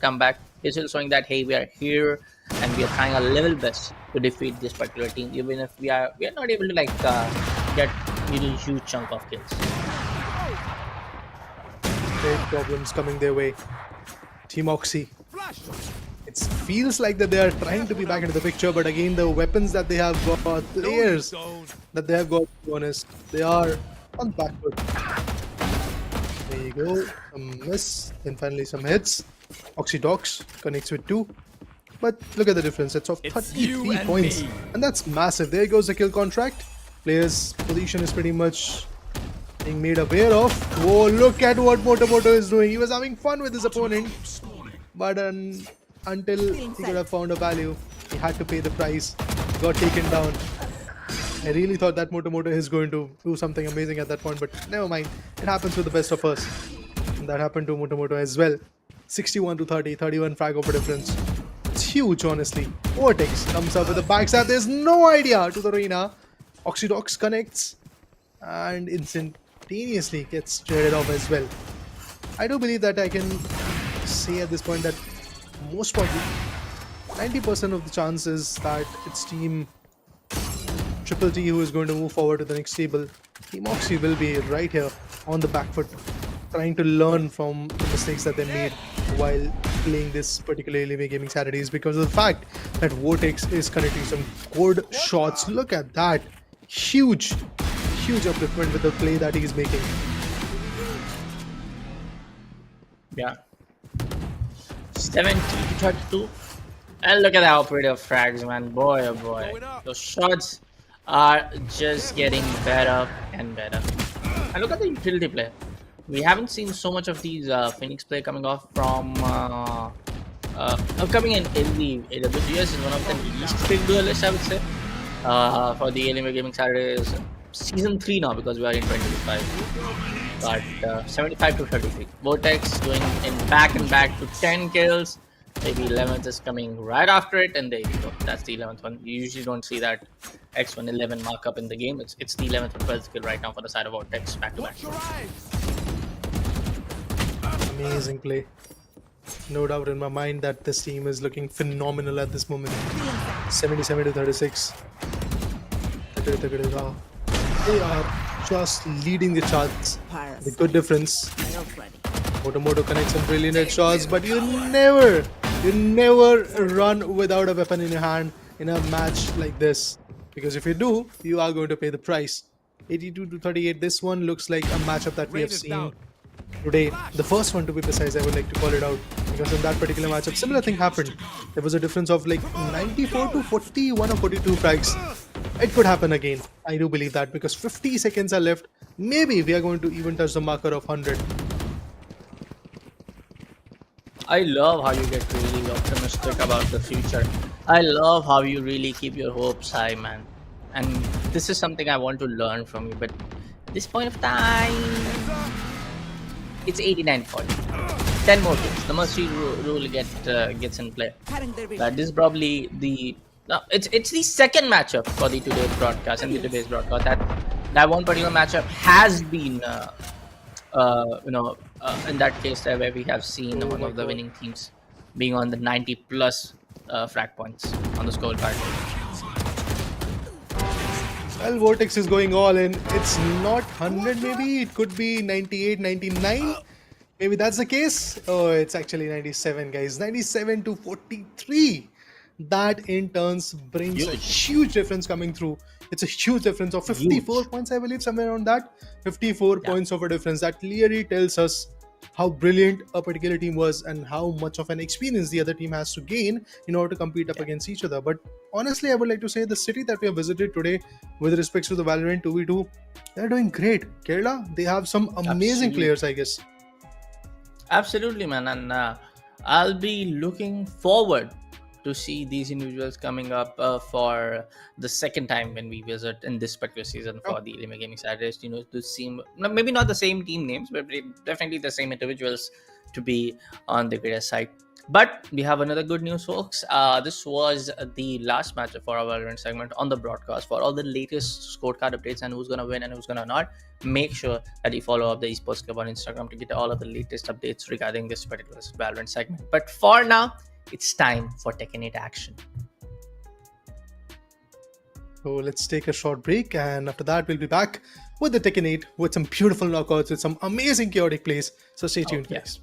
comeback. He's still showing that, hey, we are here and we are trying our level best to defeat this particular team, even if we are not able to like get really huge chunk of kills. Big problems coming their way. Team Oxy. It feels like that they are trying to be back into the picture, but again, the weapons that they have got, players that they have got, to be honest, they are on back foot. There you go. Some miss, then finally some hits. Oxy Dogs connects with 2. But look at the difference. It's of 33 points. And that's massive. There goes the kill contract. Player's position is pretty much being made aware of. Whoa, look at what Motomoto is doing. He was having fun with his opponent. But until he could have found a value, he had to pay the price. He got taken down. I really thought that Motomoto is going to do something amazing at that point, but never mind. It happens with the best of us. And that happened to Motomoto as well. 61 to 30, 31 frag over difference. It's huge, honestly. Vortex comes up with a backstab. There's no idea to the arena. Oxydox connects and instantaneously gets traded off as well. I do believe that I can say at this point that most probably 90% of the chances that it's Team Triple T who is going to move forward to the next table. Team Oxy will be right here on the back foot, trying to learn from the mistakes that they made while playing this particular Alienware Gaming Saturdays, because of the fact that Vortex is connecting some good shots. Look at that. Huge upliftment with the play that he is making. Yeah. 70 to 32. And look at the operative frags, man. Boy, oh boy. Those shots are just getting better and better. And look at the utility play. We haven't seen so much of these Phoenix play coming off from coming in the AWS is one of the least big duelists, I would say. For the Alienware Gaming Saturdays season 3 now, because we are in 2025. But 75 to 33. Vortex going in back and back to 10 kills. Maybe 11th is coming right after it, and there you go. That's the 11th one. You usually don't see that X1 11 markup in the game. It's the 11th or 12th kill right now for the side of Vortex back to back. Amazing play. No doubt in my mind that this team is looking phenomenal at this moment. 77 to 36. They are just leading the charts with good difference. Motomoto connects some brilliant headshots, but you never run without a weapon in your hand in a match like this, because if you do, you are going to pay the price. 82 to 38. This one looks like a matchup that we have seen today. The first one, to be precise, I would like to call it out, because in that particular matchup, similar thing happened. There was a difference of like 94 to 41 or 42 frags. It could happen again. I do believe that, because 50 seconds are left. Maybe we are going to even touch the marker of 100. I love how you get really optimistic about the future. I love how you really keep your hopes high, man. And this is something I want to learn from you, but at this point of time, it's 89-40. 10 more kills. The mercy rule gets in play. This is probably the... No, it's the second matchup for the today's broadcast and the today's broadcast. That one particular matchup has been, in that case where we have seen one of the winning teams being on the 90 plus frag points on the scorecard. Well, Vortex is going all in. It's not 100 maybe. It could be 98, 99. Maybe that's the case. Oh, it's actually 97, guys. 97 to 43. that in turns brings a Huge. huge difference coming through. It's a huge difference of 54 Huge. points, I believe, somewhere around that. 54 Yeah. points of a difference. That clearly tells us how brilliant a particular team was and how much of an experience the other team has to gain in order to compete up against each other. But honestly, I would like to say the city that we have visited today with respect to the Valorant 2v2, they're doing great. Kerala, they have some amazing Absolutely. players, I guess. Absolutely, man. And I'll be looking forward to see these individuals coming up for the second time when we visit in this particular season for the Alienware Gaming Saturday. To see maybe not the same team names, but definitely the same individuals to be on the greater side. But we have another good news, folks. This was the last match for our Valorant segment on the broadcast. For all the latest scorecard updates and who's going to win and who's going to not, make sure that you follow up the Esports Club on Instagram to get all of the latest updates regarding this particular Valorant segment. But for now, it's time for Tekken 8 action. So let's take a short break, and after that, we'll be back with the Tekken 8 with some beautiful knockouts, with some amazing chaotic plays. So stay tuned, guys.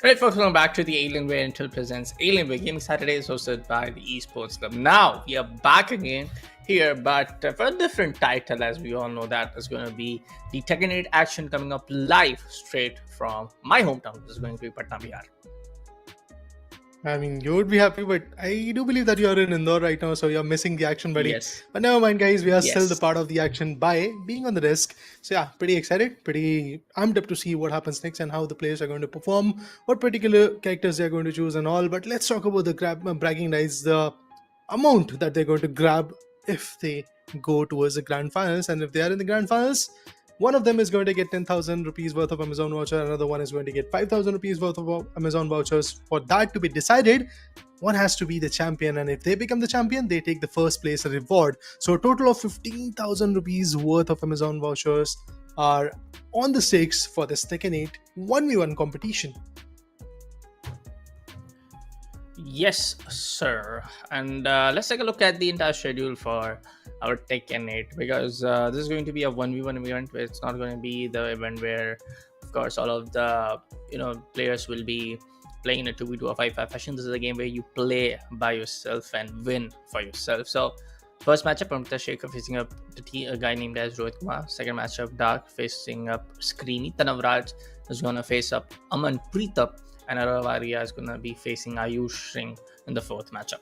Right, folks, welcome back to the Alienware Intel Presents Alienware Gaming Saturday, is hosted by the Esports Club. Now, we are back again here, but for a different title, as we all know, that is going to be the Tekken 8 action coming up live straight from my hometown. This is going to be Patna, Bihar. I mean, you would be happy, but I do believe that you are in Indore right now, so you're missing the action, buddy. Yes. But never mind, guys. We are still the Yes. part of the action by being on the desk. So yeah, pretty excited, pretty amped up to see what happens next and how the players are going to perform, what particular characters they are going to choose and all. But let's talk about the bragging rights, the amount that they're going to grab if they go towards the grand finals. And if they are in the grand finals, one of them is going to get 10,000 rupees worth of Amazon voucher, another one is going to get 5,000 rupees worth of Amazon vouchers. For that to be decided, one has to be the champion, and if they become the champion, they take the first place reward. So a total of 15,000 rupees worth of Amazon vouchers are on the stakes for this Tekken 8 1v1 competition. Yes, sir. And let's take a look at the entire schedule for our Tekken 8, because this is going to be a 1v1 event where it's not going to be the event where, of course, all of the players will be playing in a 2v2 or 5v5 fashion. This is a game where you play by yourself and win for yourself. So first matchup, Pramita Shekhar facing up a guy named as Rohit Kumar. Second matchup, Dark facing up Screeny. Tanavraj is going to face up Aman Preetap, and Aravaria is going to be facing Ayush Singh in the fourth matchup.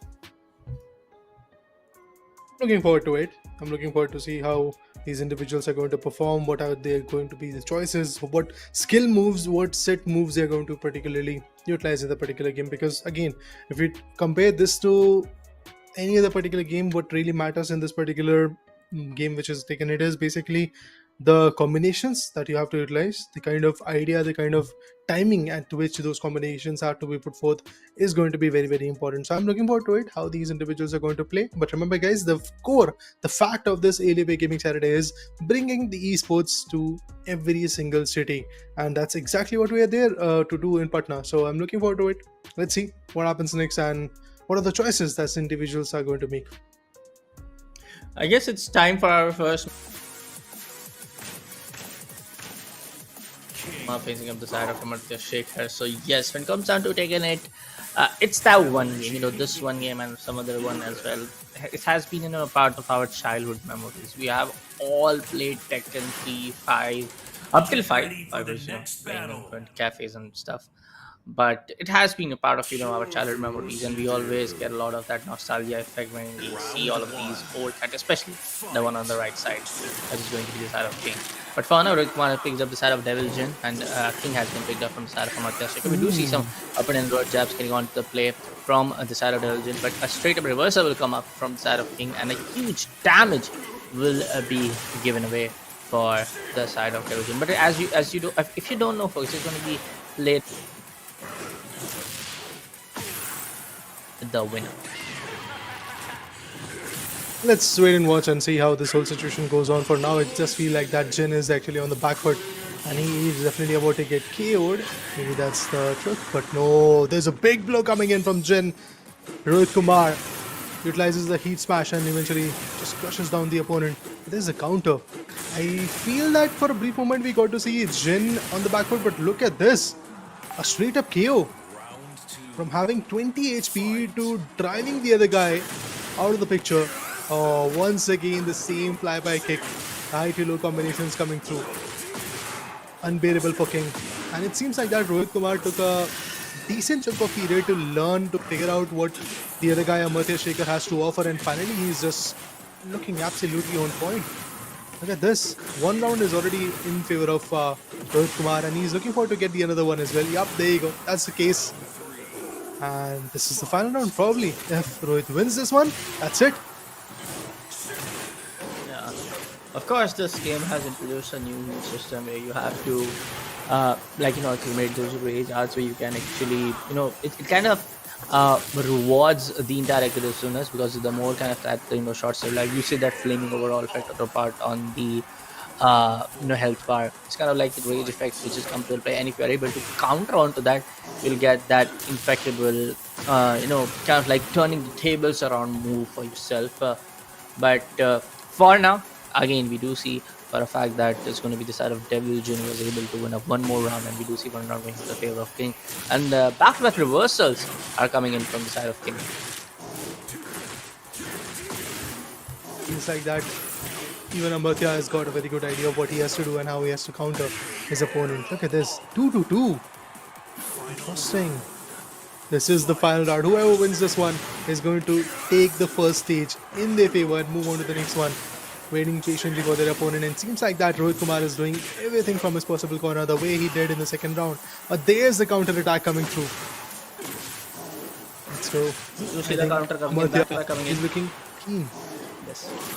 Looking forward to it. I'm looking forward to see how these individuals are going to perform, what are they going to be the choices, what skill moves, what set moves they're going to particularly utilize in the particular game. Because again, if we compare this to any other particular game, what really matters in this particular game which is Tekken, it is basically the combinations that you have to utilize, the kind of idea, the kind of timing at which those combinations are to be put forth is going to be very, very important. So I'm looking forward to it, how these individuals are going to play. But remember, guys, the core, the fact of this Alienware Gaming Saturday is bringing the esports to every single city, and that's exactly what we are there to do in Patna. So I'm looking forward to it. Let's see what happens next and what are the choices that individuals are going to make. I guess it's time for our first facing up the side of Amartya Shekhar. So yes, when it comes down to Tekken 8, it's that one game, this one game and some other one as well. It has been, a part of our childhood memories. We have all played Tekken 3, 5, up till 5. I was, playing in front of cafes and stuff. But it has been a part of, our childhood memories, and we always get a lot of that nostalgia effect when we see all of these old characters, especially the one on the right side, that is going to be the side of King. But for now, Rohit Kumar picks up the side of Devil Jin, and King has been picked up from the side of Amartya Shekhar. We do see some up and inward jabs getting onto the play from the side of Devil Jin, but a straight up reversal will come up from the side of King, and a huge damage will be given away for the side of Devil Jin. But if you don't know, folks, it's going to be played the winner. Let's wait and watch and see how this whole situation goes on. For now, it just feels like that Jin is actually on the back foot and he is definitely about to get KO'd. Maybe that's the truth, but no, there's a big blow coming in from Jin. Rohit Kumar utilizes the heat smash and eventually just crushes down the opponent. There's a counter. I feel that for a brief moment we got to see Jin on the back foot, but look at this. A straight up KO. From having 20 HP to driving the other guy out of the picture. Oh, once again the same flyby kick. High to low combinations coming through. Unbearable for King. And it seems like that Rohit Kumar took a decent chunk of period to learn, to figure out what the other guy Amartya Shekhar has to offer, and finally he's just looking absolutely on point. Look at this. One round is already in favor of Rohit Kumar, and he's looking forward to get the another one as well. Yup, there you go. That's the case. And this is the final round, probably. If Rohit wins this one, that's it. Yeah. Of course, this game has introduced a new system where you have to, accumulate those rage arts where you can actually, it kind of rewards the entire aggressiveness, because the more kind of that, shots, like you see that flaming overall effect of the part on the health bar. It's kind of like the rage effect which is come to play, and if you're able to counter onto that, you'll get that infected will kind of like turning the tables around move for yourself. But for now, again, we do see for a fact that it's going to be the side of Devil Jin was able to win up one more round, and we do see one round going to the favor of King. And back-to-back reversals are coming in from the side of King. Things like that. Even Amartya has got a very good idea of what he has to do and how he has to counter his opponent. Look at this. 2-2-2. Interesting. This is the final round. Whoever wins this one is going to take the first stage in their favor and move on to the next one. Waiting patiently for their opponent, and seems like that Rohit Kumar is doing everything from his possible corner the way he did in the second round. But there's the counter attack coming through. Let's go. You see the counter coming in, back-to-back coming in. He's looking keen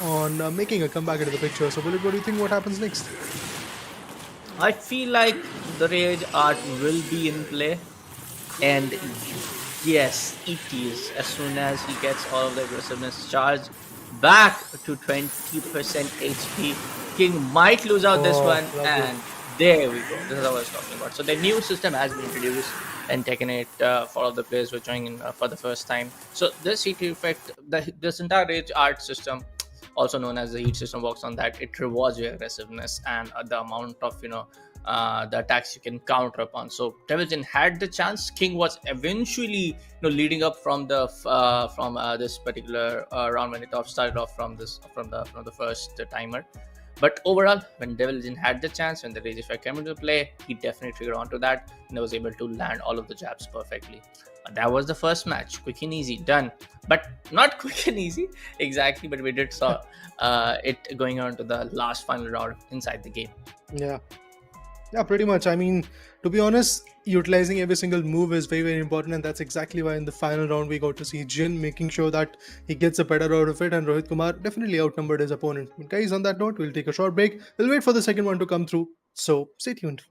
on making a comeback into the picture. So, Bullet, what do you think? What happens next? I feel like the Rage Art will be in play, and yes, it is. As soon as he gets all of the aggressiveness charged back to 20% HP, King might lose out this one, and there we go. This is what I was talking about. So the new system has been introduced and Tekken 8 for all the players who are joining for the first time. So this heat effect, this entire Rage Art system, also known as the heat system, works on that. It rewards your aggressiveness and the amount of the attacks you can counter upon. So Devil Jin had the chance. King was eventually leading up from the this particular round when it started off from the first timer. But overall, when Devil Jin had the chance, when the Rage Effect came into play, he definitely triggered onto that and was able to land all of the jabs perfectly. That was the first match. Quick and easy, done. But not quick and easy, exactly. But we did saw it going on to the last final round inside the game. Yeah, pretty much. I mean, to be honest, utilizing every single move is very, very important, and that's exactly why in the final round we got to see Jin making sure that he gets a better out of it, and Rohit Kumar definitely outnumbered his opponent. But guys, on that note, we'll take a short break. We'll wait for the second one to come through, so stay tuned.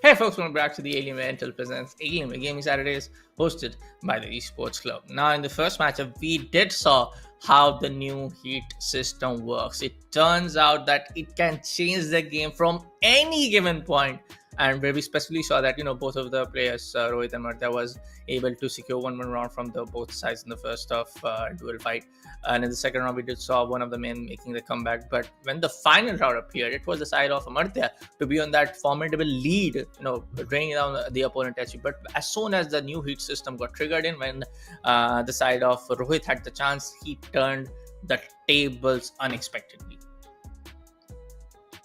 Hey folks, welcome back to the Alienware presents Alienware Gaming Saturdays, hosted by the Esports Club. Now, in the first matchup, we did saw how the new heat system works. It turns out that it can change the game from any given point, and where we specifically saw that both of the players, Rohit and Martha, was able to secure 1-1 round from the both sides in the first of duel fight. And in the second round, we did saw one of the men making the comeback. But when the final round appeared, it was the side of Amartya to be on that formidable lead, draining down the opponent actually. But as soon as the new heat system got triggered in, when the side of Rohit had the chance, he turned the tables unexpectedly.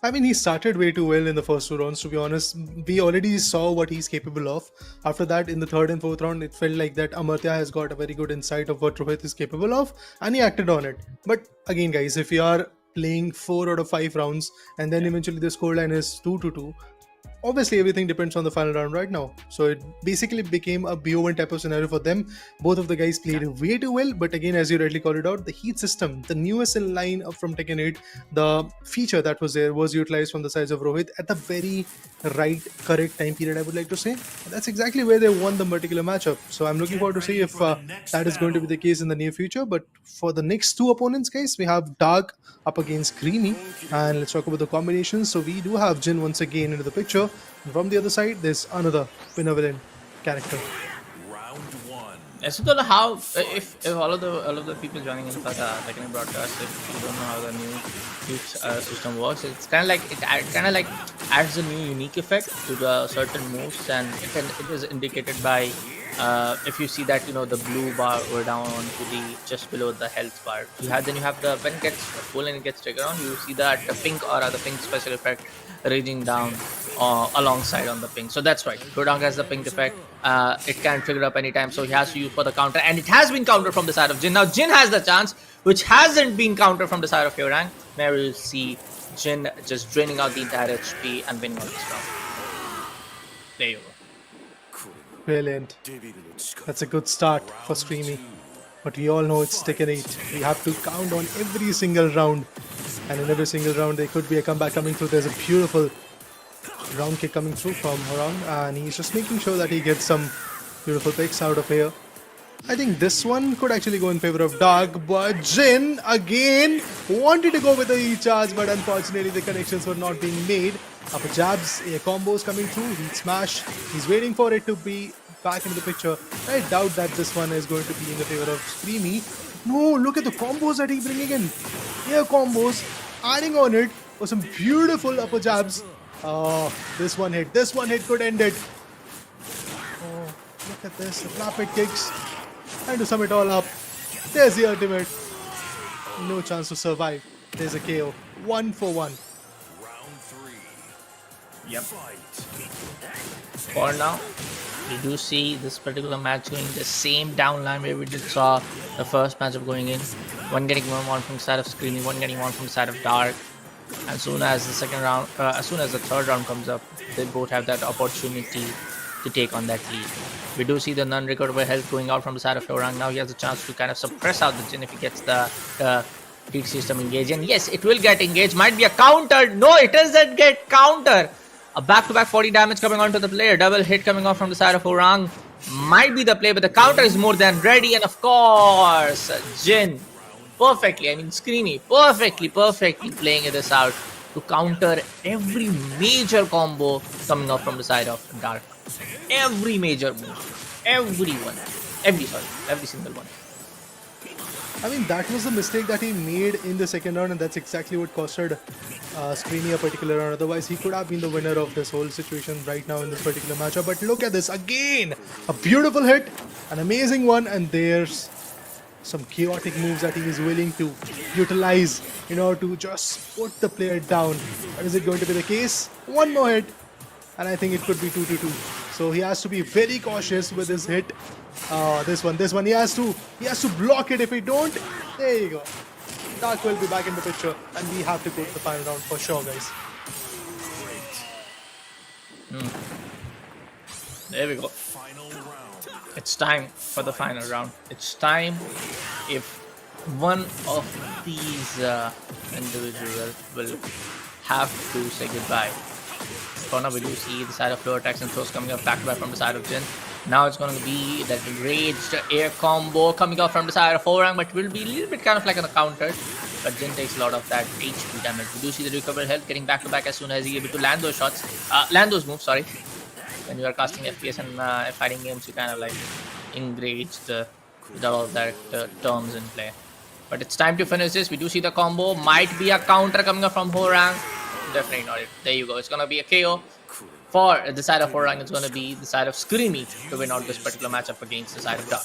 I mean, he started way too well in the first two rounds, to be honest. We already saw what he's capable of. After that, in the third and fourth round, it felt like that Amartya has got a very good insight of what Rohit is capable of, and he acted on it. But again, guys, if you are playing 4 out of 5 rounds, and then eventually the scoreline is 2-2, obviously everything depends on the final round right now. So it basically became a BO1 type of scenario for them. Both of the guys played way too well, but again, as you rightly called it out, the heat system, the newest in line from Tekken 8, the feature that was there was utilized from the sides of Rohit at the very correct time period, I would like to say. And that's exactly where they won the particular matchup. So I'm looking forward to see if that is going to be the case in the near future. But for the next two opponents, guys, we have Dark up against Creamy, and let's talk about the combinations. So we do have Jin once again into the picture. And from the other side, there's another benevolent character. I still don't know how, if all of the people joining in for the Tekken broadcast, if you don't know how the new heat system works, it's kind of like it adds a new unique effect to the certain moves, and it is indicated by if you see that the blue bar or down to the just below the health bar. Then you have the when it gets full and it gets triggered on, you see that the pink aura, the pink special effect raging down alongside on the pink. So that's right, Grodong has the pink effect. It can trigger up anytime, so he has to use for the counter, and it has been countered from the side of Jin. Now Jin has the chance, which hasn't been countered from the side of Yorang. Now we'll see Jin just draining out the entire HP and winning on this round. There you go. Brilliant. That's a good start for Screamy. But we all know it's Tekken 8. We have to count on every single round. And in every single round, there could be a comeback coming through. There's a beautiful round kick coming through from Horang. And he's just making sure that he gets some beautiful picks out of here. I think this one could actually go in favor of Dark. But Jin, again, wanted to go with the E-charge. But unfortunately, the connections were not being made. Upper jabs, air combos coming through. Heat smash. He's waiting for it to be back into the picture. I doubt that this one is going to be in the favor of Screamy. No, look at the combos that he's bringing in. Air combos, adding on it for some beautiful upper jabs. Oh, this one hit could end it. Oh, look at this, the rapid kicks. Trying to sum it all up. There's the ultimate. No chance to survive. There's a KO. 1 for 1. Yep. For now, we do see this particular match going the same downline where we just saw the first matchup going in. One getting one from the side of Screamy, one getting one from the side of Dark. As soon as the second round, as soon as the third round comes up, they both have that opportunity to take on that lead. We do see the non-recoverable health going out from the side of Yorang. Now he has a chance to kind of suppress out the Jin if he gets the heat system engaged. And yes, it will get engaged. Might be a counter. No, it doesn't get counter. A back-to-back 40 damage coming onto the player. Double hit coming off from the side of Orang. Might be the play, but the counter is more than ready. And of course, Jin perfectly, I mean Screamy, perfectly playing this out to counter every major combo coming off from the side of Dark. Every major move. Every single one. I mean, that was the mistake that he made in the second round, and that's exactly what costed Screamy a particular round. Otherwise, he could have been the winner of this whole situation right now in this particular matchup. But look at this again! A beautiful hit, an amazing one, and there's some chaotic moves that he is willing to utilize in order to just put the player down. But is it going to be the case? One more hit, and I think it could be 2-2. So he has to be very cautious with his hit. This one, he has to block it. If he don't, there you go. Dark will be back in the picture, and we have to go to the final round for sure, guys. There we go. It's time for the final round. It's time if one of these individuals will have to say goodbye For now, we do see the side of floor attacks and throws coming up back to back from the side of Jin. Now it's going to be that enraged air combo coming up from the side of Orang, but will be a little bit kind of like on a counter. But Jin takes a lot of that HP damage. We do see the recovered health getting back to back as soon as he's able to land those shots, land those moves. Sorry. When you are casting FPS and fighting games, you kind of like enraged with all of that terms in play. But it's time to finish this. We do see the combo. Might be a counter coming up from Horang. Definitely not it. There you go. It's going to be a KO. For the side of Horang, it's going to be the side of Screamy to win out this particular matchup against the side of Dark.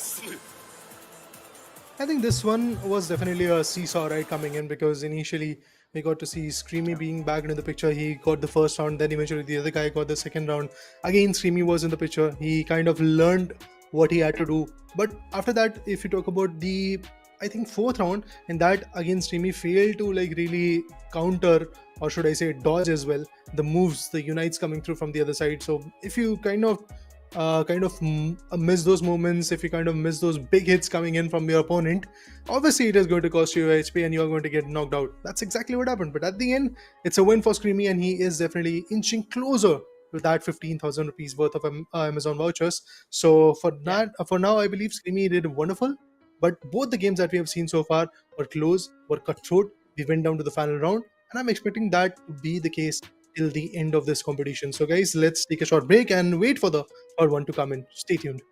I think this one was definitely a seesaw ride coming in, because initially we got to see Screamy being back into the picture. He got the first round, then eventually the other guy got the second round. Again, Screamy was in the picture. He kind of learned what he had to do. But after that, if you talk about the, I think, fourth round, and that again Screamy failed to like really counter, or should I say dodge as well, the moves, the unites coming through from the other side. So if you kind of miss those moments, if you kind of miss those big hits coming in from your opponent, obviously it is going to cost you HP and you are going to get knocked out. That's exactly what happened. But at the end, it's a win for Screamy, and he is definitely inching closer to that 15,000 rupees worth of Amazon vouchers. So for that, for now, I believe Screamy did wonderful. But both the games that we have seen so far were close, were cutthroat. We went down to the final round, and I'm expecting that to be the case till the end of this competition. So guys, let's take a short break and wait for the third one to come in. Stay tuned.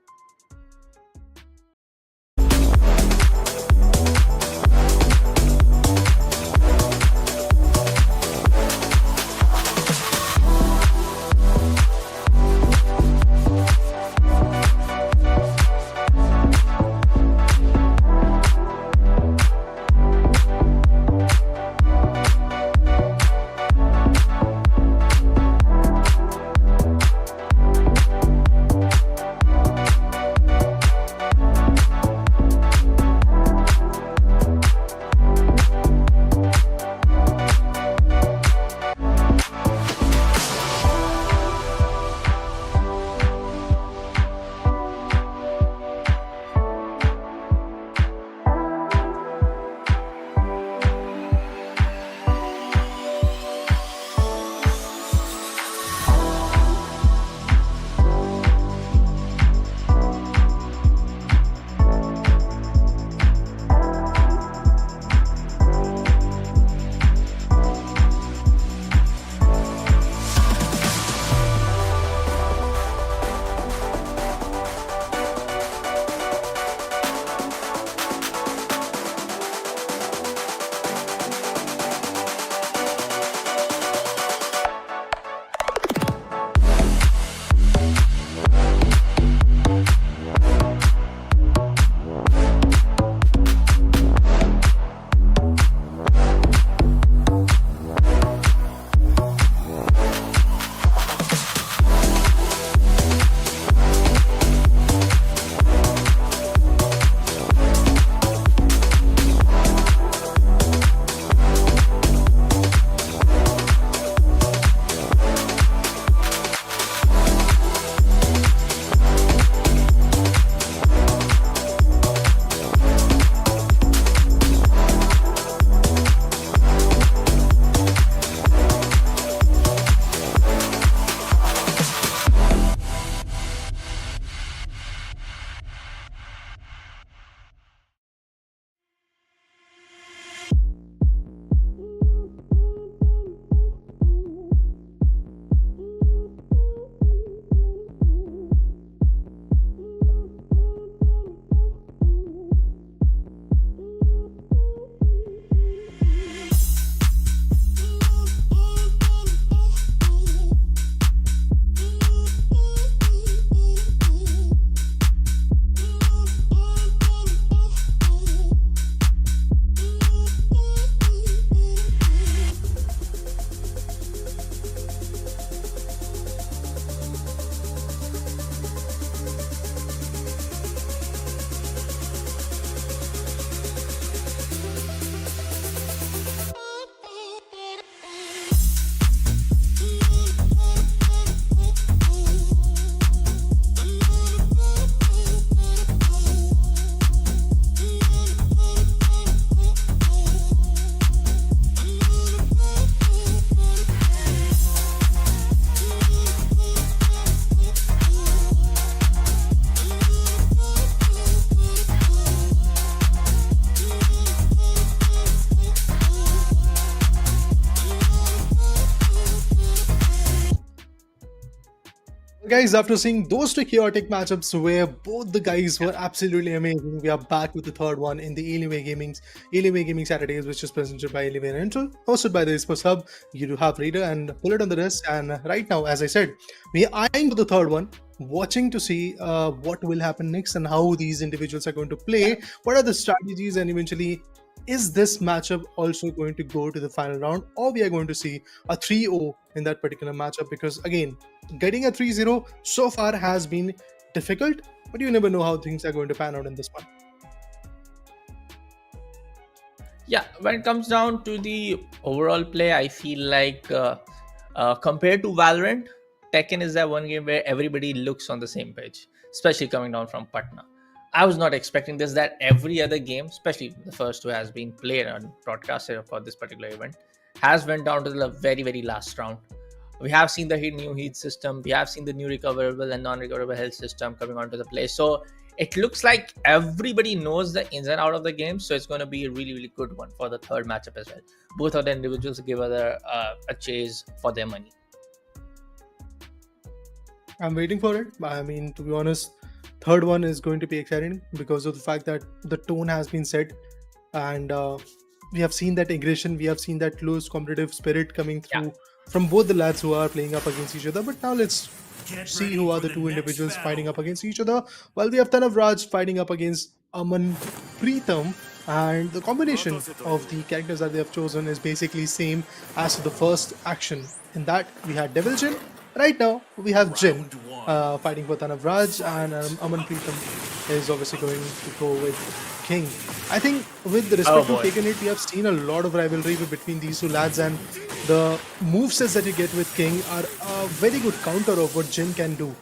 guys, after seeing those two chaotic matchups where both the guys were absolutely amazing, we are back with the third one in the Alienware Gaming Saturdays, which is presented by Valerant, hosted by the Esports Hub. You do have Reader and Bullet on the desk, and right now, as I said, we are eyeing for the third one, watching to see what will happen next and how these individuals are going to play, what are the strategies, and eventually is this matchup also going to go to the final round, or we are going to see a 3-0 in that particular matchup? Because again, getting a 3-0 so far has been difficult, but you never know how things are going to pan out in this one. Yeah, when it comes down to the overall play, I feel like compared to Valorant, Tekken is that one game where everybody looks on the same page, especially coming down from Patna. I was not expecting this, that every other game, especially the first two has been played and broadcasted for this particular event, has went down to the very, very last round. We have seen the new heat system, we have seen the new recoverable and non-recoverable health system coming onto the play. So it looks like everybody knows the ins and out of the game. So it's going to be a really, really good one for the third matchup as well. Both of the individuals give other a chase for their money. I'm waiting for it. I mean, to be honest, third one is going to be exciting because of the fact that the tone has been set, and we have seen that aggression, we have seen that close competitive spirit coming through from both the lads who are playing up against each other. But now let's see who are the two individuals fighting up against each other. Well, we have Tanav Raj fighting up against Aman Preetham, and the combination of the characters that they have chosen is basically same as the first action. In that, we had Devil Jin. Right now, we have Jin fighting for Tanav Raj, and Aman Preetham is obviously going to go with King. I think with the respect to Taken It, we have seen a lot of rivalry between these two lads, and the movesets that you get with King are a very good counter of what Jin can do.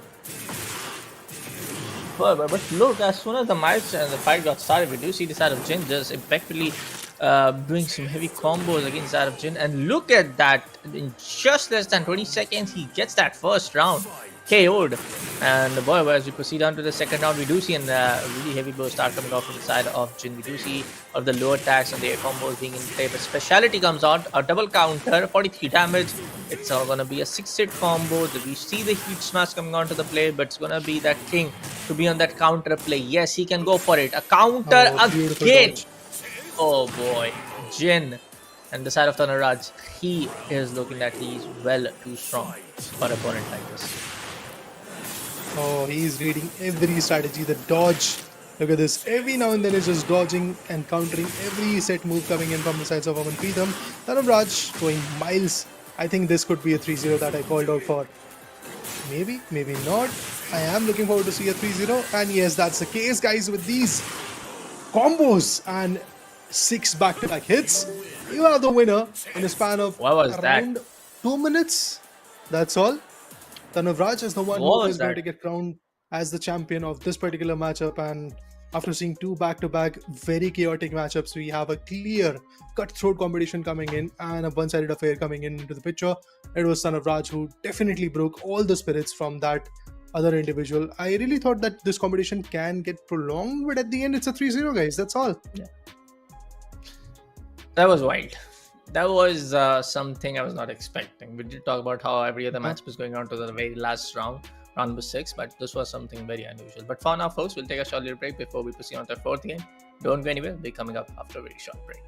But look, as soon as the match and the fight got started, we do see the side of Jin just impeccably doing some heavy combos against that of Jin. And look at that, in just less than 20 seconds, he gets that first round KO'd. And boy, as we proceed on to the second round, we do see a really heavy blow start coming off from the side of Jin. We do see of the low attacks and the air combos being in play, but speciality comes out, a double counter, 43 damage. It's all gonna be a 6-hit combo. We see the heat smash coming onto the play, but it's gonna be that King to be on that counter play. Yes, he can go for it. A counter again. Dodge. Oh boy, Jin and the side of Tanaraj, he is looking like he's well too strong for an opponent like this. Oh, he's reading every strategy, the dodge. Look at this. Every now and then it's just dodging and countering every set move coming in from the sides of Aman Preetham. Tanav Raj going miles. I think this could be a 3-0 that I called out for. Maybe, maybe not. I am looking forward to see a 3-0. And yes, that's the case, guys, with these combos and 6 back-to-back hits. You are the winner in a span of around 2 minutes. That's all. Tanav Raj is the one who is going to get crowned as the champion of this particular matchup, and after seeing 2 back-to-back very chaotic matchups, we have a clear cutthroat competition coming in and a one-sided affair coming into the picture. It was Tanav Raj who definitely broke all the spirits from that other individual. I really thought that this competition can get prolonged, but at the end it's a 3-0, guys. That's all. Yeah. That was wild. That was something I was not expecting. We did talk about how every other match was going on to the very last round number 6, but this was something very unusual. But for now, folks, we'll take a short little break before we proceed on to the 4th game. Don't go anywhere. We'll be coming up after a very short break.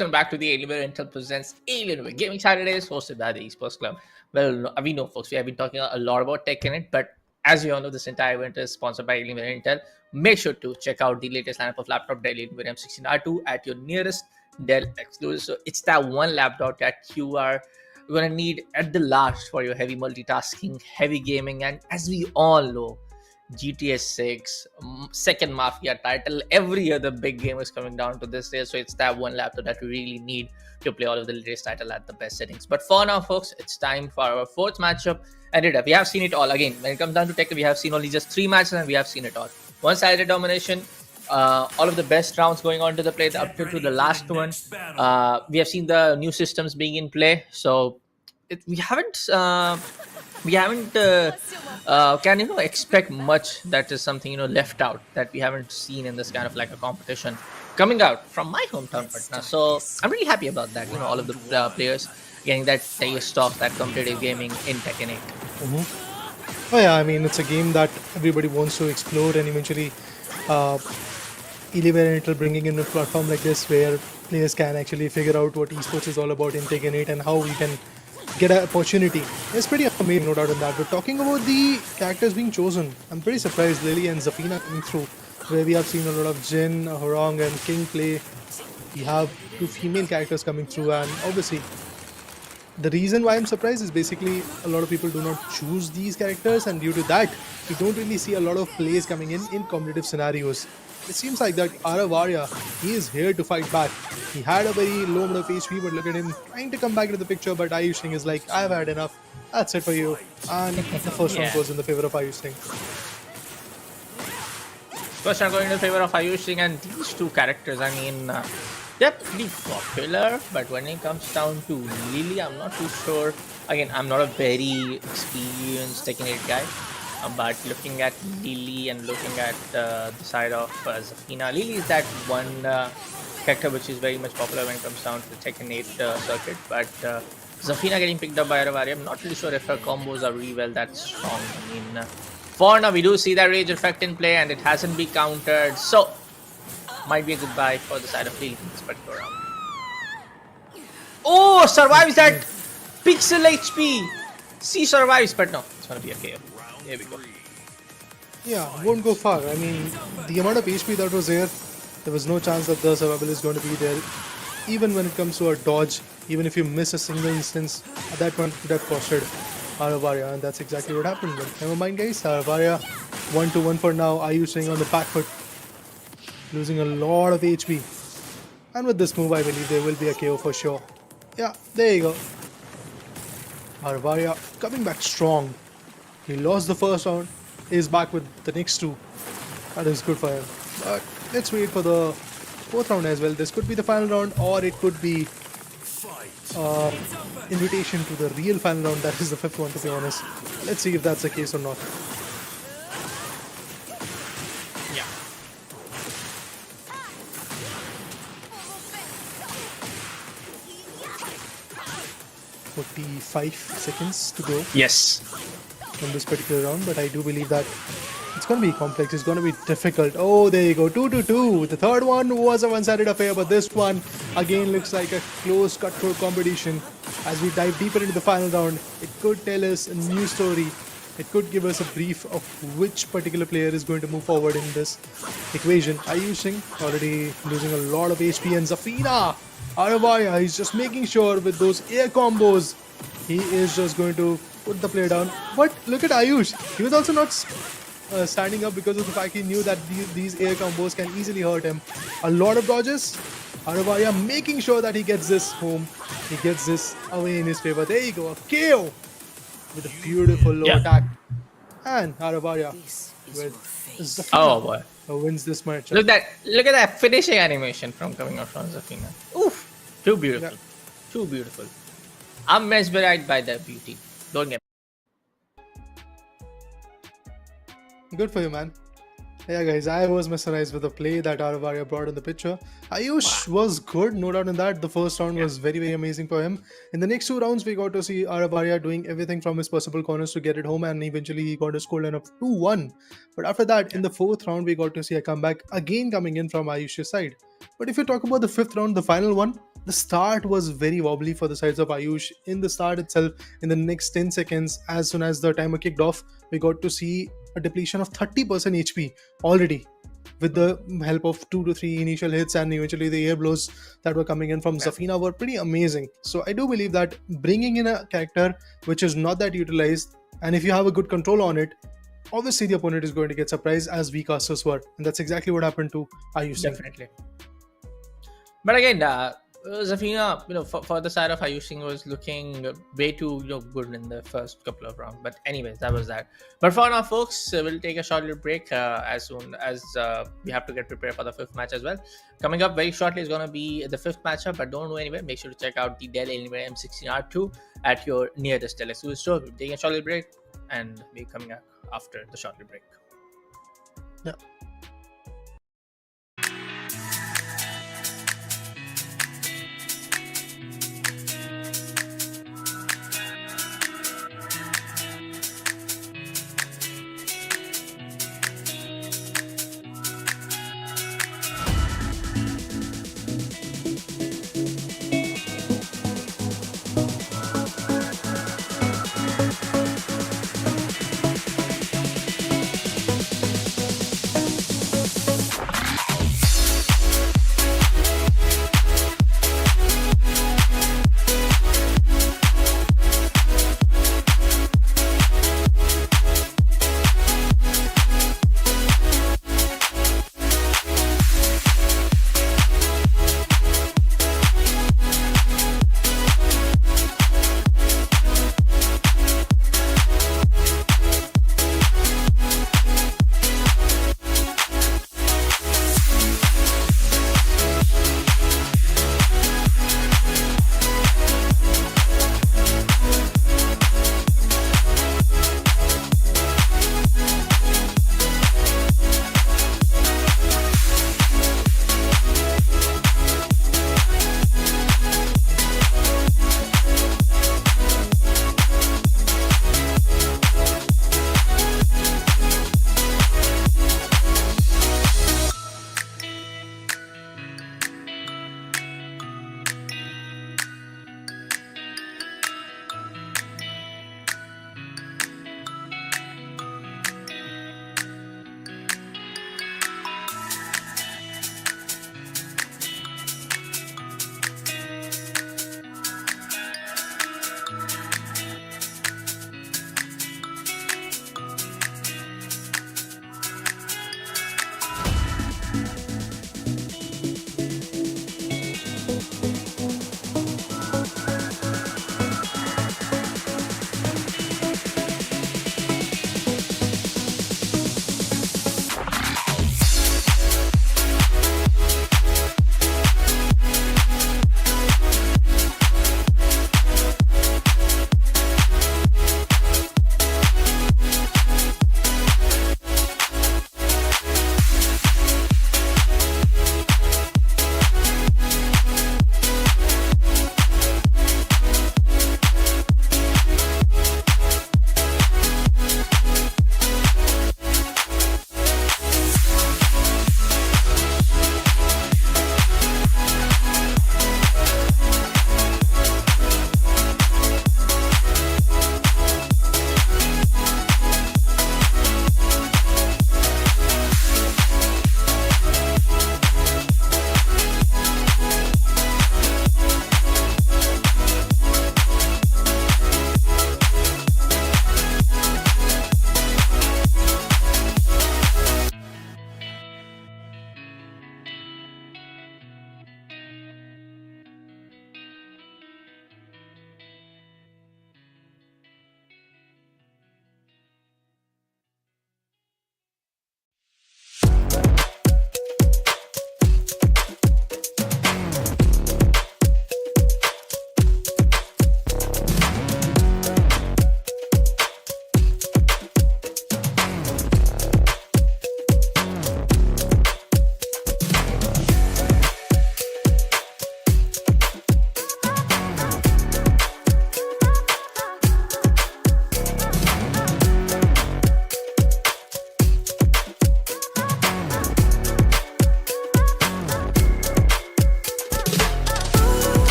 folks, and back to the Alienware Intel presents Alienware Gaming Saturdays, hosted by the Esports Club. Well, we know, folks, we have been talking a lot about Tekken, but as you all know, this entire event is sponsored by Alienware Intel. Make sure to check out the latest lineup of laptop Dell Alienware M16R2 at your nearest Dell exclusive. So it's that one laptop that you are going to need at the last for your heavy multitasking, heavy gaming, and as we all know, GTA 6, second Mafia title, every other big game is coming down to this day. So it's that one laptop that we really need to play all of the latest title at the best settings. But for now, folks, it's time for our fourth matchup. And we have seen it all. Again, when it comes down to Tekken, we have seen only just 3 matches and we have seen it all. One-sided domination, all of the best rounds going on to the play up to the last one. We have seen the new systems being in play. So we haven't can expect much that is something left out that we haven't seen in this kind of like a competition coming out from my hometown Patna. So I'm really happy about that. All of the players getting that taste of that competitive gaming in Tekken 8. Oh yeah, I mean, it's a game that everybody wants to explore, and eventually Alienware Intel bringing in a platform like this where players can actually figure out what esports is all about in Tekken 8 and how we can get an opportunity. It's pretty amazing, no doubt in that. But talking about the characters being chosen, I'm pretty surprised Lily and Zafina coming through, where we have seen a lot of Jin, Horong and King play. We have 2 female characters coming through, and obviously the reason why I'm surprised is basically a lot of people do not choose these characters, and due to that we don't really see a lot of plays coming in competitive scenarios. It seems like that Aravaria, he is here to fight back. He had a very low amount of HP, but look at him trying to come back into the picture. But Ayush Singh is like, I've had enough. That's it for you. And the first round goes in the favor of Ayush Singh. First round going in the favor of Ayush Singh, and these 2 characters, I mean, they're pretty popular, but when it comes down to Lily, I'm not too sure. Again, I'm not a very experienced Tekken 8 guy. But looking at Lily and looking at the side of Zafina, Lily is that one character which is very much popular when it comes down to the Tekken 8 circuit. But Zafina getting picked up by Aravari, I'm not really sure if her combos are really well that strong. I mean, for now we do see that rage effect in play and it hasn't been countered. So, might be a goodbye for the side of Lily in this particular round. Oh, survives that pixel HP! She survives, but no, it's going to be a KO. Here we go. Yeah, won't go far. I mean, the amount of HP that was there was no chance that the survival is going to be there. Even when it comes to a dodge, even if you miss a single instance, at that point it would have costed Aravaria, and that's exactly what happened. But never mind, guys. Aravaria 1-1 for now. Ayush Singh on the back foot, losing a lot of HP. And with this move, I believe there will be a KO for sure. Yeah, there you go. Aravaria coming back strong. He lost the first round, is back with the next 2. That is good for him. But let's wait for the 4th round as well. This could be the final round, or it could be invitation to the real final round. That is the 5th one, to be honest. Let's see if that's the case or not. Yeah. "45 seconds to go Yes. in this particular round, but I do believe that it's going to be complex. It's going to be difficult. Oh, there you go. 2-2. The third one was a one-sided affair, but this one again looks like a close cutthroat competition. As we dive deeper into the final round, it could tell us a new story. It could give us a brief of which particular player is going to move forward in this equation. Ayush Singh already losing a lot of HP, and Zafina Aravaria, he's just making sure with those air combos, he is just going to put the player down. But look at Ayush. He was also not standing up because of the fact he knew that these air combos can easily hurt him. A lot of dodges. Aravaria making sure that he gets this home. He gets this away in his favor. There you go. A KO with a beautiful low attack. And Aravaria with Zafina wins this match. Look at that finishing animation coming out from Zafina. Oof. Too beautiful. Yeah. Too beautiful. I'm mesmerized by that beauty. Don't get Good for you, man. Yeah, guys, I was mesmerized with the play that Aravaria brought in the picture. Ayush was good, no doubt in that. The first round was very, very amazing for him. In the next 2 rounds, we got to see Aravaria doing everything from his possible corners to get it home, and eventually he got a scoreline of 2-1. But after that, in the 4th round, we got to see a comeback again coming in from Ayush's side. But if you talk about the 5th round, the final one, the start was very wobbly for the sides of Ayush. In the start itself, in the next 10 seconds, as soon as the timer kicked off, we got to see a depletion of 30% HP already, with the help of 2 to 3 initial hits, and eventually the air blows that were coming in from Zafina were pretty amazing. So I do believe that bringing in a character which is not that utilized, and if you have a good control on it, obviously the opponent is going to get surprised, as we casters were, and that's exactly what happened to Ayush. Definitely. But again, Zafina, for the side of Ayush Singh was looking way too good in the first couple of rounds. But anyways, that was that. But for now, folks, we'll take a short little break as soon as we have to get prepared for the fifth match as well. Coming up very shortly is going to be the fifth matchup, but don't go anywhere. Make sure to check out the Dell Alienware M16R2 at your nearest Telesu store. We'll take a short little break and we're coming up after the short little break. Yeah.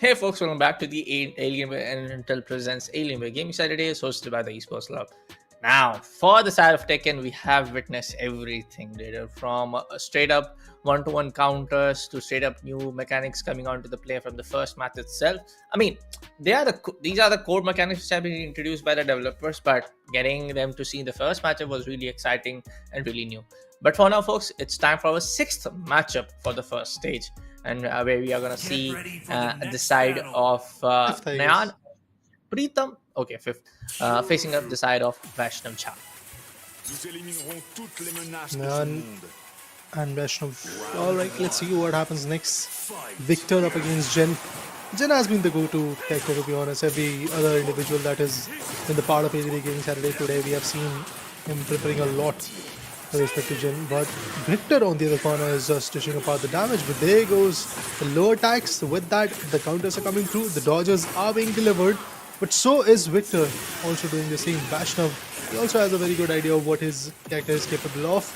Hey folks, welcome back to the Alienware and Intel Presents Alienware Gaming Saturday, hosted by the Esports Club. Now, for the side of Tekken, we have witnessed everything, dude, from straight up one-to-one counters to straight up new mechanics coming onto the play from the first match itself. I mean, these are the core mechanics which have been introduced by the developers, but getting them to see the first matchup was really exciting and really new. But for now, folks, it's time for our sixth matchup for the first stage, and where we are going to see the side of Nayan Pritam, okay, fifth, facing up the side of Vaishnav Jha. Nayan and Vaishnav. Alright, let's see what happens next. Victor up against Jen. Jen has been the go-to character, to be honest. Every other individual that is in the part of Alienware Gaming Saturday today, we have seen him preparing a lot with respect to Jen. But Victor on the other corner is just dishing apart the damage. But there goes the low attacks. With that, the counters are coming through. The dodges are being delivered. But so is Victor also doing the same. Vaishnav, he also has a very good idea of what his character is capable of.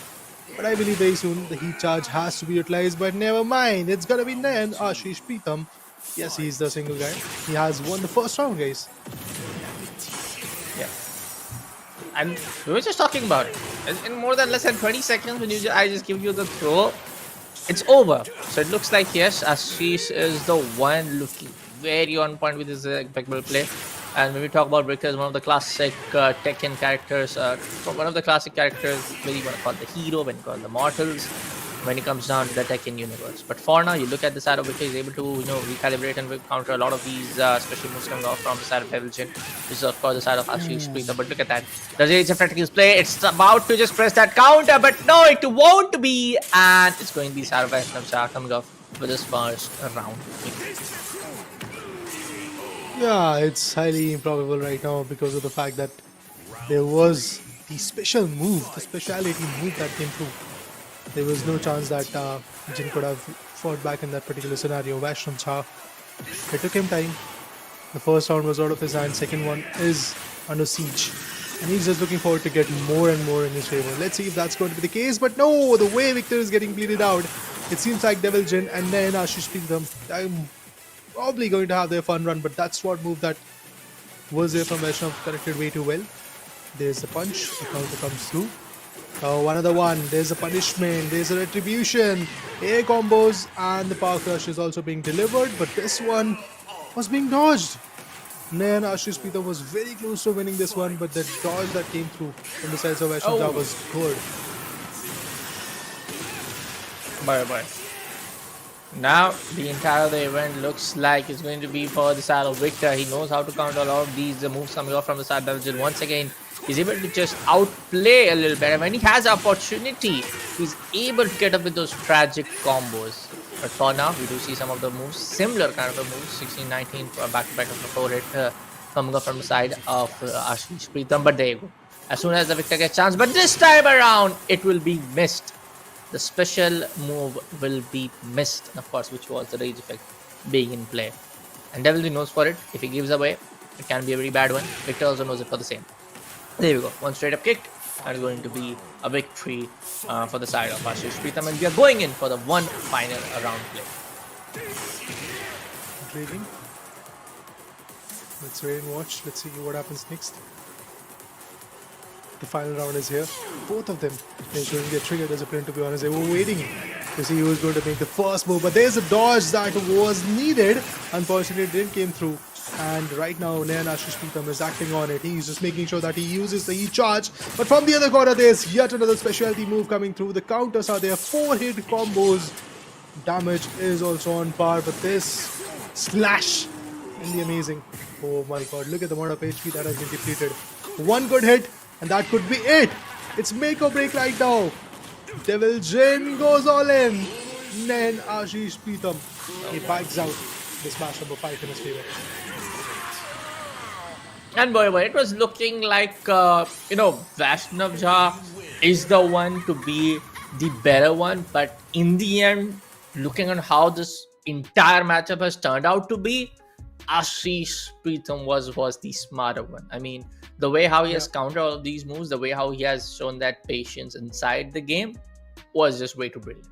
But I believe very soon the heat charge has to be utilized. But never mind, it's gonna be Nayan Ashish Pritam. Yes, he's the single guy. He has won the first round, guys. Yeah. And we were just talking about it. In more than less than 20 seconds, when I just give you the throw, it's over. So it looks like, yes, Ashish is the one looking very on point with his impeccable play. And when we talk about Victor, one of the classic Tekken characters, one of the classic characters, whether you want to call it the hero, when you call it the mortals, when it comes down to the Tekken universe. But for now, you look at the side of Victor, he's able to recalibrate and counter a lot of these special moves coming off from the side of Devilgen, which is of course the side of Ashish Pritam. But look at that, does it affect his play? It's about to just press that counter, but no, it won't be, and it's going to be side of Vaishnav Jha coming off with his first round. Yeah, it's highly improbable right now because of the fact that there was the special move, the speciality move that came through. There was no chance that Jin could have fought back in that particular scenario. Vaishnav Jha, it took him time. The first round was out of his hand, second one is under siege. And he's just looking forward to get more and more in his favor. Let's see if that's going to be the case, but no, the way Victor is getting bleeded out, it seems like Devilgen and then Ashish Pritam, I'm probably going to have their fun run, but that's what move that was there from Vaishnav, corrected way too well. There's the punch, the counter comes through. Oh, another one, there's a punishment, there's a retribution, air combos, and the power crush is also being delivered, but this one was being dodged. Nayan Ashish Pritam was very close to winning this one, but the dodge that came through from the sides of Vaishnav Jha was good. Bye. Now, the entire event looks like it's going to be for the side of Victor. He knows how to counter a lot of these moves coming off from the side of Devilgen. Once again, he's able to just outplay a little better. When he has opportunity, he's able to get up with those tragic combos. But for now, we do see some of the moves, similar kind of moves, 16-19 back-to-back of the forward coming up from the side of Ashish Pritam. But there you go. As soon as the Victor gets a chance, but this time around, it will be missed. The special move will be missed, and of course, which was the rage effect being in play. And Devilgen knows for it. If he gives away, it can be a very bad one. Victor also knows it for the same. There we go. One straight up kick. That is going to be a victory for the side of Ashish Pritam. And we are going in for the one final round play. Intriguing. Let's wait and watch. Let's see what happens next. The final round is here. Both of them, they're going to get triggered as a player, to be honest. They were waiting to see who was going to make the first move. But there's a dodge that was needed. Unfortunately, it didn't came through. And right now, Nayan Ashish Pritam is acting on it. He's just making sure that he uses the heat charge. But from the other corner, there's yet another specialty move coming through. The counters are there. 4-hit combos. Damage is also on par. But this slash, really amazing. Oh my god, look at the amount of HP that has been depleted. One good hit, and that could be it. It's make or break right now. Devilgen goes all in. Then Ashish Pritam, he bikes out this match number 5 in his favor. And boy, it was looking like, Vaishnav Jha is the one to be the better one. But in the end, looking on how this entire matchup has turned out to be, Ashish Pritam was the smarter one. I mean, the way how he has countered all of these moves, the way how he has shown that patience inside the game was just way too brilliant.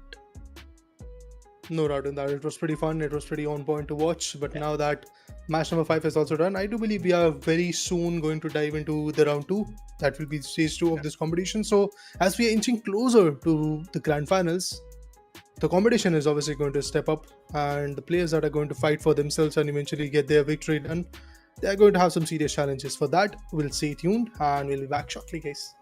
No doubt in that. It was pretty fun. It was pretty on point to watch. But now that match number 5 is also done, I do believe we are very soon going to dive into the round 2. That will be stage 2 of this competition. So as we are inching closer to the grand finals, the competition is obviously going to step up, and the players that are going to fight for themselves and eventually get their victory done, they are going to have some serious challenges. For that, we'll stay tuned and we'll be back shortly, guys.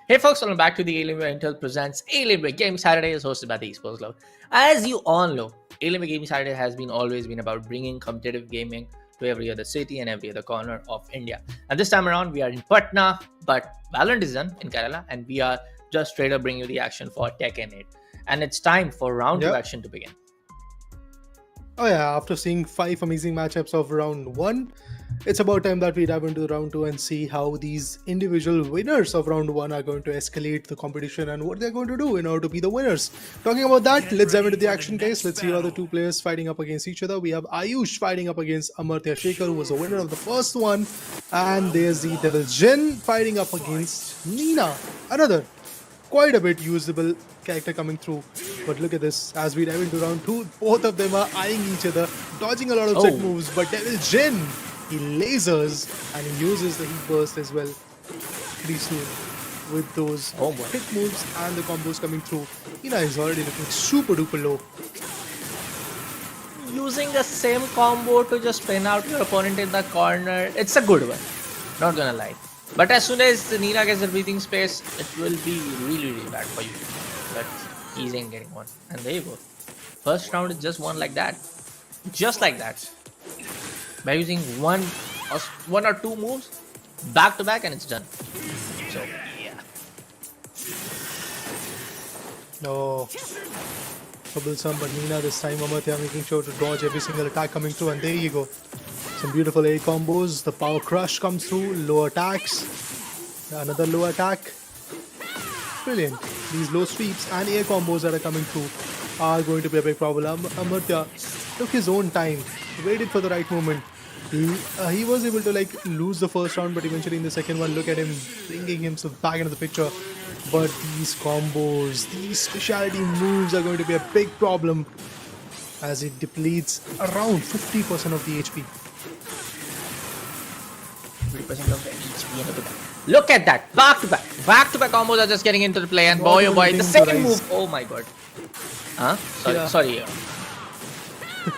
Hey folks, welcome back to the Alienware Intel presents Alienware Gaming Saturday is hosted by the Esports Club. As you all know, Alienware Gaming Saturday has always been about bringing competitive gaming to every other city and every other corner of India. And this time around, we are in Patna, but Valorant is done in Kerala, and we are just straight up bringing you the action for Tekken 8. And it's time for round 2 Yep. action to begin. Oh yeah, after seeing 5 amazing matchups of round 1, it's about time that we dive into round 2 and see how these individual winners of round 1 are going to escalate the competition and what they're going to do in order to be the winners. Talking about that, let's dive into the action, guys. Let's see how the two players fighting up against each other. We have Ayush fighting up against Amartya Shekhar, who was the winner of the first one, and there's the Devil Jin fighting up against Nina, another quite a bit usable character coming through. But look at this, as we dive into round 2, both of them are eyeing each other, dodging a lot of set moves, but Devil Jin, he lasers and he uses the heat burst as well pretty soon with those hit moves and the combos coming through. Nina is already looking super duper low. Using the same combo to just pin out your opponent in the corner, it's a good one, not gonna lie. But as soon as Nina gets the breathing space, it will be really, really bad for you. But he's ain't getting one. And there you go. First round is just won like that. Just like that. By using one or two moves back to back, and it's done. So, yeah. No. Troublesome, but Nina this time, Amartya making sure to dodge every single attack coming through, and there you go. Some beautiful A combos, the power crush comes through, low attacks, another low attack. Brilliant. These low sweeps and A combos that are coming through are going to be a big problem. Amartya took his own time, waited for the right moment. He was able to lose the first round, but eventually in the second one, look at him bringing himself back into the picture. But these combos, these specialty moves are going to be a big problem as it depletes around 50% of the HP. 50% of the HP into that. Look at that! Back to back combos are just getting into the play, and boy oh boy, the second move! Oh my god. Huh? Sorry.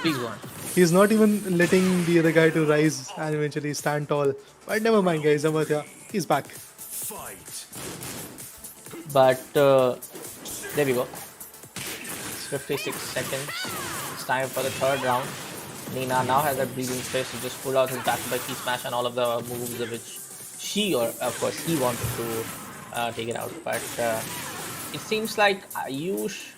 Please go on. He's not even letting the other guy to rise and eventually stand tall. But never mind, guys. Amartya, he's back. But there we go. It's 56 seconds. It's time for the third round. Nina now has that breathing space to just pull out his back-to-back key smash and all of the moves which she, or of course he, wanted to take it out. But it seems like Ayush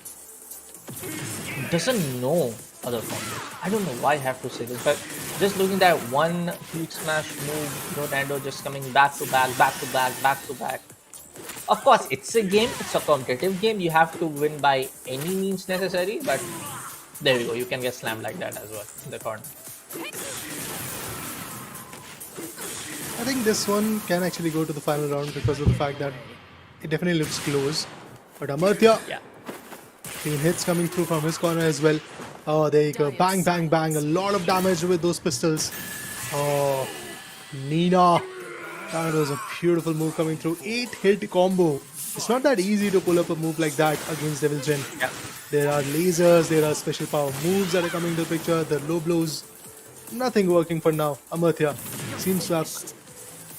doesn't know other combos. I don't know why I have to say this, but just looking at one huge smash move, Nintendo just coming back to back. Of course, it's a game, it's a competitive game. You have to win by any means necessary, but there you go. You can get slammed like that as well in the corner. I think this one can actually go to the final round because of the fact that it definitely looks close. But Amartya, clean hits coming through from his corner as well. Oh, there you go. Bang, bang, bang. A lot of damage with those pistols. Oh, Nina. That was a beautiful move coming through. 8-hit combo. It's not that easy to pull up a move like that against Devil Jin. Yeah. There are lasers, there are special power moves that are coming to the picture, the low blows. Nothing working for now. Amartya seems to have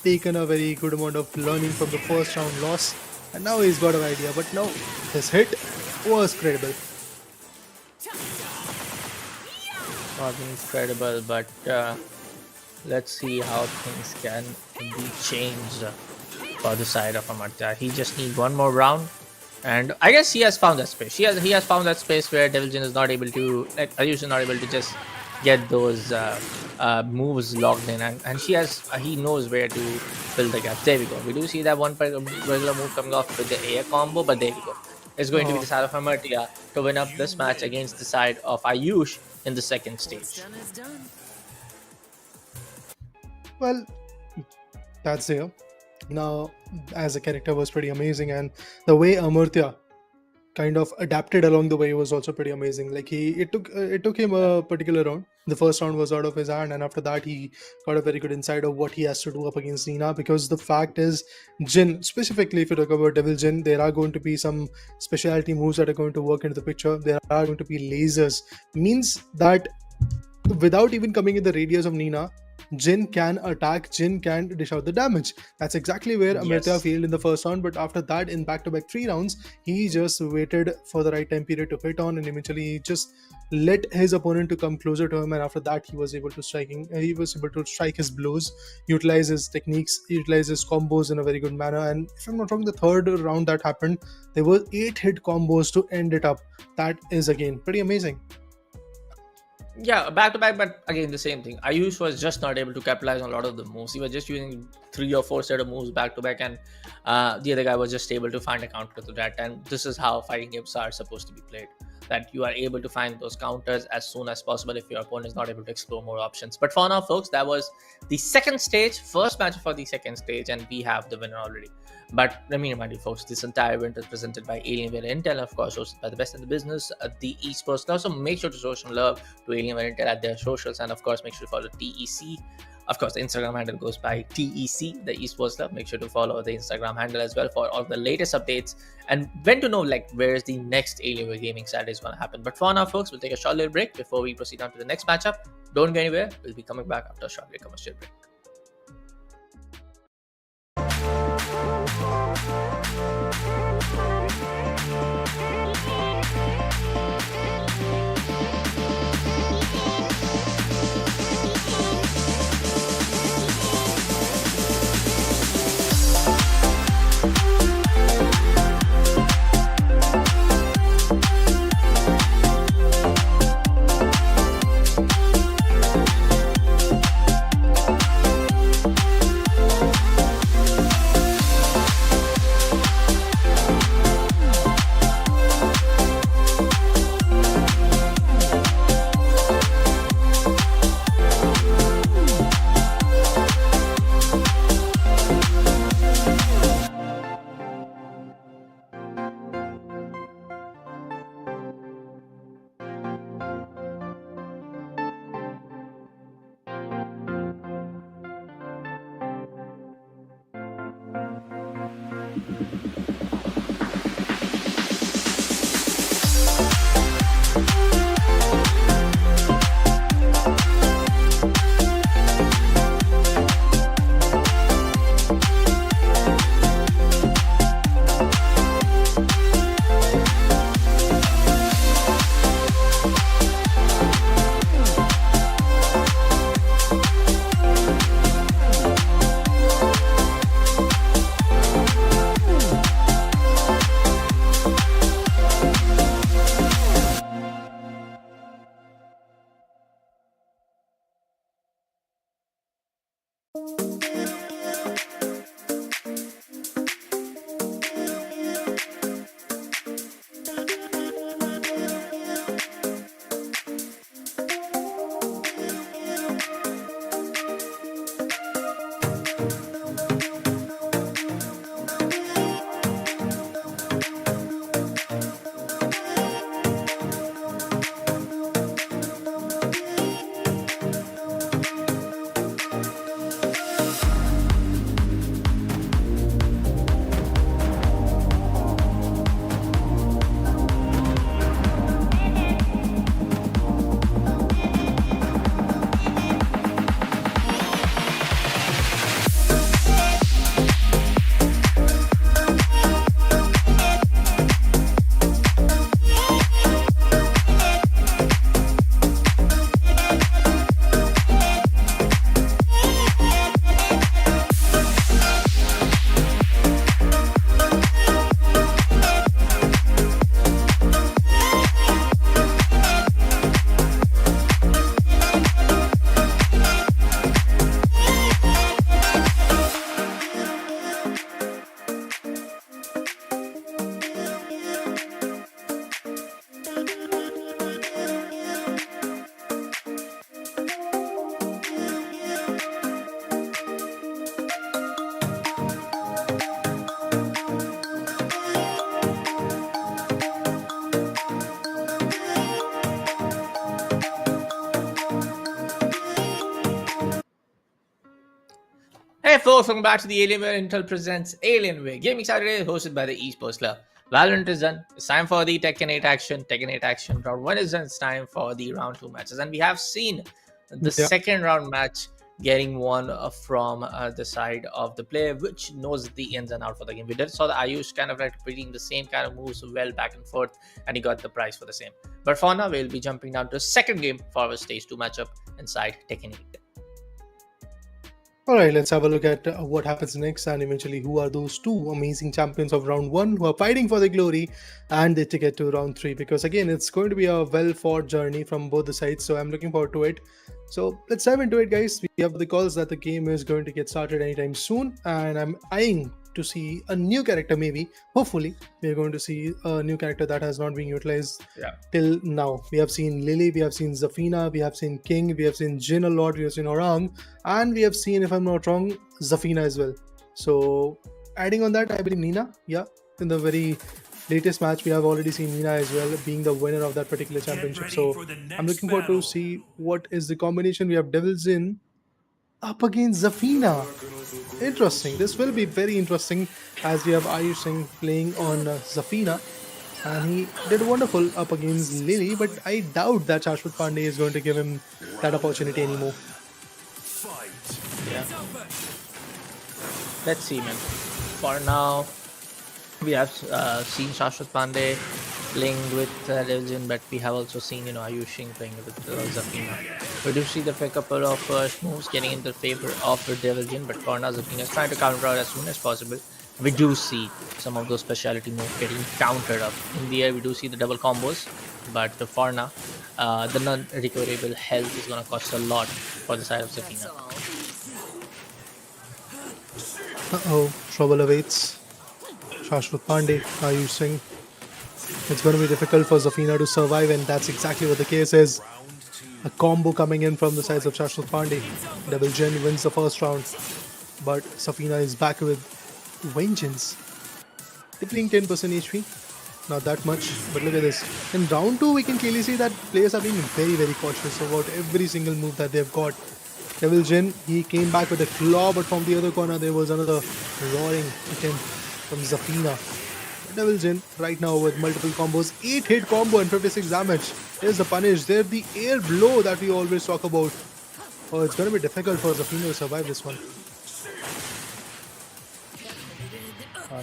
taken a very good amount of learning from the first round loss. And now he's got an idea. But no, his hit was credible. Not incredible, but let's see how things can be changed for the side of Amartya. He just needs one more round, and I guess he has found that space. He has found that space where Devil Jin is not able to, Ayush is not able to just get those moves locked in, and he knows where to fill the gaps. There we go. We do see that one regular move coming off with the air combo, but there we go. It's going to be the side of Amartya to win up this match against the side of Ayush in the second stage. Well, that's there. Now, as a character was pretty amazing, and the way Amartya kind of adapted along the way was also pretty amazing. Like it took him a particular round. The first round was out of his hand, and after that he got a very good insight of what he has to do up against Nina. Because the fact is, Jin, specifically if you talk about Devil Jin, there are going to be some specialty moves that are going to work into the picture. There are going to be lasers. Means that without even coming in the radius of Nina, Jin can attack, Jin can dish out the damage. That's exactly where Amartya Yes. failed in the first round, but after that, in back-to-back 3 rounds, he just waited for the right time period to hit on, and eventually he just let his opponent to come closer to him, and after that he was able to strike his blows, utilize his techniques, utilize his combos in a very good manner. And if I'm not wrong, the third round that happened, there were 8 hit combos to end it up. That is again pretty amazing. Yeah, back to back, but again the same thing. Ayush was just not able to capitalize on a lot of the moves. He was just using 3 or 4 set of moves back to back, and the other guy was just able to find a counter to that. And this is how fighting games are supposed to be played. That you are able to find those counters as soon as possible if your opponent is not able to explore more options. But for now, folks, that was the second stage, first match for the second stage, and we have the winner already. But let me remind you, folks, this entire event is presented by Alienware Intel, of course, hosted by the best in the business, the Esports Club. So make sure to show some love to Alienware Intel at their socials, and of course, make sure to follow TEC. Of course, the Instagram handle goes by TEC, the Esports Club. Make sure to follow the Instagram handle as well for all the latest updates and when to know like where is the next Alienware Gaming Saturday is going to happen. But for now, folks, we'll take a short little break before we proceed on to the next matchup. Don't go anywhere. We'll be coming back after a short commercial break. Hey folks, welcome back to the Alienware Intel Presents Alienware Gaming Saturday, hosted by the Esports Club. Valorant is done. It's time for the Tekken 8 action. Tekken 8 action. Round 1 is done. It's time for the round 2 matches. And we have seen the second round match getting one from the side of the player which knows the ins and outs for the game. We did saw the Ayush kind of like repeating the same kind of moves well back and forth, and he got the prize for the same. But for now, we'll be jumping down to a second game for our stage 2 matchup inside Tekken 8. Alright, let's have a look at what happens next and eventually who are those two amazing champions of round 1 who are fighting for the glory and the ticket to round 3, because again it's going to be a well fought journey from both the sides, so I'm looking forward to it. So let's dive into it, guys. We have the calls that the game is going to get started anytime soon, and I'm eyeing to see a new character. Maybe, hopefully, we're going to see a new character that has not been utilized till now. We have seen Lily, we have seen Zafina, we have seen King, we have seen Jin a lot, we have seen Orang, and we have seen, if I'm not wrong, Zafina as well. So adding on that, I believe Nina, in the very latest match we have already seen Nina as well being the winner of that particular championship. So I'm looking forward to see what is the combination. We have Devil's In up against Zafina. Interesting. This will be very interesting as we have Ayush Singh playing on Zafina, and he did wonderful up against Lily, but I doubt that Shashwat Pandey is going to give him that opportunity anymore. Yeah. Let's see, man. For now, we have seen Shashwat Pandey playing with Legend, but we have also seen Ayush Singh playing with Zafina. We do see the couple of moves getting into favor of Devilgen, but for now Zafina is trying to counter out as soon as possible. We do see some of those specialty moves getting countered up. In the air, we do see the double combos, but for now, the non-recoverable health is going to cost a lot for the side of Zafina. Uh-oh, trouble awaits Shashwat Pandey, Ayush Singh. It's going to be difficult for Zafina to survive, and that's exactly what the case is. A combo coming in from the sides of Shashwat Pandey. Double Gen wins the first round, but Zafina is back with vengeance. Depleting 10% HP, not that much, but look at this. In round 2, we can clearly see that players are being very, very cautious about every single move that they've got. Devil Jin, he came back with a claw, but from the other corner there was another roaring attempt from Zafina. Devil Jin right now with multiple combos, 8-hit combo and 56 damage. There's the punish, there's the air blow that we always talk about. Oh, it's going to be difficult for Zafina to survive this one.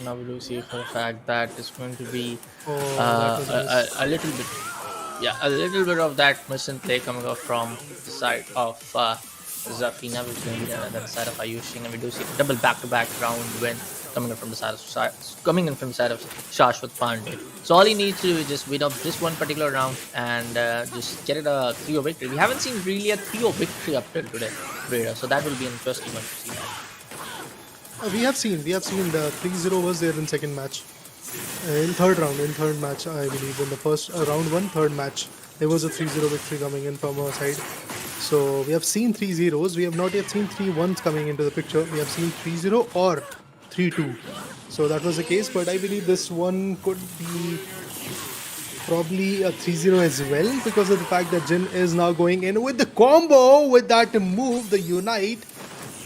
Now we do see for the fact that it's going to be a little bit, a little bit of that mission play coming off from the side of Zafina, which is going to be another side of Ayush Singh, and we do see a double back-to-back round win coming in from the side of Shashwat Pandey. So all he needs to do is just win up this one particular round and just get it a 3-0 victory. We haven't seen really a 3-0 victory up till today, so that will be interesting one to see that. We have seen the 3-0 was there in second match. In third match, I believe. In the first round 1, third match, there was a 3-0 victory coming in from our side. So we have seen 3-0s. We have not yet seen 3-1s coming into the picture. We have seen 3-0 or 3-2. So that was the case, but I believe this one could be probably a 3-0 as well, because of the fact that Jin is now going in with the combo with that move, the Unite.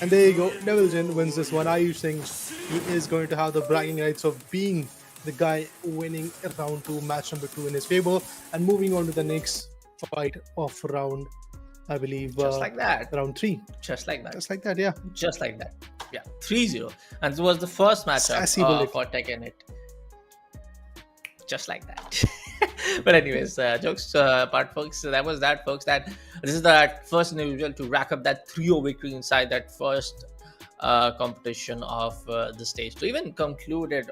And there you go, Devil Jin wins this one. Ayush Singh, he is going to have the bragging rights of being the guy winning round 2, match number 2 in his favor, and moving on to the next fight of round, I believe, just like that, round 3. Just like that, yeah. Just like that, yeah. 3-0, and it was the first matchup for Tekken. Just like that. But anyways, jokes apart, folks. That was that, folks. That this is the first individual to rack up that 3-0 victory inside that first competition of the stage. To even conclude it,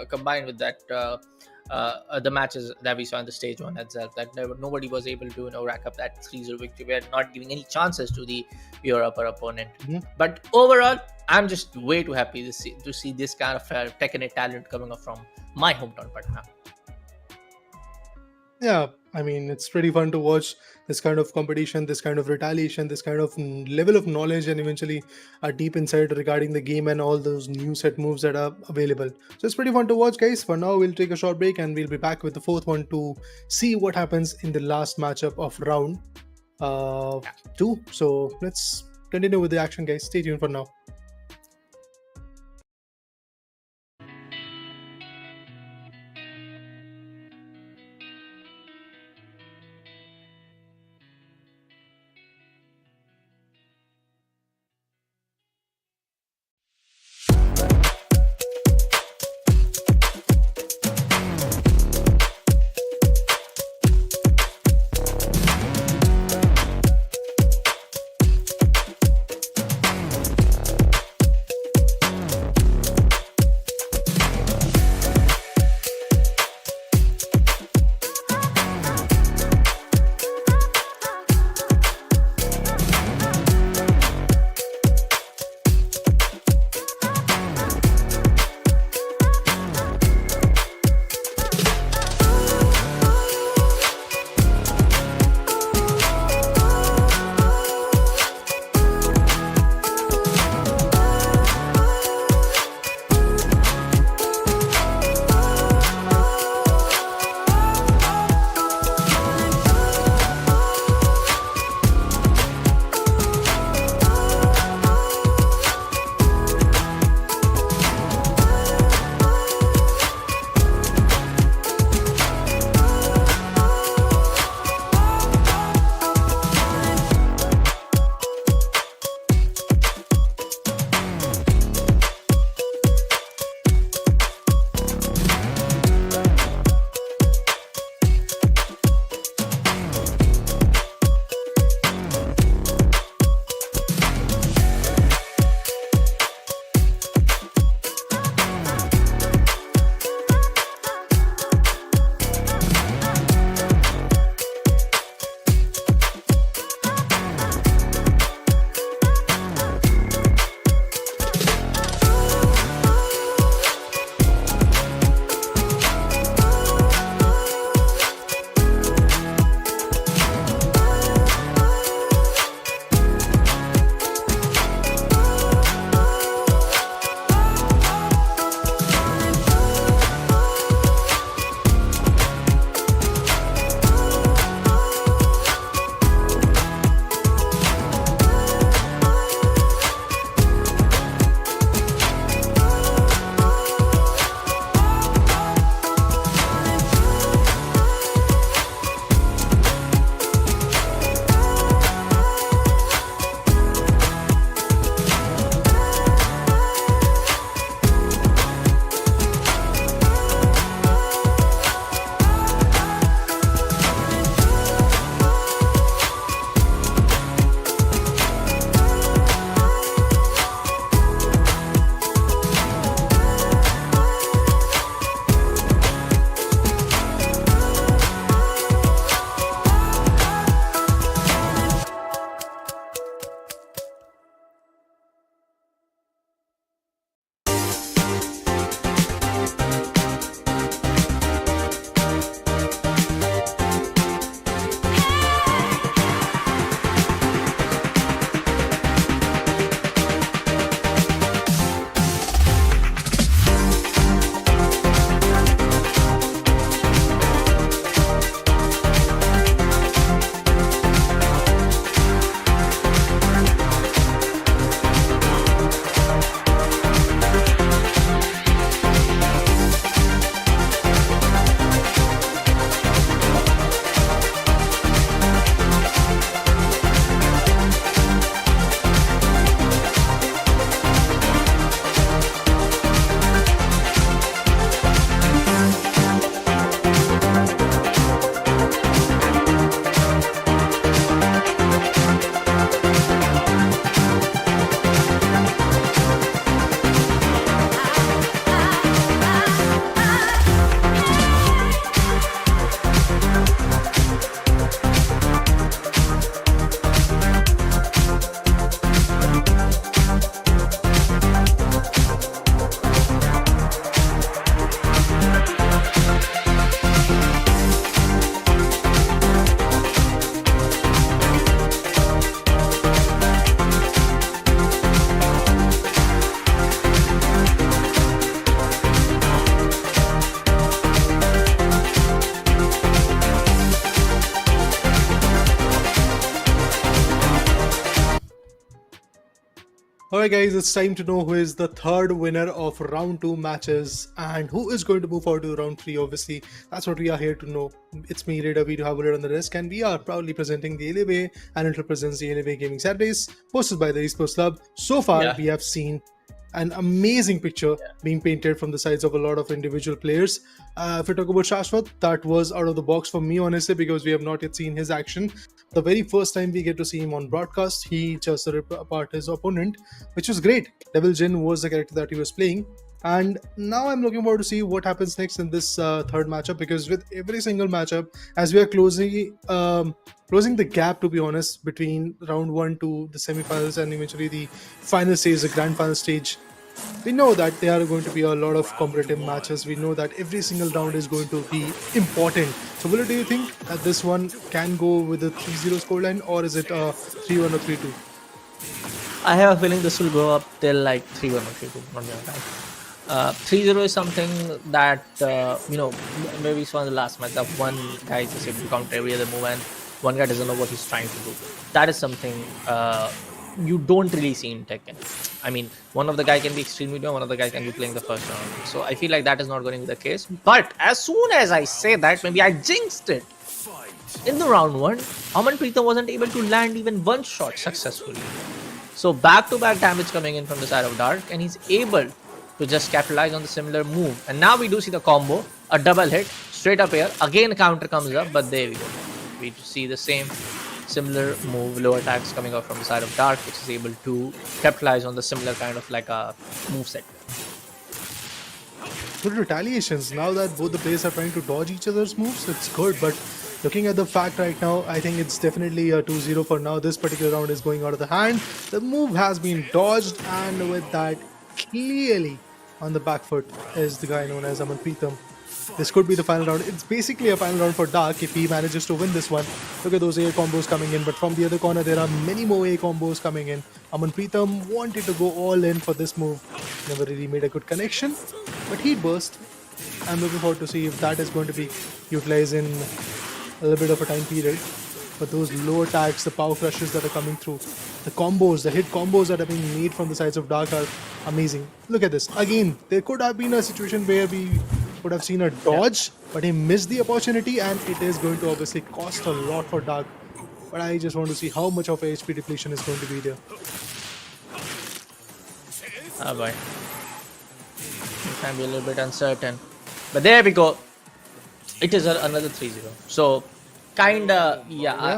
combined with that, the matches that we saw in the stage 1 itself, that nobody was able to rack up that 3-0 victory. We are not giving any chances to your upper opponent. But overall, I'm just way too happy to see this kind of Tekken talent coming up from my hometown, Patna. Yeah, I mean, it's pretty fun to watch this kind of competition, this kind of retaliation, this kind of level of knowledge, and eventually a deep insight regarding the game and all those new set moves that are available. So it's pretty fun to watch, guys. For now, we'll take a short break and we'll be back with the fourth one to see what happens in the last matchup of round 2. So let's continue with the action, guys. Stay tuned for now. Alright guys, it's time to know who is the third winner of round 2 matches and who is going to move forward to round 3. Obviously, that's what we are here to know. It's me, RebeL, we have on the desk, and we are proudly presenting the Alienware, and it represents the Alienware Gaming Saturdays, hosted by the Esports Club. So far, we have seen an amazing picture being painted from the sides of a lot of individual players. If we talk about Shashwat, that was out of the box for me, honestly, because we have not yet seen his action. The very first time we get to see him on broadcast, he just ripped apart his opponent, which was great. Devil Jin was the character that he was playing. And now I'm looking forward to see what happens next in this third matchup, because with every single matchup, as we are closing the gap, to be honest, between round 1 to the semi-finals and eventually the final stage, the grand final stage, we know that there are going to be a lot of competitive matches. We know that every single round is going to be important. So, Will, do you think that this one can go with a 3-0 scoreline, or is it a 3-1 or 3-2? I have a feeling this will go up till like 3-1 or 3-2. Not gonna lie. 3-0 is something that maybe it's one of the last match that one guy is just able to counter every other move and one guy doesn't know what he's trying to do. That is something you don't really see in Tekken. I mean, one of the guy can be extremely good, one of the guy can be playing the first round. So I feel like that is not going to be the case. But as soon as I say that, maybe I jinxed it. In the round 1, Aman Preetham wasn't able to land even one shot successfully. So back-to-back damage coming in from the side of Dark, and he's able to just capitalize on the similar move. And now we do see the combo, a double hit, straight up air, again counter comes up, but there we go. We see the same similar move, low attacks coming out from the side of Dark, which is able to capitalize on the similar kind of like a move set. Good retaliations. Now that both the players are trying to dodge each other's moves, it's good. But looking at the fact right now, I think it's definitely a 2-0 for now. This particular round is going out of the hand. The move has been dodged, and with that, clearly on the back foot is the guy known as Aman Preetham. This could be the final round. It's basically a final round for Dark if he manages to win this one. Look at those A combos coming in, but from the other corner there are many more A combos coming in. Aman Preetham wanted to go all in for this move. Never really made a good connection, but he burst. I'm looking forward to see if that is going to be utilized in a little bit of a time period. But those low attacks, the power crushes that are coming through, the combos, the hit combos that are being made from the sides of Dark are amazing. Look at this. Again, there could have been a situation where we would have seen a dodge, but he missed the opportunity, and it is going to obviously cost a lot for Dark. But I just want to see how much of a HP depletion is going to be there. Oh boy. It can be a little bit uncertain. But there we go. It is another 3-0. So, kinda,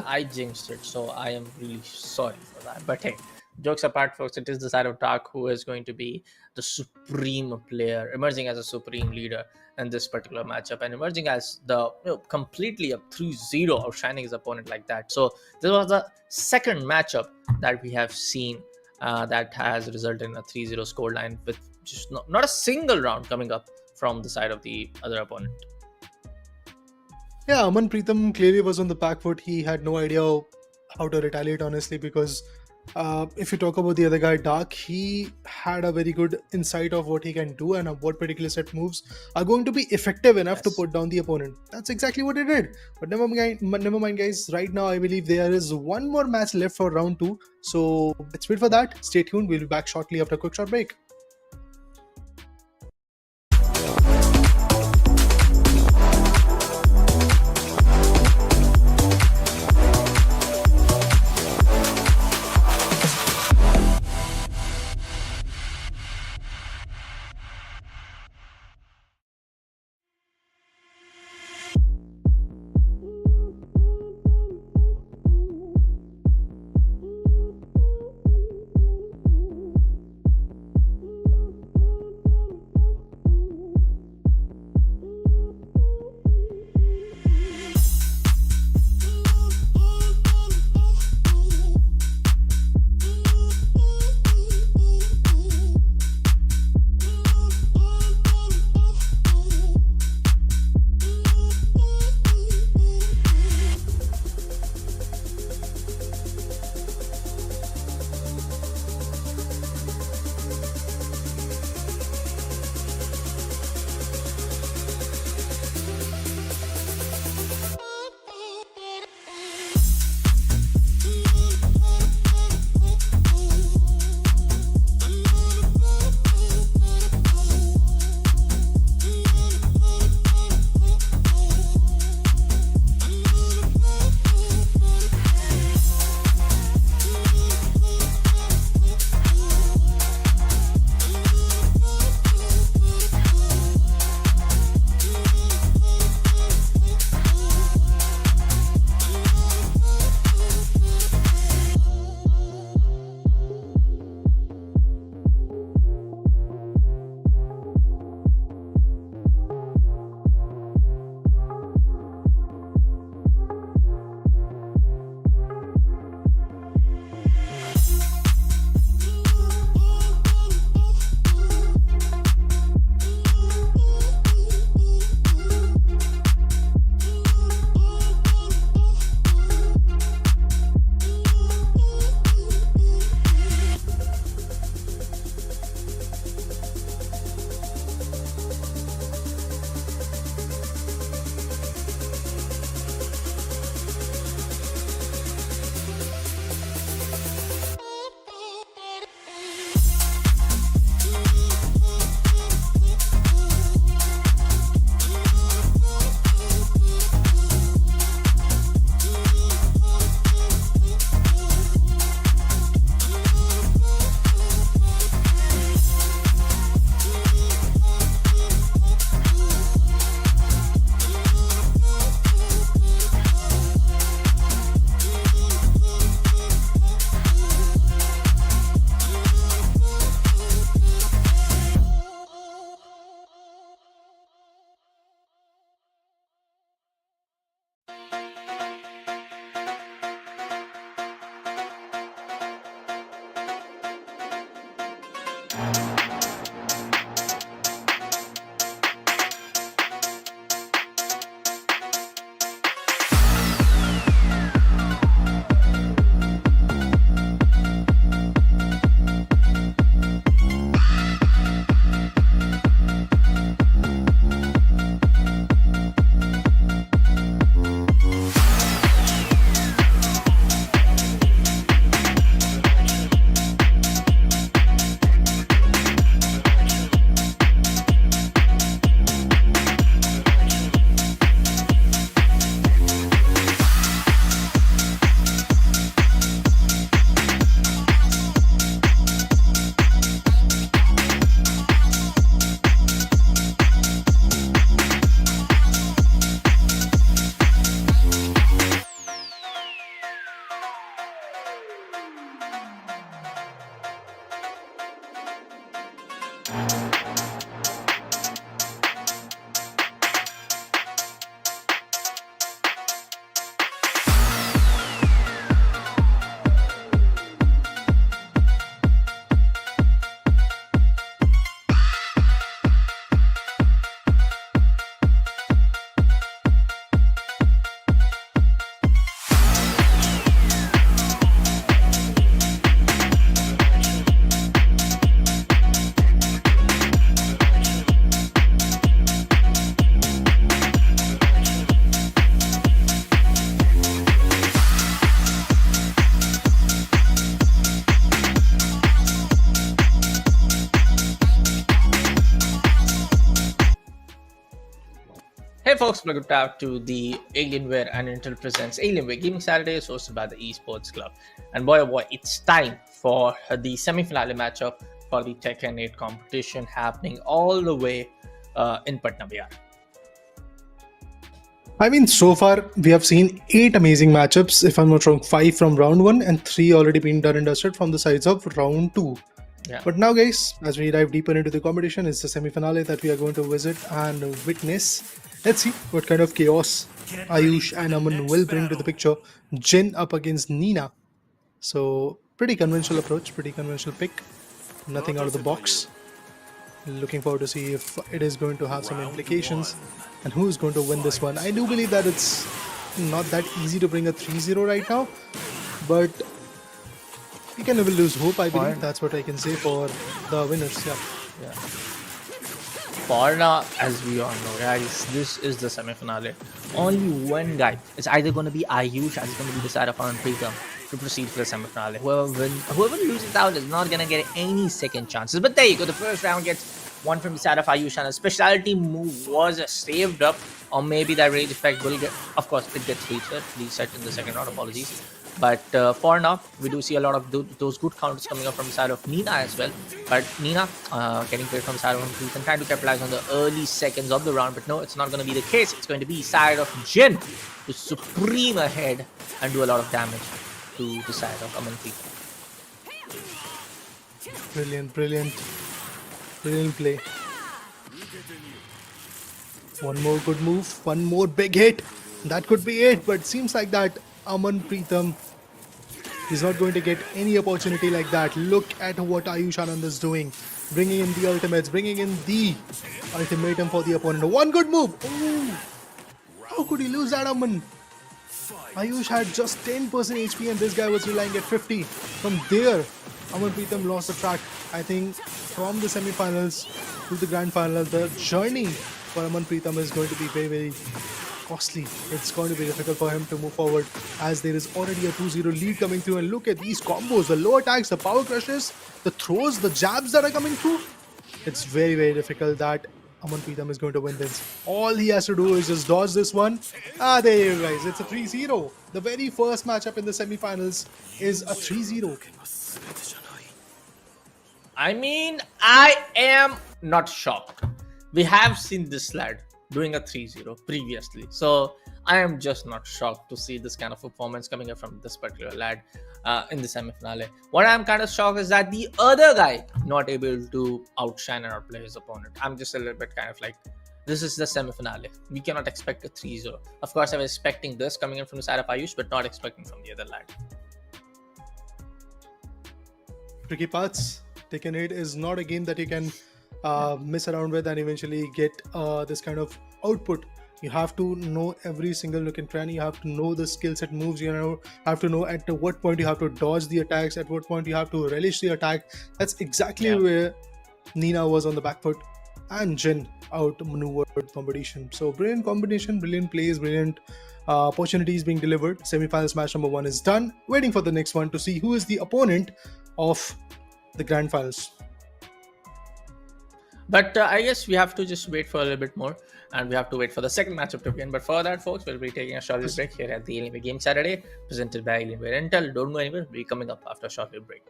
I jinxed it. So, I am really sorry for that. But hey, jokes apart, folks, it is the side of Dark who is going to be the supreme player, emerging as a supreme leader in this particular matchup, and emerging as the completely a 3-0, outshining his opponent like that. So, this was the second matchup that we have seen that has resulted in a 3-0 scoreline with just not a single round coming up from the side of the other opponent. Yeah, Aman Preetham clearly was on the back foot. He had no idea how to retaliate, honestly, because if you talk about the other guy, Dark, he had a very good insight of what he can do and what particular set moves are going to be effective enough to put down the opponent. That's exactly what he did. But never mind, guys. Right now, I believe there is one more match left for round 2. So let's wait for that. Stay tuned. We'll be back shortly after a quick short break. Hey folks, welcome back to the Alienware and Intel Presents Alienware Gaming Saturday, hosted by the Esports Club. And boy oh boy, it's time for the semi-finale matchup for the Tekken 8 competition happening all the way in Patna, Bihar. I mean, so far we have seen 8 amazing matchups, if I'm not wrong, 5 from round 1 and 3 already been done and dusted from the sides of round 2. Yeah. But now guys, as we dive deeper into the competition, it's the semi-finale that we are going to visit and witness. Let's see what kind of chaos Ayush and Aman will bring to the picture. Jin up against Nina. So pretty conventional approach, pretty conventional pick. Nothing out of the box. Looking forward to see if it is going to have some implications and who is going to win this one. I do believe that it's not that easy to bring a 3-0 right now, but we can never lose hope, I believe. That's what I can say for the winners. Yeah. For now, as we all know, guys, this is the semi-finale. Only one guy. It's either going to be Ayush or it's going to be the side of Preetham to proceed for the semi-finale. Whoever loses out is not going to get any second chances. But there you go. The first round gets one from the side of Ayush, and a specialty move was saved up. Or maybe that rage effect will get... Of course, it gets reset in the second round. Apologies. But for now, we do see a lot of those good counters coming up from the side of Nina as well. But Nina getting played from the side of Preetham, trying to capitalize on the early seconds of the round. But no, it's not going to be the case. It's going to be side of Jin to supreme ahead and do a lot of damage to the side of Aman Preetham. Brilliant play. One more good move, one more big hit. That could be it, but seems like that Aman Preetham is not going to get any opportunity like that. Look at what Ayush Anand is doing. Bringing in the ultimates, bringing in the ultimatum for the opponent. One good move. Ooh. How could he lose that, Aman? Ayush had just 10% HP and this guy was relying at 50. From there, Aman Preetham lost the track. I think from the semi-finals to the grand final, the journey for Aman Preetham is going to be very, very costly. It's going to be difficult for him to move forward as there is already a 2-0 lead coming through. And look at these combos, the low attacks, the power crushes, the throws, the jabs that are coming through. It's very, very difficult that Aman Preetham is going to win this. All he has to do is just dodge this one. There you guys, it's a 3-0. The very first matchup in the semi-finals is a 3-0. I mean, I am not shocked. We have seen this lad doing a 3-0 previously. So I am just not shocked to see this kind of performance coming up from this particular lad in the semi-finale. What I'm kind of shocked is that the other guy not able to outshine and outplay his opponent. I'm just a little bit kind of like, this is the semi-finale. We cannot expect a 3-0. Of course, I was expecting this coming in from the side of Ayush, but not expecting from the other lad. Tricky parts. Tekken 8 is not a game that you can mess around with and eventually get this kind of output. You have to know every single nook and cranny. You have to know the skill set moves. You have to know at what point you have to dodge the attacks, at what point you have to relish the attack. That's exactly where Nina was on the back foot and Jin outmaneuvered competition. So brilliant combination, brilliant plays, brilliant opportunities being delivered. Semi-finals match number 1 is done. Waiting for the next one to see who is the opponent of the grand finals. But I guess we have to just wait for a little bit more, and we have to wait for the second matchup to begin. But for that, folks, we'll be taking a short little break here at the Alienware Gaming Saturday, presented by Alienware Intel. Don't go anywhere. We'll be coming up after a short little break.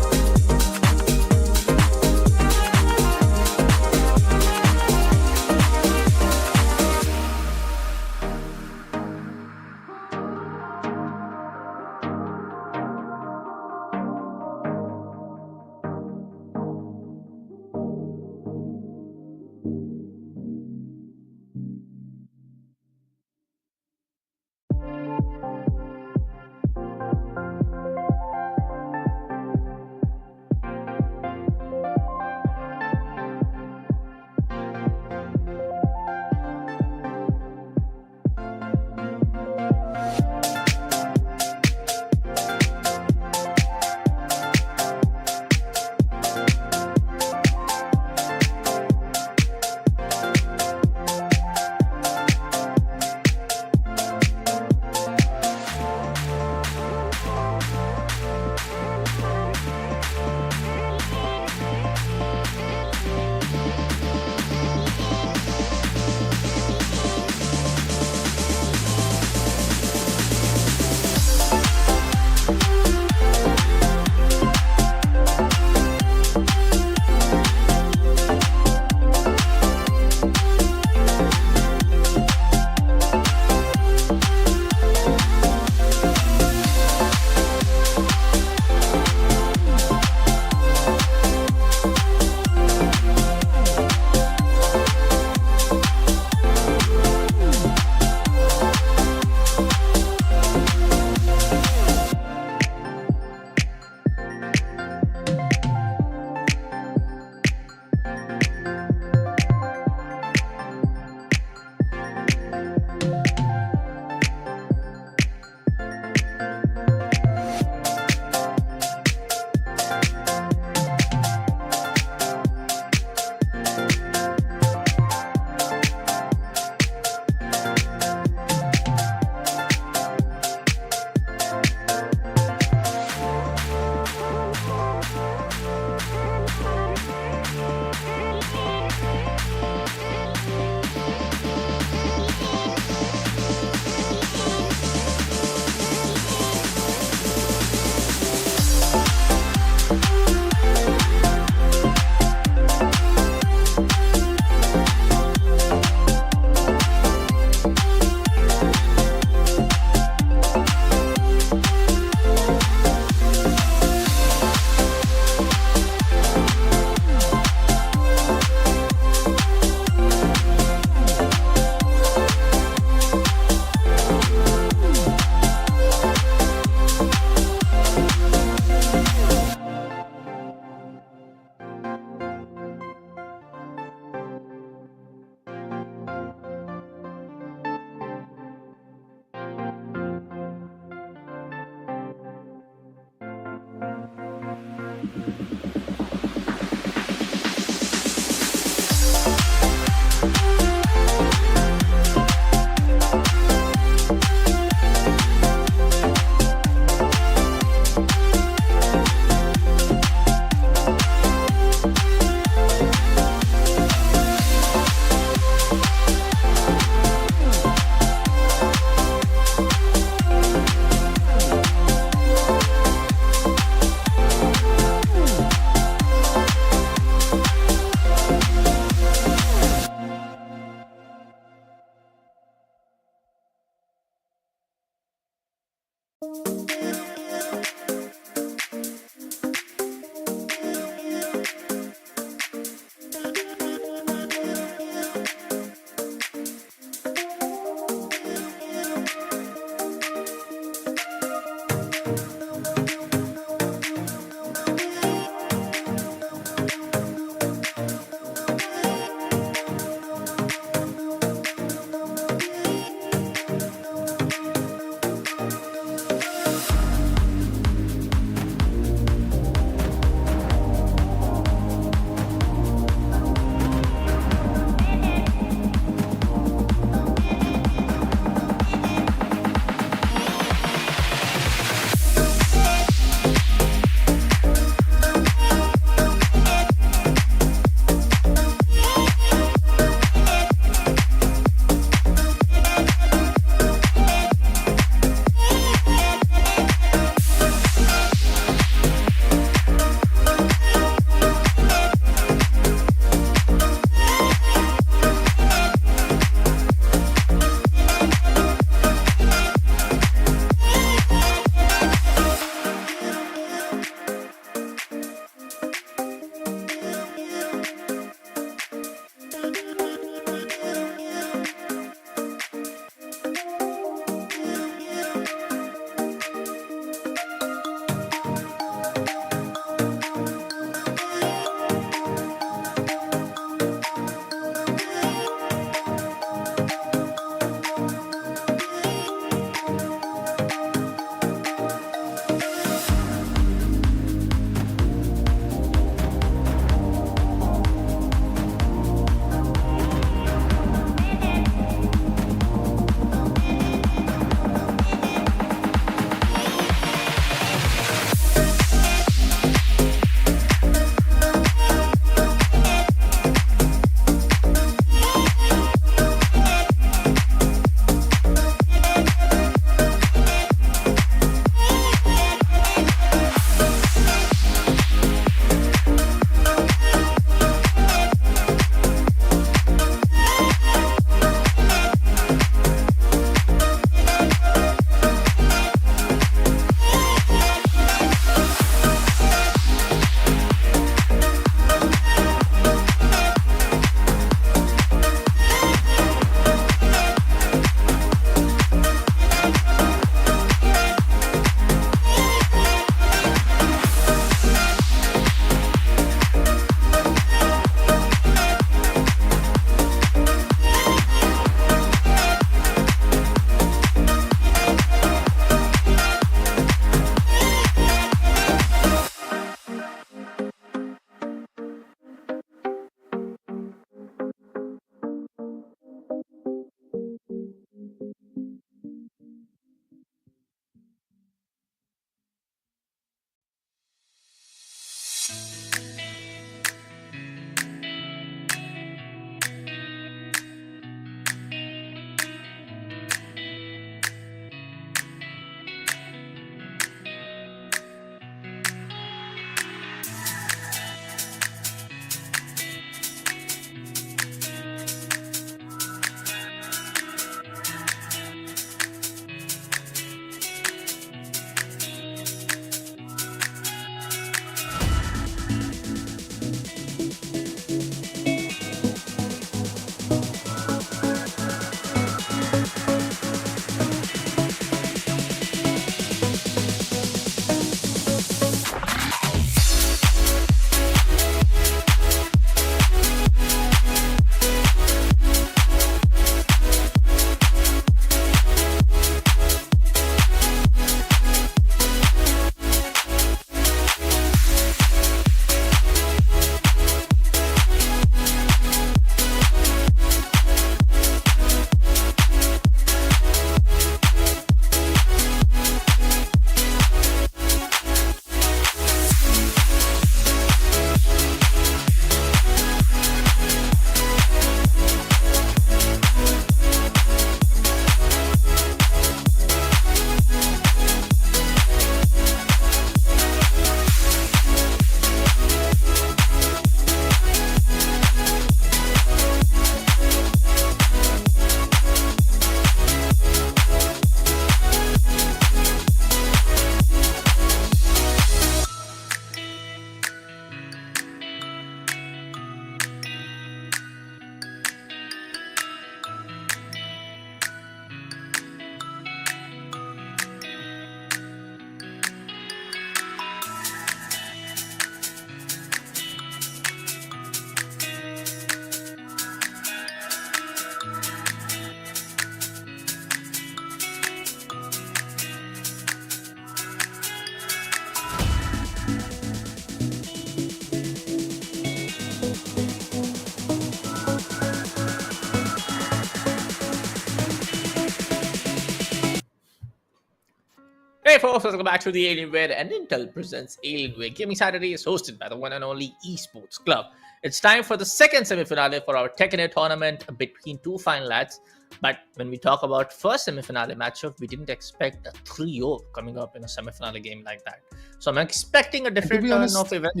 Hey folks, welcome back to the Alienware and Intel presents Alienware Gaming Saturday is hosted by the one and only Esports Club. It's time for the second semi-finale for our Tekken tournament between two fine lads. But when we talk about first semi-finale matchup, we didn't expect a 3-0 coming up in a semi-finale game like that. So I'm expecting a different turn of events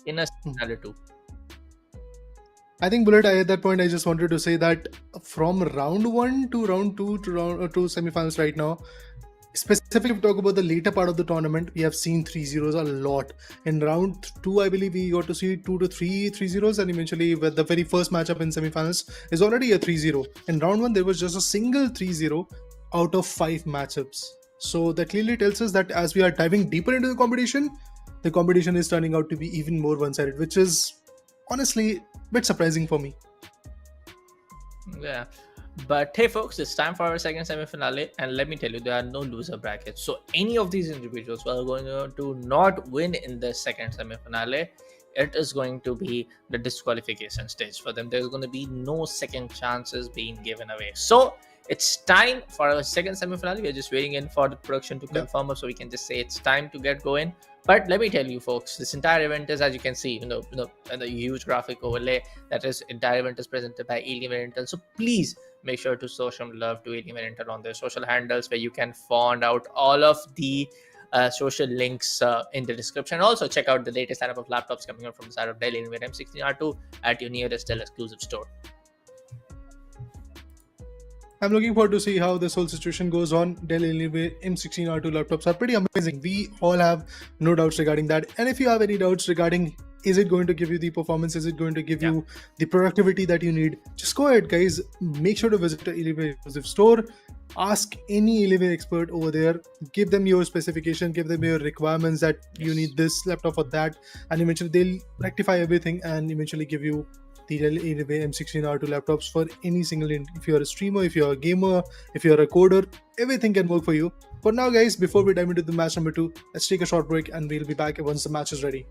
in a semi-finale too. I think, Bullet, at that point, I just wanted to say that from round 1 to round 2 to round 2 semi-finals right now, specifically if we talk about the later part of the tournament, we have seen 3-0s a lot. In round 2, I believe we got to see 2 to 3 3-0s, and eventually with the very first matchup in semi-finals is already a 3-0. In round 1, there was just a single 3-0 out of 5 matchups. So that clearly tells us that as we are diving deeper into the competition is turning out to be even more one-sided, which is honestly a bit surprising for me. Yeah. But hey folks, it's time for our second semi-finale, and let me tell you, there are no loser brackets. So any of these individuals who are going to not win in the second semi-finale, it is going to be the disqualification stage for them. There's going to be no second chances being given away. So it's time for our second semi-finale. We're just waiting in for the production to confirm us, so we can just say it's time to get going. But let me tell you folks, this entire event is, as you can see, and the huge graphic overlay, that is, entire event is presented by Alienware Intel. So please make sure to show some love to Alienware Intel on their social handles, where you can find out all of the social links in the description. Also check out the latest lineup of laptops coming out from the side of Dell Alienware M16R2 at your nearest Dell exclusive store. I'm looking forward to see how this whole situation goes on. Dell Alienware M16R2 laptops are pretty amazing. We all have no doubts regarding that. And if you have any doubts regarding is it going to give you the performance, is it going to give you the productivity that you need, just go ahead, guys. Make sure to visit the Alienware exclusive store. Ask any Alienware expert over there. Give them your specification, give them your requirements that you need this laptop or that, and eventually they'll rectify everything and eventually give you the Dell Alienware M16R2 laptops for any single if you're a streamer, if you're a gamer, if you're a coder, everything can work for you. But now, guys, before we dive into the match number 2, let's take a short break and we'll be back once the match is ready.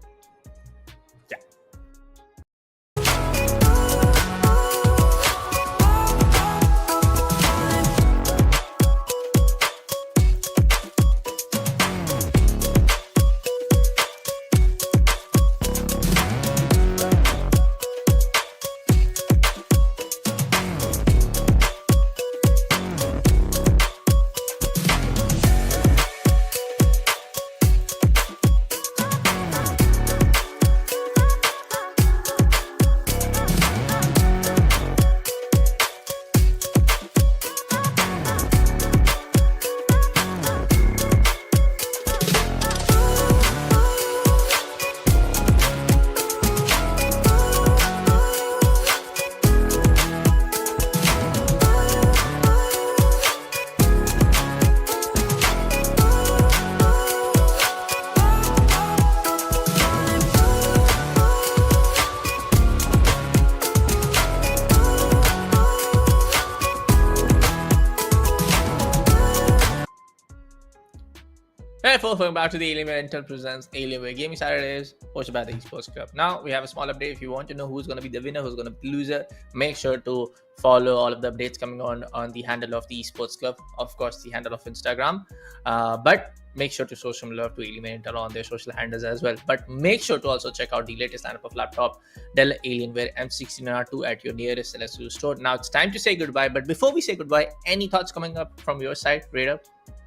Hey folks, welcome back to the Alienware Intel presents Alienware Gaming Saturdays, hosted by the Esports Club. Now we have a small update. If you want to know who's going to be the winner, who's going to be the loser, make sure to follow all of the updates coming on the handle of the Esports Club, of course the handle of Instagram. But make sure to show some love to Alienware Intel on their social handles as well. But make sure to also check out the latest lineup of laptop, Dell Alienware M16R2 at your nearest LSU store. Now it's time to say goodbye. But before we say goodbye, any thoughts coming up from your side, RebeL?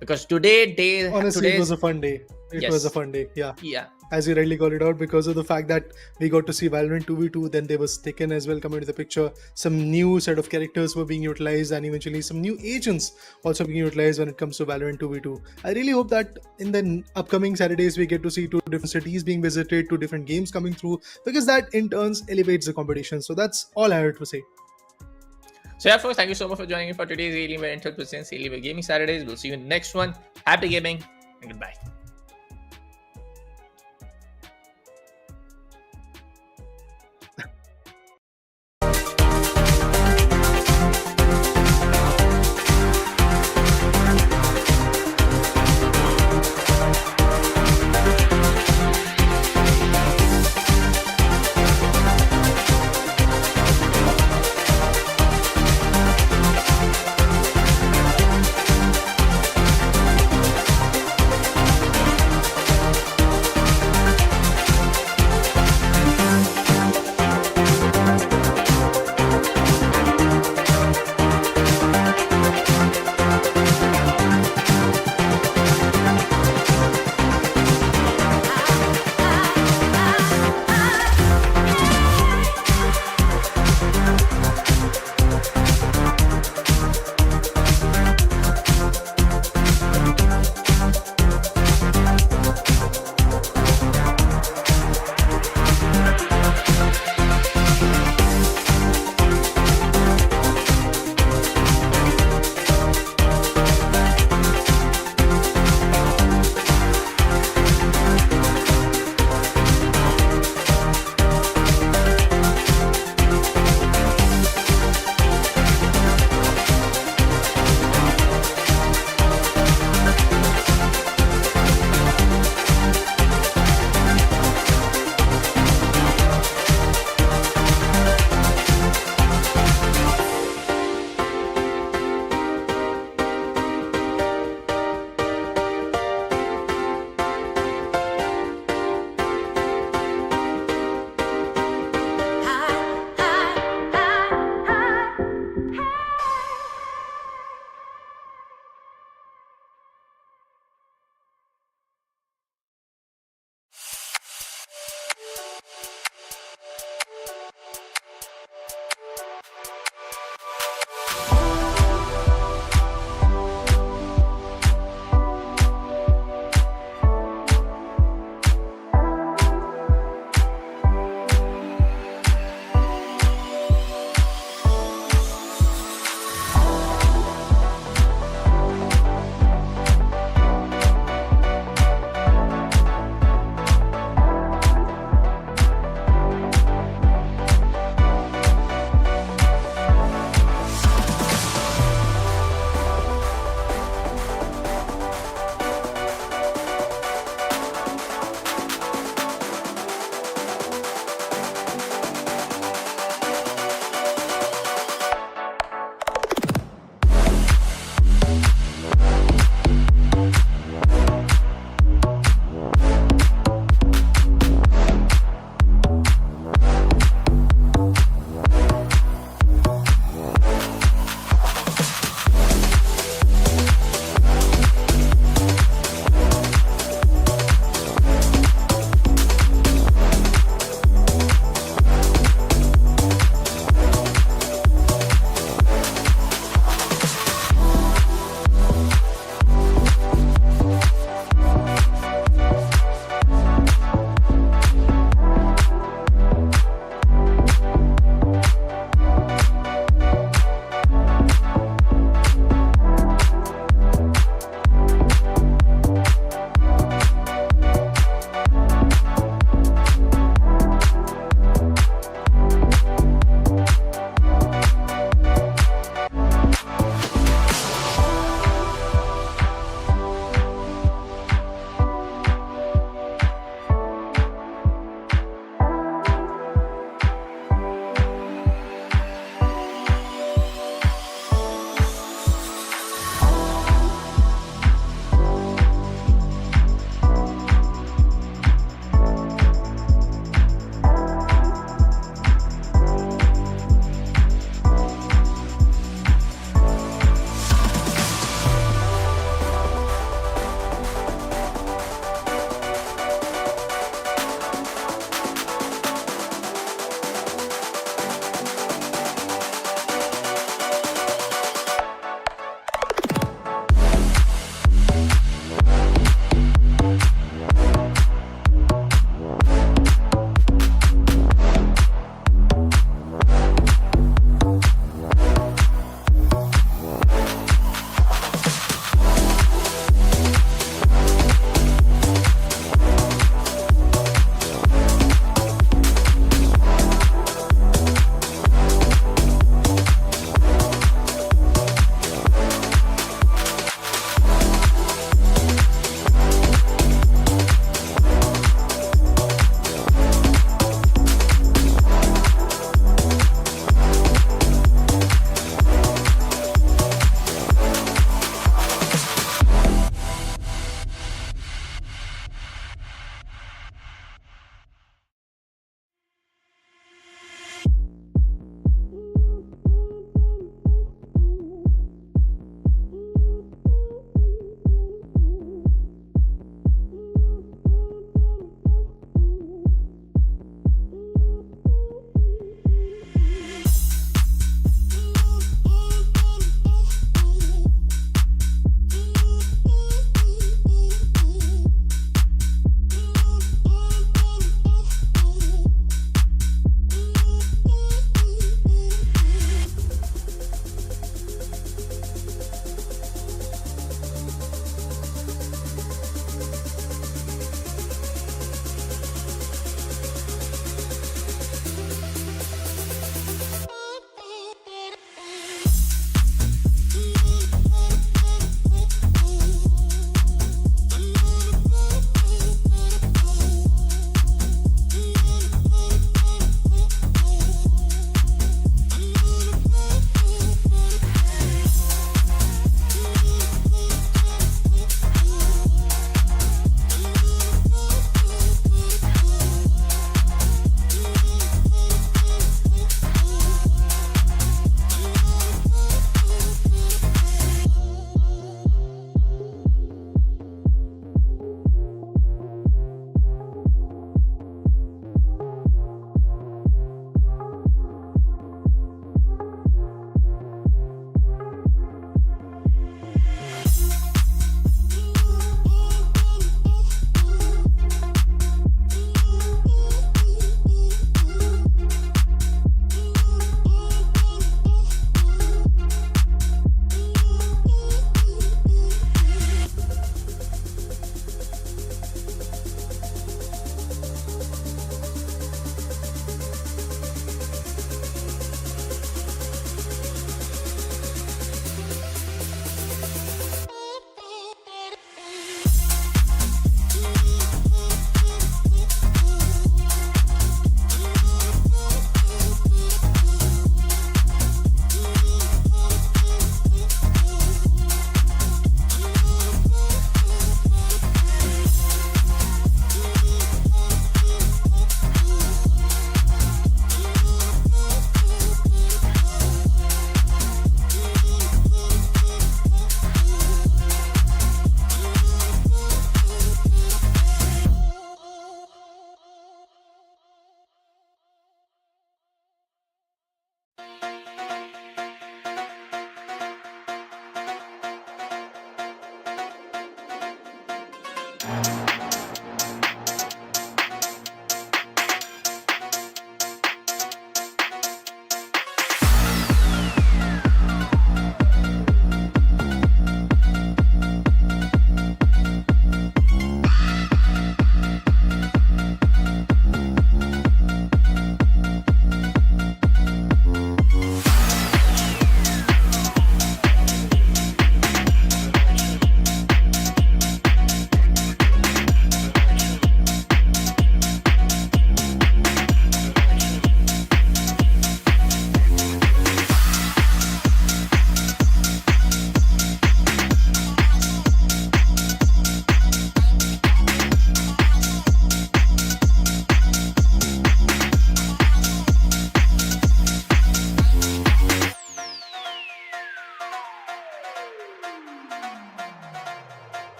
Because honestly, it was a fun day. It was a fun day, yeah. As you rightly called it out, because of the fact that we got to see Valerant 2v2, then there was Tekken as well coming to the picture. Some new set of characters were being utilized, and eventually some new agents also being utilized when it comes to Valerant 2v2. I really hope that in the upcoming Saturdays we get to see 2 different cities being visited, 2 different games coming through, because that in turns elevates the competition. So that's all I had to say. So yeah folks, thank you so much for joining me for today's Alienware Intel presents Alienware Gaming Saturdays. We'll see you in the next one. Happy gaming and goodbye.